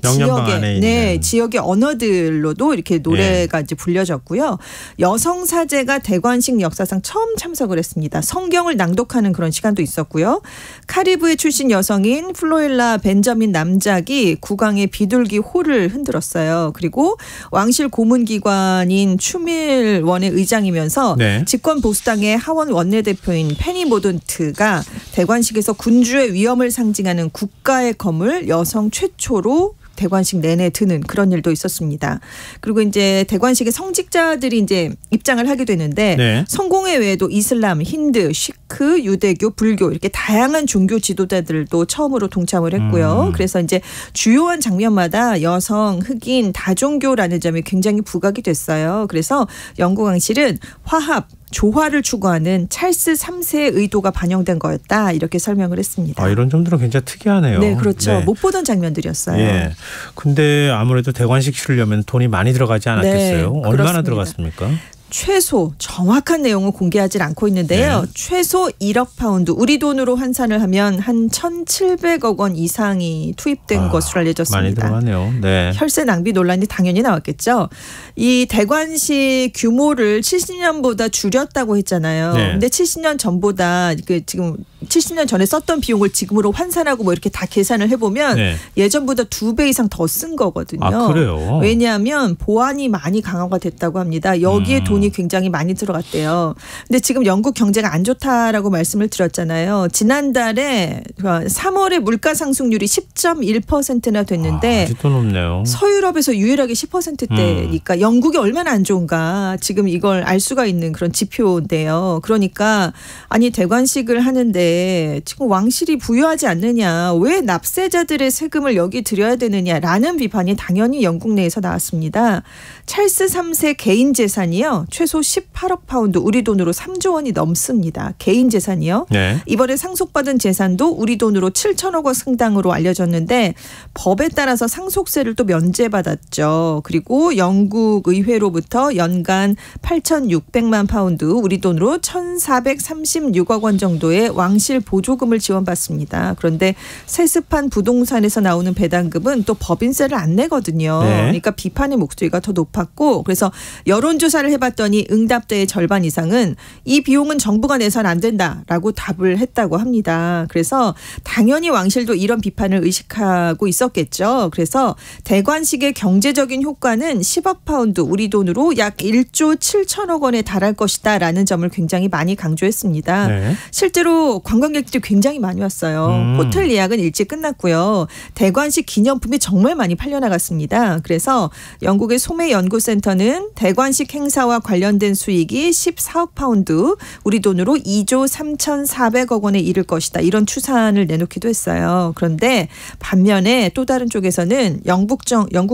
지역의 언어들로도 이렇게 노래가 이제 불려졌고요. 여성 사제가 대관식 역사상 처음 참석을 했습니다. 성경을 낭독하는 그런 시간도 있었고요. 카리브해 출신 여성인 플로일라 벤저민 남작이 국왕의 비둘기 호를 흔들었어요. 그리고 왕실 고문기관인 추밀원의 의장이면서 집권 보수당의 하원 원내대표인 페니 모던트가 대관식에서 군주의 위엄을 상징하는 국가의 검을 여성 최초로 대관식 내내 드는 그런 일도 있었습니다. 그리고 이제 대관식에 성직자들이 이제 입장을 하게 되는데 성공회 외에도 이슬람, 힌두, 시크, 유대교, 불교 이렇게 다양한 종교 지도자들도 처음으로 동참을 했고요. 그래서 이제 주요한 장면마다 여성, 흑인, 다종교라는 점이 굉장히 부각이 됐어요. 그래서 영국 왕실은 화합, 조화를 추구하는 찰스 3세의 의도가 반영된 거였다 이렇게 설명을 했습니다. 이런 점들은 굉장히 특이하네요. 네, 그렇죠. 못 보던 장면들이었어요. 예. 근데 아무래도 대관식 치르려면 돈이 많이 들어가지 않았겠어요? 얼마나 들어갔습니까? 최소 정확한 내용은 공개하지 않고 있는데요. 네. 최소 1억 파운드 우리 돈으로 환산을 하면 한 1,700억 원 이상이 투입된 것으로 알려졌습니다. 많이 들어가네요. 네. 혈세 낭비 논란이 당연히 나왔겠죠. 이 대관식 규모를 70년보다 줄였다고 했잖아요. 네. 근데 70년 전보다 지금 70년 전에 썼던 비용을 지금으로 환산하고 뭐 이렇게 다 계산을 해보면 네. 예전보다 2배 이상 더 쓴 거거든요. 아, 그래요? 왜냐하면 보안이 많이 강화가 됐다고 합니다. 여기에 돈이 굉장히 많이 들어갔대요. 근데 지금 영국 경제가 안 좋다라고 말씀을 드렸잖아요. 지난달에 3월에 물가 상승률이 10.1%나 됐는데 아직도 높네요. 서유럽에서 유일하게 10%대니까 영국이 얼마나 안 좋은가 지금 이걸 알 수가 있는 그런 지표인데요. 그러니까 아니 대관식을 하는데 지금 왕실이 부유하지 않느냐, 왜 납세자들의 세금을 여기 들여야 되느냐라는 비판이 당연히 영국 내에서 나왔습니다. 찰스 3세 개인 재산이요. 최소 18억 파운드 우리 돈으로 3조 원이 넘습니다. 개인 재산이요. 네. 이번에 상속받은 재산도 우리 돈으로 7천억 원 상당으로 알려졌는데 법에 따라서 상속세를 또 면제받았죠. 그리고 영국 의회로부터 연간 8,600만 파운드 우리 돈으로 1,436억 원 정도의 왕실 보조금을 지원받습니다. 그런데 세습한 부동산에서 나오는 배당금은 또 법인세를 안 내거든요. 네. 그러니까 비판의 목소리가 더 높았고 그래서 여론조사를 해봤더니 응답자의 절반 이상은 이 비용은 정부가 내서는 안 된다라고 답을 했다고 합니다. 그래서 당연히 왕실도 이런 비판을 의식하고 있었겠죠. 그래서 대관식의 경제적인 효과는 10억 파운드 우리 돈으로 약 1조 7천억 원에 달할 것이다 라는 점을 굉장히 많이 강조했습니다. 네. 실제로 관광객들이 굉장히 많이 왔어요. 호텔 예약은 일찍 끝났고요. 대관식 기념품이 정말 많이 팔려나갔습니다. 그래서 영국의 소매연구센터는 대관식 행사와 관련된 수익이 14억 파운드 우리 돈으로 2조 3,400억 원에 이를 것이다. 이런 추산을 내놓기도 했어요. 그런데 반면에 또 다른 쪽에서는 영국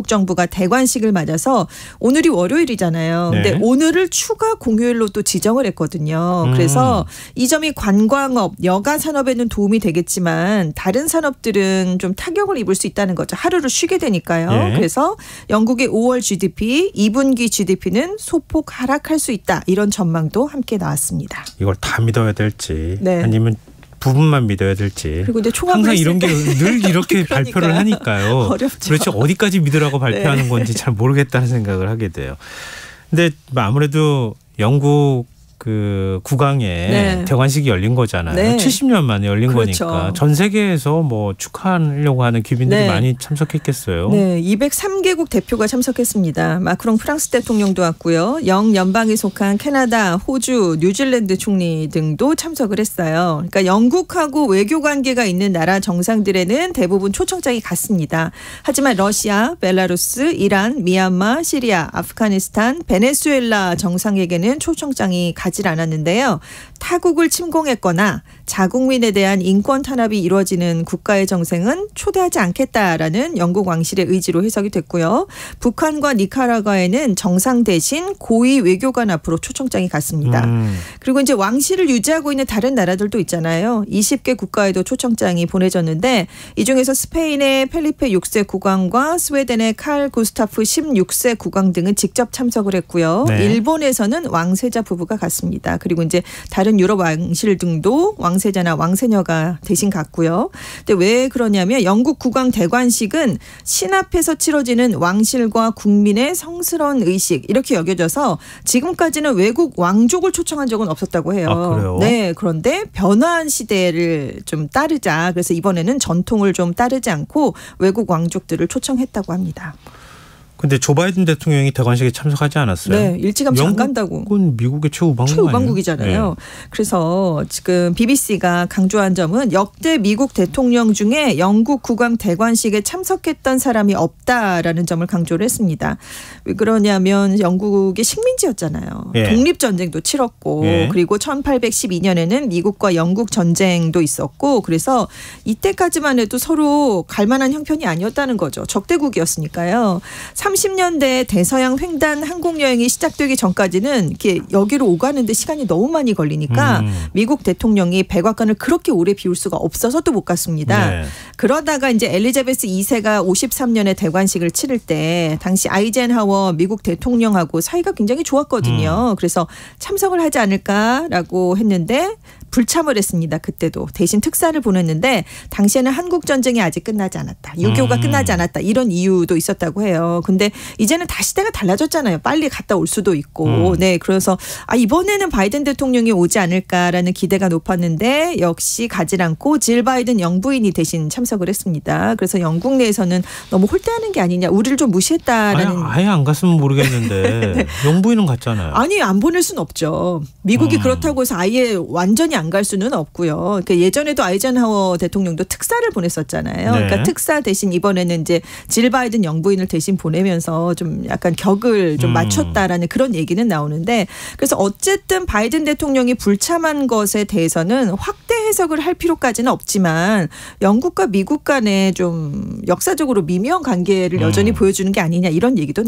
정부가 대관식을 맞아서 오늘이 월요일이잖아요. 네. 근데 오늘을 추가 공휴일로 또 지정을 했거든요. 그래서 이 점이 관광업, 여가 산업에는 도움이 되겠지만 다른 산업들은 좀 타격을 입을 수 있다는 거죠. 하루를 쉬게 되니까요. 네. 그래서 영국의 5월 GDP, 2분기 GDP는 소폭 하락할 수 있다. 이런 전망도 함께 나왔습니다. 이걸 다 믿어야 될지 네. 아니면 부분만 믿어야 될지. 그리고 이제 항상 이런 게 늘 이렇게 발표를 하니까요. 어렵죠. 도대체 어디까지 믿으라고 발표하는 네. 건지 잘 모르겠다는 생각을 하게 돼요. 근데 아무래도 영국 그 국왕의 네. 대관식이 열린 거잖아요. 네. 70년 만에 열린 그렇죠. 거니까 전 세계에서 뭐 축하하려고 하는 귀빈들이 네. 많이 참석했겠어요. 네, 203개국 대표가 참석했습니다. 마크롱 프랑스 대통령도 왔고요. 영연방에 속한 캐나다, 호주, 뉴질랜드 총리 등도 참석을 했어요. 그러니까 영국하고 외교 관계가 있는 나라 정상들에는 대부분 초청장이 갔습니다. 하지만 러시아, 벨라루스, 이란, 미얀마, 시리아, 아프가니스탄, 베네수엘라 정상에게는 초청장이 가지 않았는데요. 타국을 침공했거나 자국민에 대한 인권 탄압이 이루어지는 국가의 정상은 초대하지 않겠다라는 영국 왕실의 의지로 해석이 됐고요. 북한과 니카라과에는 정상 대신 고위 외교관 앞으로 초청장이 갔습니다. 그리고 이제 왕실을 유지하고 있는 다른 나라들도 있잖아요. 20개 국가에도 초청장이 보내졌는데 이 중에서 스페인의 펠리페 6세 국왕과 스웨덴의 칼 구스타프 16세 국왕 등은 직접 참석을 했고요. 네. 일본에서는 왕세자 부부가 갔습니다. 그리고 이제 다른 유럽 왕실 등도 왕세자나 왕세녀가 대신 갔고요. 근데 왜 그러냐면 영국 국왕 대관식은 신 앞에서 치러지는 왕실과 국민의 성스러운 의식 이렇게 여겨져서 지금까지는 외국 왕족을 초청한 적은 없었다고 해요. 아, 그래요? 네, 그런데 변화한 시대를 좀 따르자. 그래서 이번에는 전통을 좀 따르지 않고 외국 왕족들을 초청했다고 합니다. 근데 조 바이든 대통령이 대관식에 참석하지 않았어요? 네, 일찌감치 안 간다고. 영국은 미국의 최우방국이잖아요. 네. 그래서 지금 BBC가 강조한 점은 역대 미국 대통령 중에 영국 국왕 대관식에 참석했던 사람이 없다라는 점을 강조를 했습니다. 왜 그러냐면 영국이 식민지였잖아요. 네. 독립전쟁도 치렀고 네. 그리고 1812년에는 미국과 영국 전쟁도 있었고 그래서 이때까지만 해도 서로 갈만한 형편이 아니었다는 거죠. 적대국이었으니까요. 30년대 대서양 횡단 항공 여행이 시작되기 전까지는 이렇게 여기로 오가는데 시간이 너무 많이 걸리니까 미국 대통령이 백악관을 그렇게 오래 비울 수가 없어서 또 못 갔습니다. 네. 그러다가 이제 엘리자베스 2세가 53년에 대관식을 치를 때 당시 아이젠하워 미국 대통령하고 사이가 굉장히 좋았거든요. 그래서 참석을 하지 않을까라고 했는데 불참을 했습니다. 그때도 대신 특사를 보냈는데 당시에는 한국 전쟁이 아직 끝나지 않았다. 6.25가 끝나지 않았다. 이런 이유도 있었다고 해요. 근데 이제는 다 시대가 달라졌잖아요. 빨리 갔다 올 수도 있고. 네, 그래서 이번에는 바이든 대통령이 오지 않을까라는 기대가 높았는데 역시 가지 않고 질 바이든 영부인이 대신 참석을 했습니다. 그래서 영국 내에서는 너무 홀대하는 게 아니냐. 우리를 좀 무시했다라는. 아예 안 갔으면 모르겠는데 네. 영부인은 갔잖아요. 아니 안 보낼 수는 없죠. 미국이 그렇다고 해서 아예 완전히 안 갈 수는 없고요. 그러니까 예전에도 아이젠하워 대통령도 특사를 보냈었잖아요. 네. 그러니까 특사 대신 이번에는 이제 질 바이든 영부인을 대신 보내면서 좀 약간 격을 좀 맞췄다라는 그런 얘기는 나오는데 그래서 어쨌든 바이든 대통령이 불참한 것에 대해서는 확대 해석을 할 필요까지는 없지만 영국과 미국 간에 좀 역사적으로 미묘한 관계를 여전히 보여주는 게 아니냐 이런 얘기도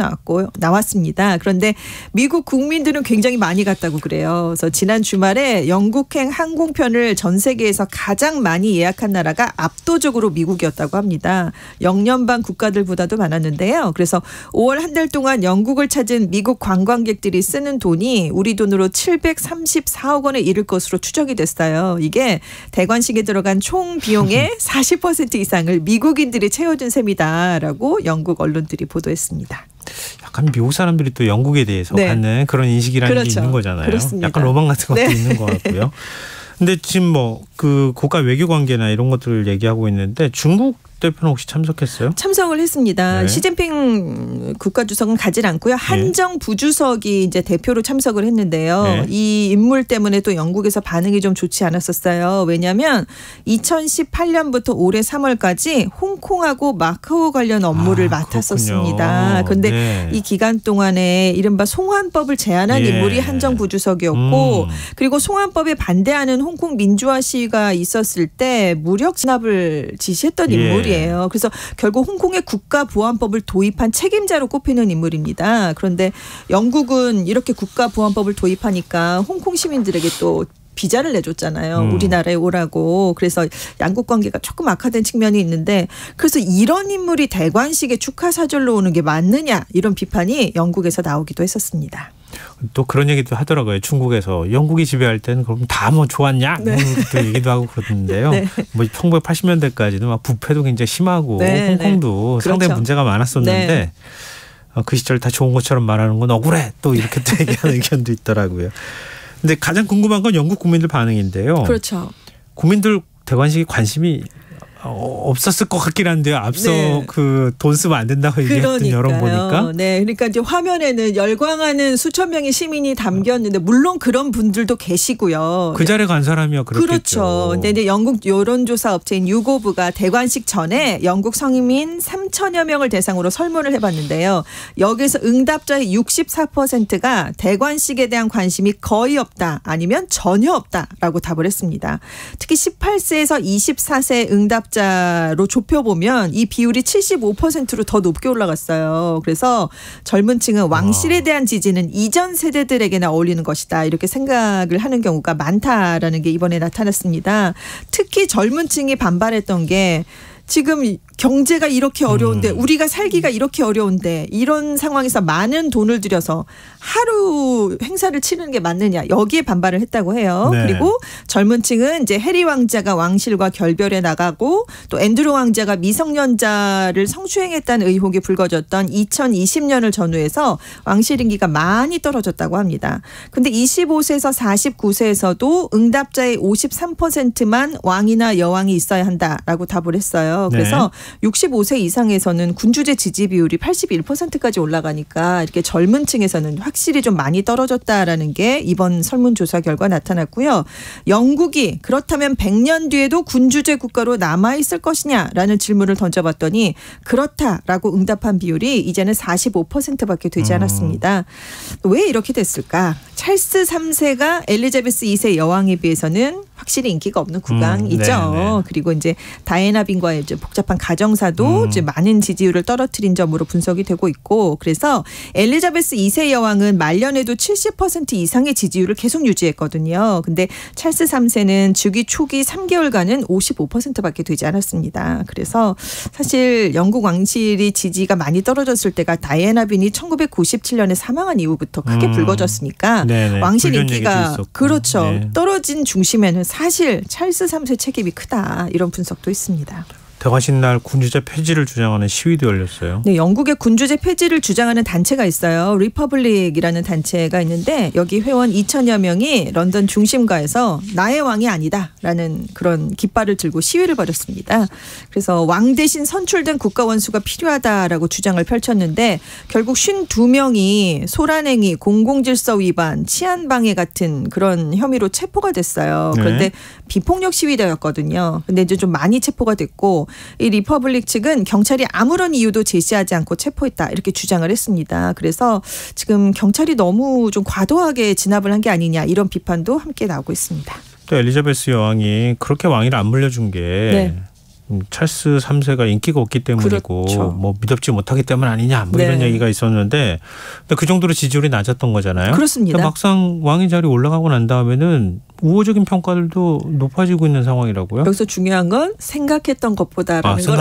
나왔습니다. 그런데 미국 국민들은 굉장히 많이 갔다고 그래요. 그래서 지난 주말에 영국행 항공편을 전 세계에서 가장 많이 예약한 나라가 압도적으로 미국이었다고 합니다. 영연방 국가들보다도 많았는데요. 그래서 5월 한 달 동안 영국을 찾은 미국 관광객들이 쓰는 돈이 우리 돈으로 734억 원에 이를 것으로 추정이 됐어요. 이게 대관식에 들어간 총 비용의 40% 이상을 미국인들이 채워준 셈이다라고 영국 언론들이 보도했습니다. 약간 미국 사람들이 또 영국에 대해서 네. 갖는 그런 인식이라는 그렇죠. 게 있는 거잖아요. 그렇습니다. 약간 로망 같은 것도 네. 있는 것 같고요. 근데 지금 뭐 그 고가 외교 관계나 이런 것들을 얘기하고 있는데 중국 대표는 혹시 참석했어요? 참석을 했습니다. 네. 시진핑 국가주석은 가지 않고요. 한정 부주석이 이제 대표로 참석을 했는데요. 네. 이 인물 때문에 또 영국에서 반응이 좀 좋지 않았었어요. 왜냐하면 2018년부터 올해 3월까지 홍콩하고 마카오 관련 업무를 맡았었습니다. 그런데 네. 이 기간 동안에 이른바 송환법을 제안한 예. 인물이 한정 부주석이었고 그리고 송환법에 반대하는 홍콩 민주화 시위가 있었을 때 무력 진압을 지시했던 인물이에요. 그래서 결국 홍콩의 국가보안법을 도입한 책임자로 꼽히는 인물입니다. 그런데 영국은 이렇게 국가보안법을 도입하니까 홍콩 시민들에게 또 비자를 내줬잖아요. 우리나라에 오라고. 그래서 양국 관계가 조금 악화된 측면이 있는데 그래서 이런 인물이 대관식에 축하 사절로 오는 게 맞느냐 이런 비판이 영국에서 나오기도 했었습니다. 또 그런 얘기도 하더라고요. 중국에서 영국이 지배할 때는 그럼 다 뭐 좋았냐? 네. 또 얘기도 하고 그러던데요. 네. 뭐 1980년대까지는 막 부패도 굉장히 심하고 네, 홍콩도 네. 상당히 그렇죠. 문제가 많았었는데 네. 그 시절 다 좋은 것처럼 말하는 건 억울해. 또 이렇게 또 얘기하는 의견도 있더라고요. 근데 가장 궁금한 건 영국 국민들 반응인데요. 그렇죠. 국민들 대관식에 관심이 없었을 것 같긴 한데요. 앞서 네. 그 돈 쓰면 안 된다고 얘기했던 여론 보니까. 네, 그러니까 이제 화면에는 열광하는 수천 명의 시민이 담겼는데 물론 그런 분들도 계시고요. 그 자리에 간 사람이야 그렇겠죠. 그렇죠. 근데 이제 영국 여론조사 업체인 유고브가 대관식 전에 영국 성민 3천여 명을 대상으로 설문을 해봤는데요. 여기서 응답자의 64%가 대관식에 대한 관심이 거의 없다 아니면 전혀 없다라고 답을 했습니다. 특히 18세에서 24세 응답자로 좁혀보면 이 비율이 75%로 더 높게 올라갔어요. 그래서 젊은 층은 왕실에 대한 지지는 이전 세대들에게나 어울리는 것이다. 이렇게 생각을 하는 경우가 많다라는 게 이번에 나타났습니다. 특히 젊은 층이 반발했던 게 지금 경제가 이렇게 어려운데 우리가 살기가 이렇게 어려운데 이런 상황에서 많은 돈을 들여서 하루 행사를 치르는 게 맞느냐 여기에 반발을 했다고 해요. 네. 그리고 젊은 층은 이제 해리 왕자가 왕실과 결별해 나가고 또 앤드루 왕자가 미성년자를 성추행했다는 의혹이 불거졌던 2020년을 전후해서 왕실 인기가 많이 떨어졌다고 합니다. 근데 25세에서 49세에서도 응답자의 53%만 왕이나 여왕이 있어야 한다라고 답을 했어요. 그래서 65세 이상에서는 군주제 지지 비율이 81%까지 올라가니까 이렇게 젊은 층에서는 확실히 좀 많이 떨어졌다라는 게 이번 설문조사 결과 나타났고요. 영국이 그렇다면 100년 뒤에도 군주제 국가로 남아있을 것이냐라는 질문을 던져봤더니 그렇다라고 응답한 비율이 이제는 45%밖에 되지 않았습니다. 왜 이렇게 됐을까? 찰스 3세가 엘리자베스 2세 여왕에 비해서는 확실히 인기가 없는 국왕이죠. 그리고 이제 다이애나 빈과의 이제 복잡한 가정사도 이제 많은 지지율을 떨어뜨린 점으로 분석이 되고 있고, 그래서 엘리자베스 2세 여왕은 말년에도 70% 이상의 지지율을 계속 유지했거든요. 근데 찰스 3세는 즉위 초기 3개월간은 55%밖에 되지 않았습니다. 그래서 사실 영국 왕실이 지지가 많이 떨어졌을 때가 다이애나 빈이 1997년에 사망한 이후부터 크게 불거졌으니까 왕실 인기가 그렇죠. 떨어진 중심에는 사실 찰스 3세 책임이 크다, 이런 분석도 있습니다. 대관식 날 군주제 폐지를 주장하는 시위도 열렸어요. 네, 영국의 군주제 폐지를 주장하는 단체가 있어요. 리퍼블릭이라는 단체가 있는데 여기 회원 2,000여 명이 런던 중심가에서 나의 왕이 아니다라는 그런 깃발을 들고 시위를 벌였습니다. 그래서 왕 대신 선출된 국가원수가 필요하다라고 주장을 펼쳤는데 결국 52명이 소란행위, 공공질서 위반, 치안방해 같은 그런 혐의로 체포가 됐어요. 그런데 비폭력 시위대였거든요. 근데 이제 좀 많이 체포가 됐고, 이 리퍼블릭 측은 경찰이 아무런 이유도 제시하지 않고 체포했다, 이렇게 주장을 했습니다. 그래서 지금 경찰이 너무 좀 과도하게 진압을 한 게 아니냐, 이런 비판도 함께 나오고 있습니다. 또 엘리자베스 여왕이 그렇게 왕위를 안 물려준 게 찰스 3세가 인기가 없기 때문이고 뭐 믿업지 못하기 때문 아니냐, 뭐 이런 얘기가 있었는데 그 정도로 지지율이 낮았던 거잖아요. 그렇습니다. 막상 왕위 자리 올라가고 난 다음에는 우호적인 평가들도 높아지고 있는 상황이라고요? 여기서 중요한 건 생각했던 것보다라는 걸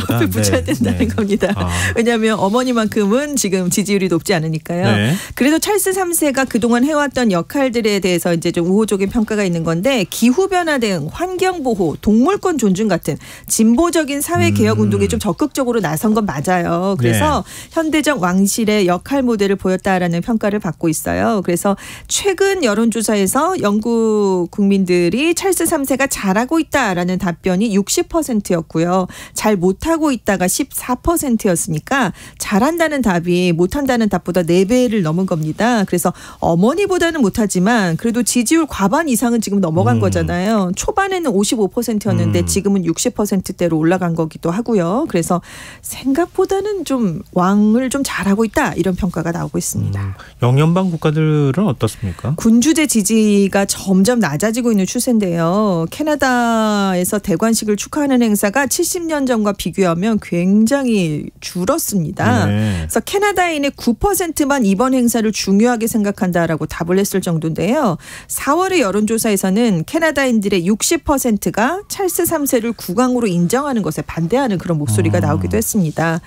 앞에 붙여야 된다는 겁니다. 왜냐하면 어머니만큼은 지금 지지율이 높지 않으니까요. 그래도 찰스 3세가 그동안 해왔던 역할들에 대해서 이제 좀 우호적인 평가가 있는 건데, 기후변화 대응, 환경보호, 동물권 존중 같은 진보적인 사회개혁운동에 좀 적극적으로 나선 건 맞아요. 그래서 현대적 왕실의 역할 모델을 보였다라는 평가를 받고 있어요. 그래서 최근 여론조사에서 영국 국민들이 찰스 3세가 잘하고 있다라는 답변이 60%였고요. 잘 못하고 있다가 14%였으니까 잘한다는 답이 못한다는 답보다 4배를 넘은 겁니다. 그래서 어머니보다는 못하지만 그래도 지지율 과반 이상은 지금 넘어간 거잖아요. 초반에는 55%였는데 지금은 60%대로 올라간 거기도 하고요. 그래서 생각보다는 좀 왕을 좀 잘하고 있다, 이런 평가가 나오고 있습니다. 영연방 국가들은 어떻습니까? 군주제 지지가 점점 낮아지고 있는 추세인데요. 캐나다에서 대관식을 축하하는 행사가 70년 전과 비교하면 굉장히 줄었습니다. 그래서 캐나다인의 9%만 이번 행사를 중요하게 생각한다라고 답을 했을 정도인데요. 4월의 여론조사에서는 캐나다인들의 60%가 찰스 3세를 국왕으로 인정하는 것에 반대하는 그런 목소리가 나오기도 했습니다.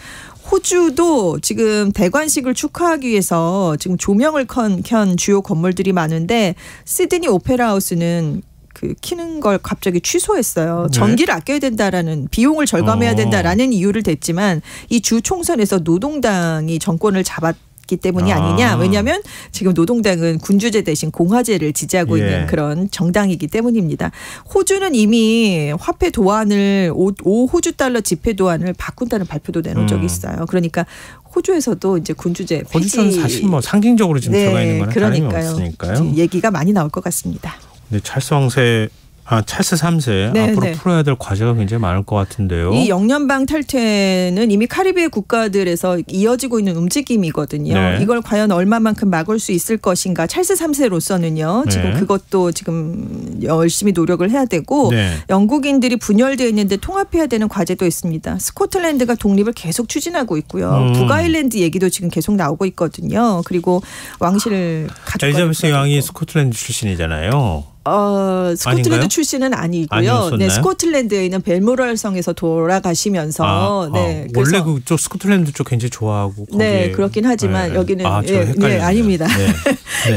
호주도 지금 대관식을 축하하기 위해서 지금 조명을 켠 주요 건물들이 많은데, 시드니 오페라 하우스는 그 키는 걸 갑자기 취소했어요. 전기를 아껴야 된다라는, 비용을 절감해야 된다라는 이유를 댔지만 이 주 총선에서 노동당이 정권을 잡았기 때문이 아니냐. 왜냐하면 지금 노동당은 군주제 대신 공화제를 지지하고 있는 그런 정당이기 때문입니다. 호주는 이미 화폐 도안을 5호주 달러 지폐 도안을 바꾼다는 발표도 내놓은 적이 있어요. 그러니까 호주에서도 이제 군주제 폐지. 호주는 사실 뭐 상징적으로 지금 들어가 있는 거는 다름이 없으니까요. 얘기가 많이 나올 것 같습니다. 네, 찰스 3세 앞으로 풀어야 될 과제가 굉장히 많을 것 같은데요. 이 영연방 탈퇴는 이미 카리브해 국가들에서 이어지고 있는 움직임이거든요. 이걸 과연 얼마만큼 막을 수 있을 것인가. 찰스 3세로서는요. 지금 그것도 지금 열심히 노력을 해야 되고, 영국인들이 분열되어 있는데 통합해야 되는 과제도 있습니다. 스코틀랜드가 독립을 계속 추진하고 있고요. 북아일랜드 얘기도 지금 계속 나오고 있거든요. 그리고 왕실을 가져가. 엘리자베스 여왕이 스코틀랜드 출신이잖아요. 스코틀랜드 아닌가요? 출신은 아니고요. 네, 스코틀랜드에 있는 벨모럴 성에서 돌아가시면서 원래 그쪽 스코틀랜드 쪽 굉장히 좋아하고 그렇긴 하지만 여기는 아닙니다.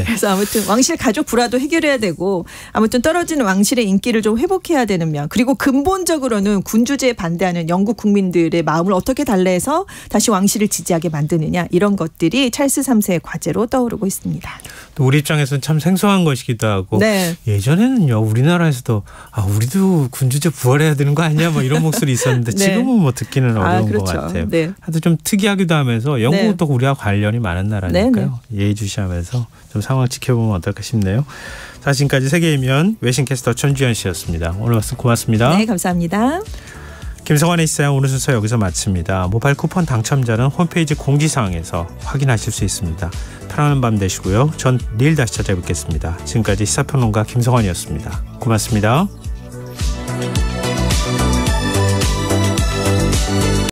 그래서 아무튼 왕실 가족 불화도 해결해야 되고, 아무튼 떨어지는 왕실의 인기를 좀 회복해야 되는 면, 그리고 근본적으로는 군주제에 반대하는 영국 국민들의 마음을 어떻게 달래서 다시 왕실을 지지하게 만드느냐, 이런 것들이 찰스 3세의 과제로 떠오르고 있습니다. 또 우리 입장에서는 참 생소한 것이기도 하고, 예전에는요 우리나라에서도 우리도 군주제 부활해야 되는 거 아니냐, 뭐 이런 목소리 있었는데 지금은 뭐 듣기는 어려운 것 같아요. 하여튼 좀 특이하기도 하면서 영국은 또 우리와 관련이 많은 나라니까요. 예의주시하면서 좀 상황 지켜보면 어떨까 싶네요. 자, 지금까지 세계의 면 외신캐스터 전주현 씨였습니다. 오늘 말씀 고맙습니다. 네, 감사합니다. 김성환의 시사양 오늘 순서 여기서 마칩니다. 모바일 쿠폰 당첨자는 홈페이지 공지사항에서 확인하실 수 있습니다. 편안한 밤 되시고요. 전 내일 다시 찾아뵙겠습니다. 지금까지 시사평론가 김성환이었습니다. 고맙습니다.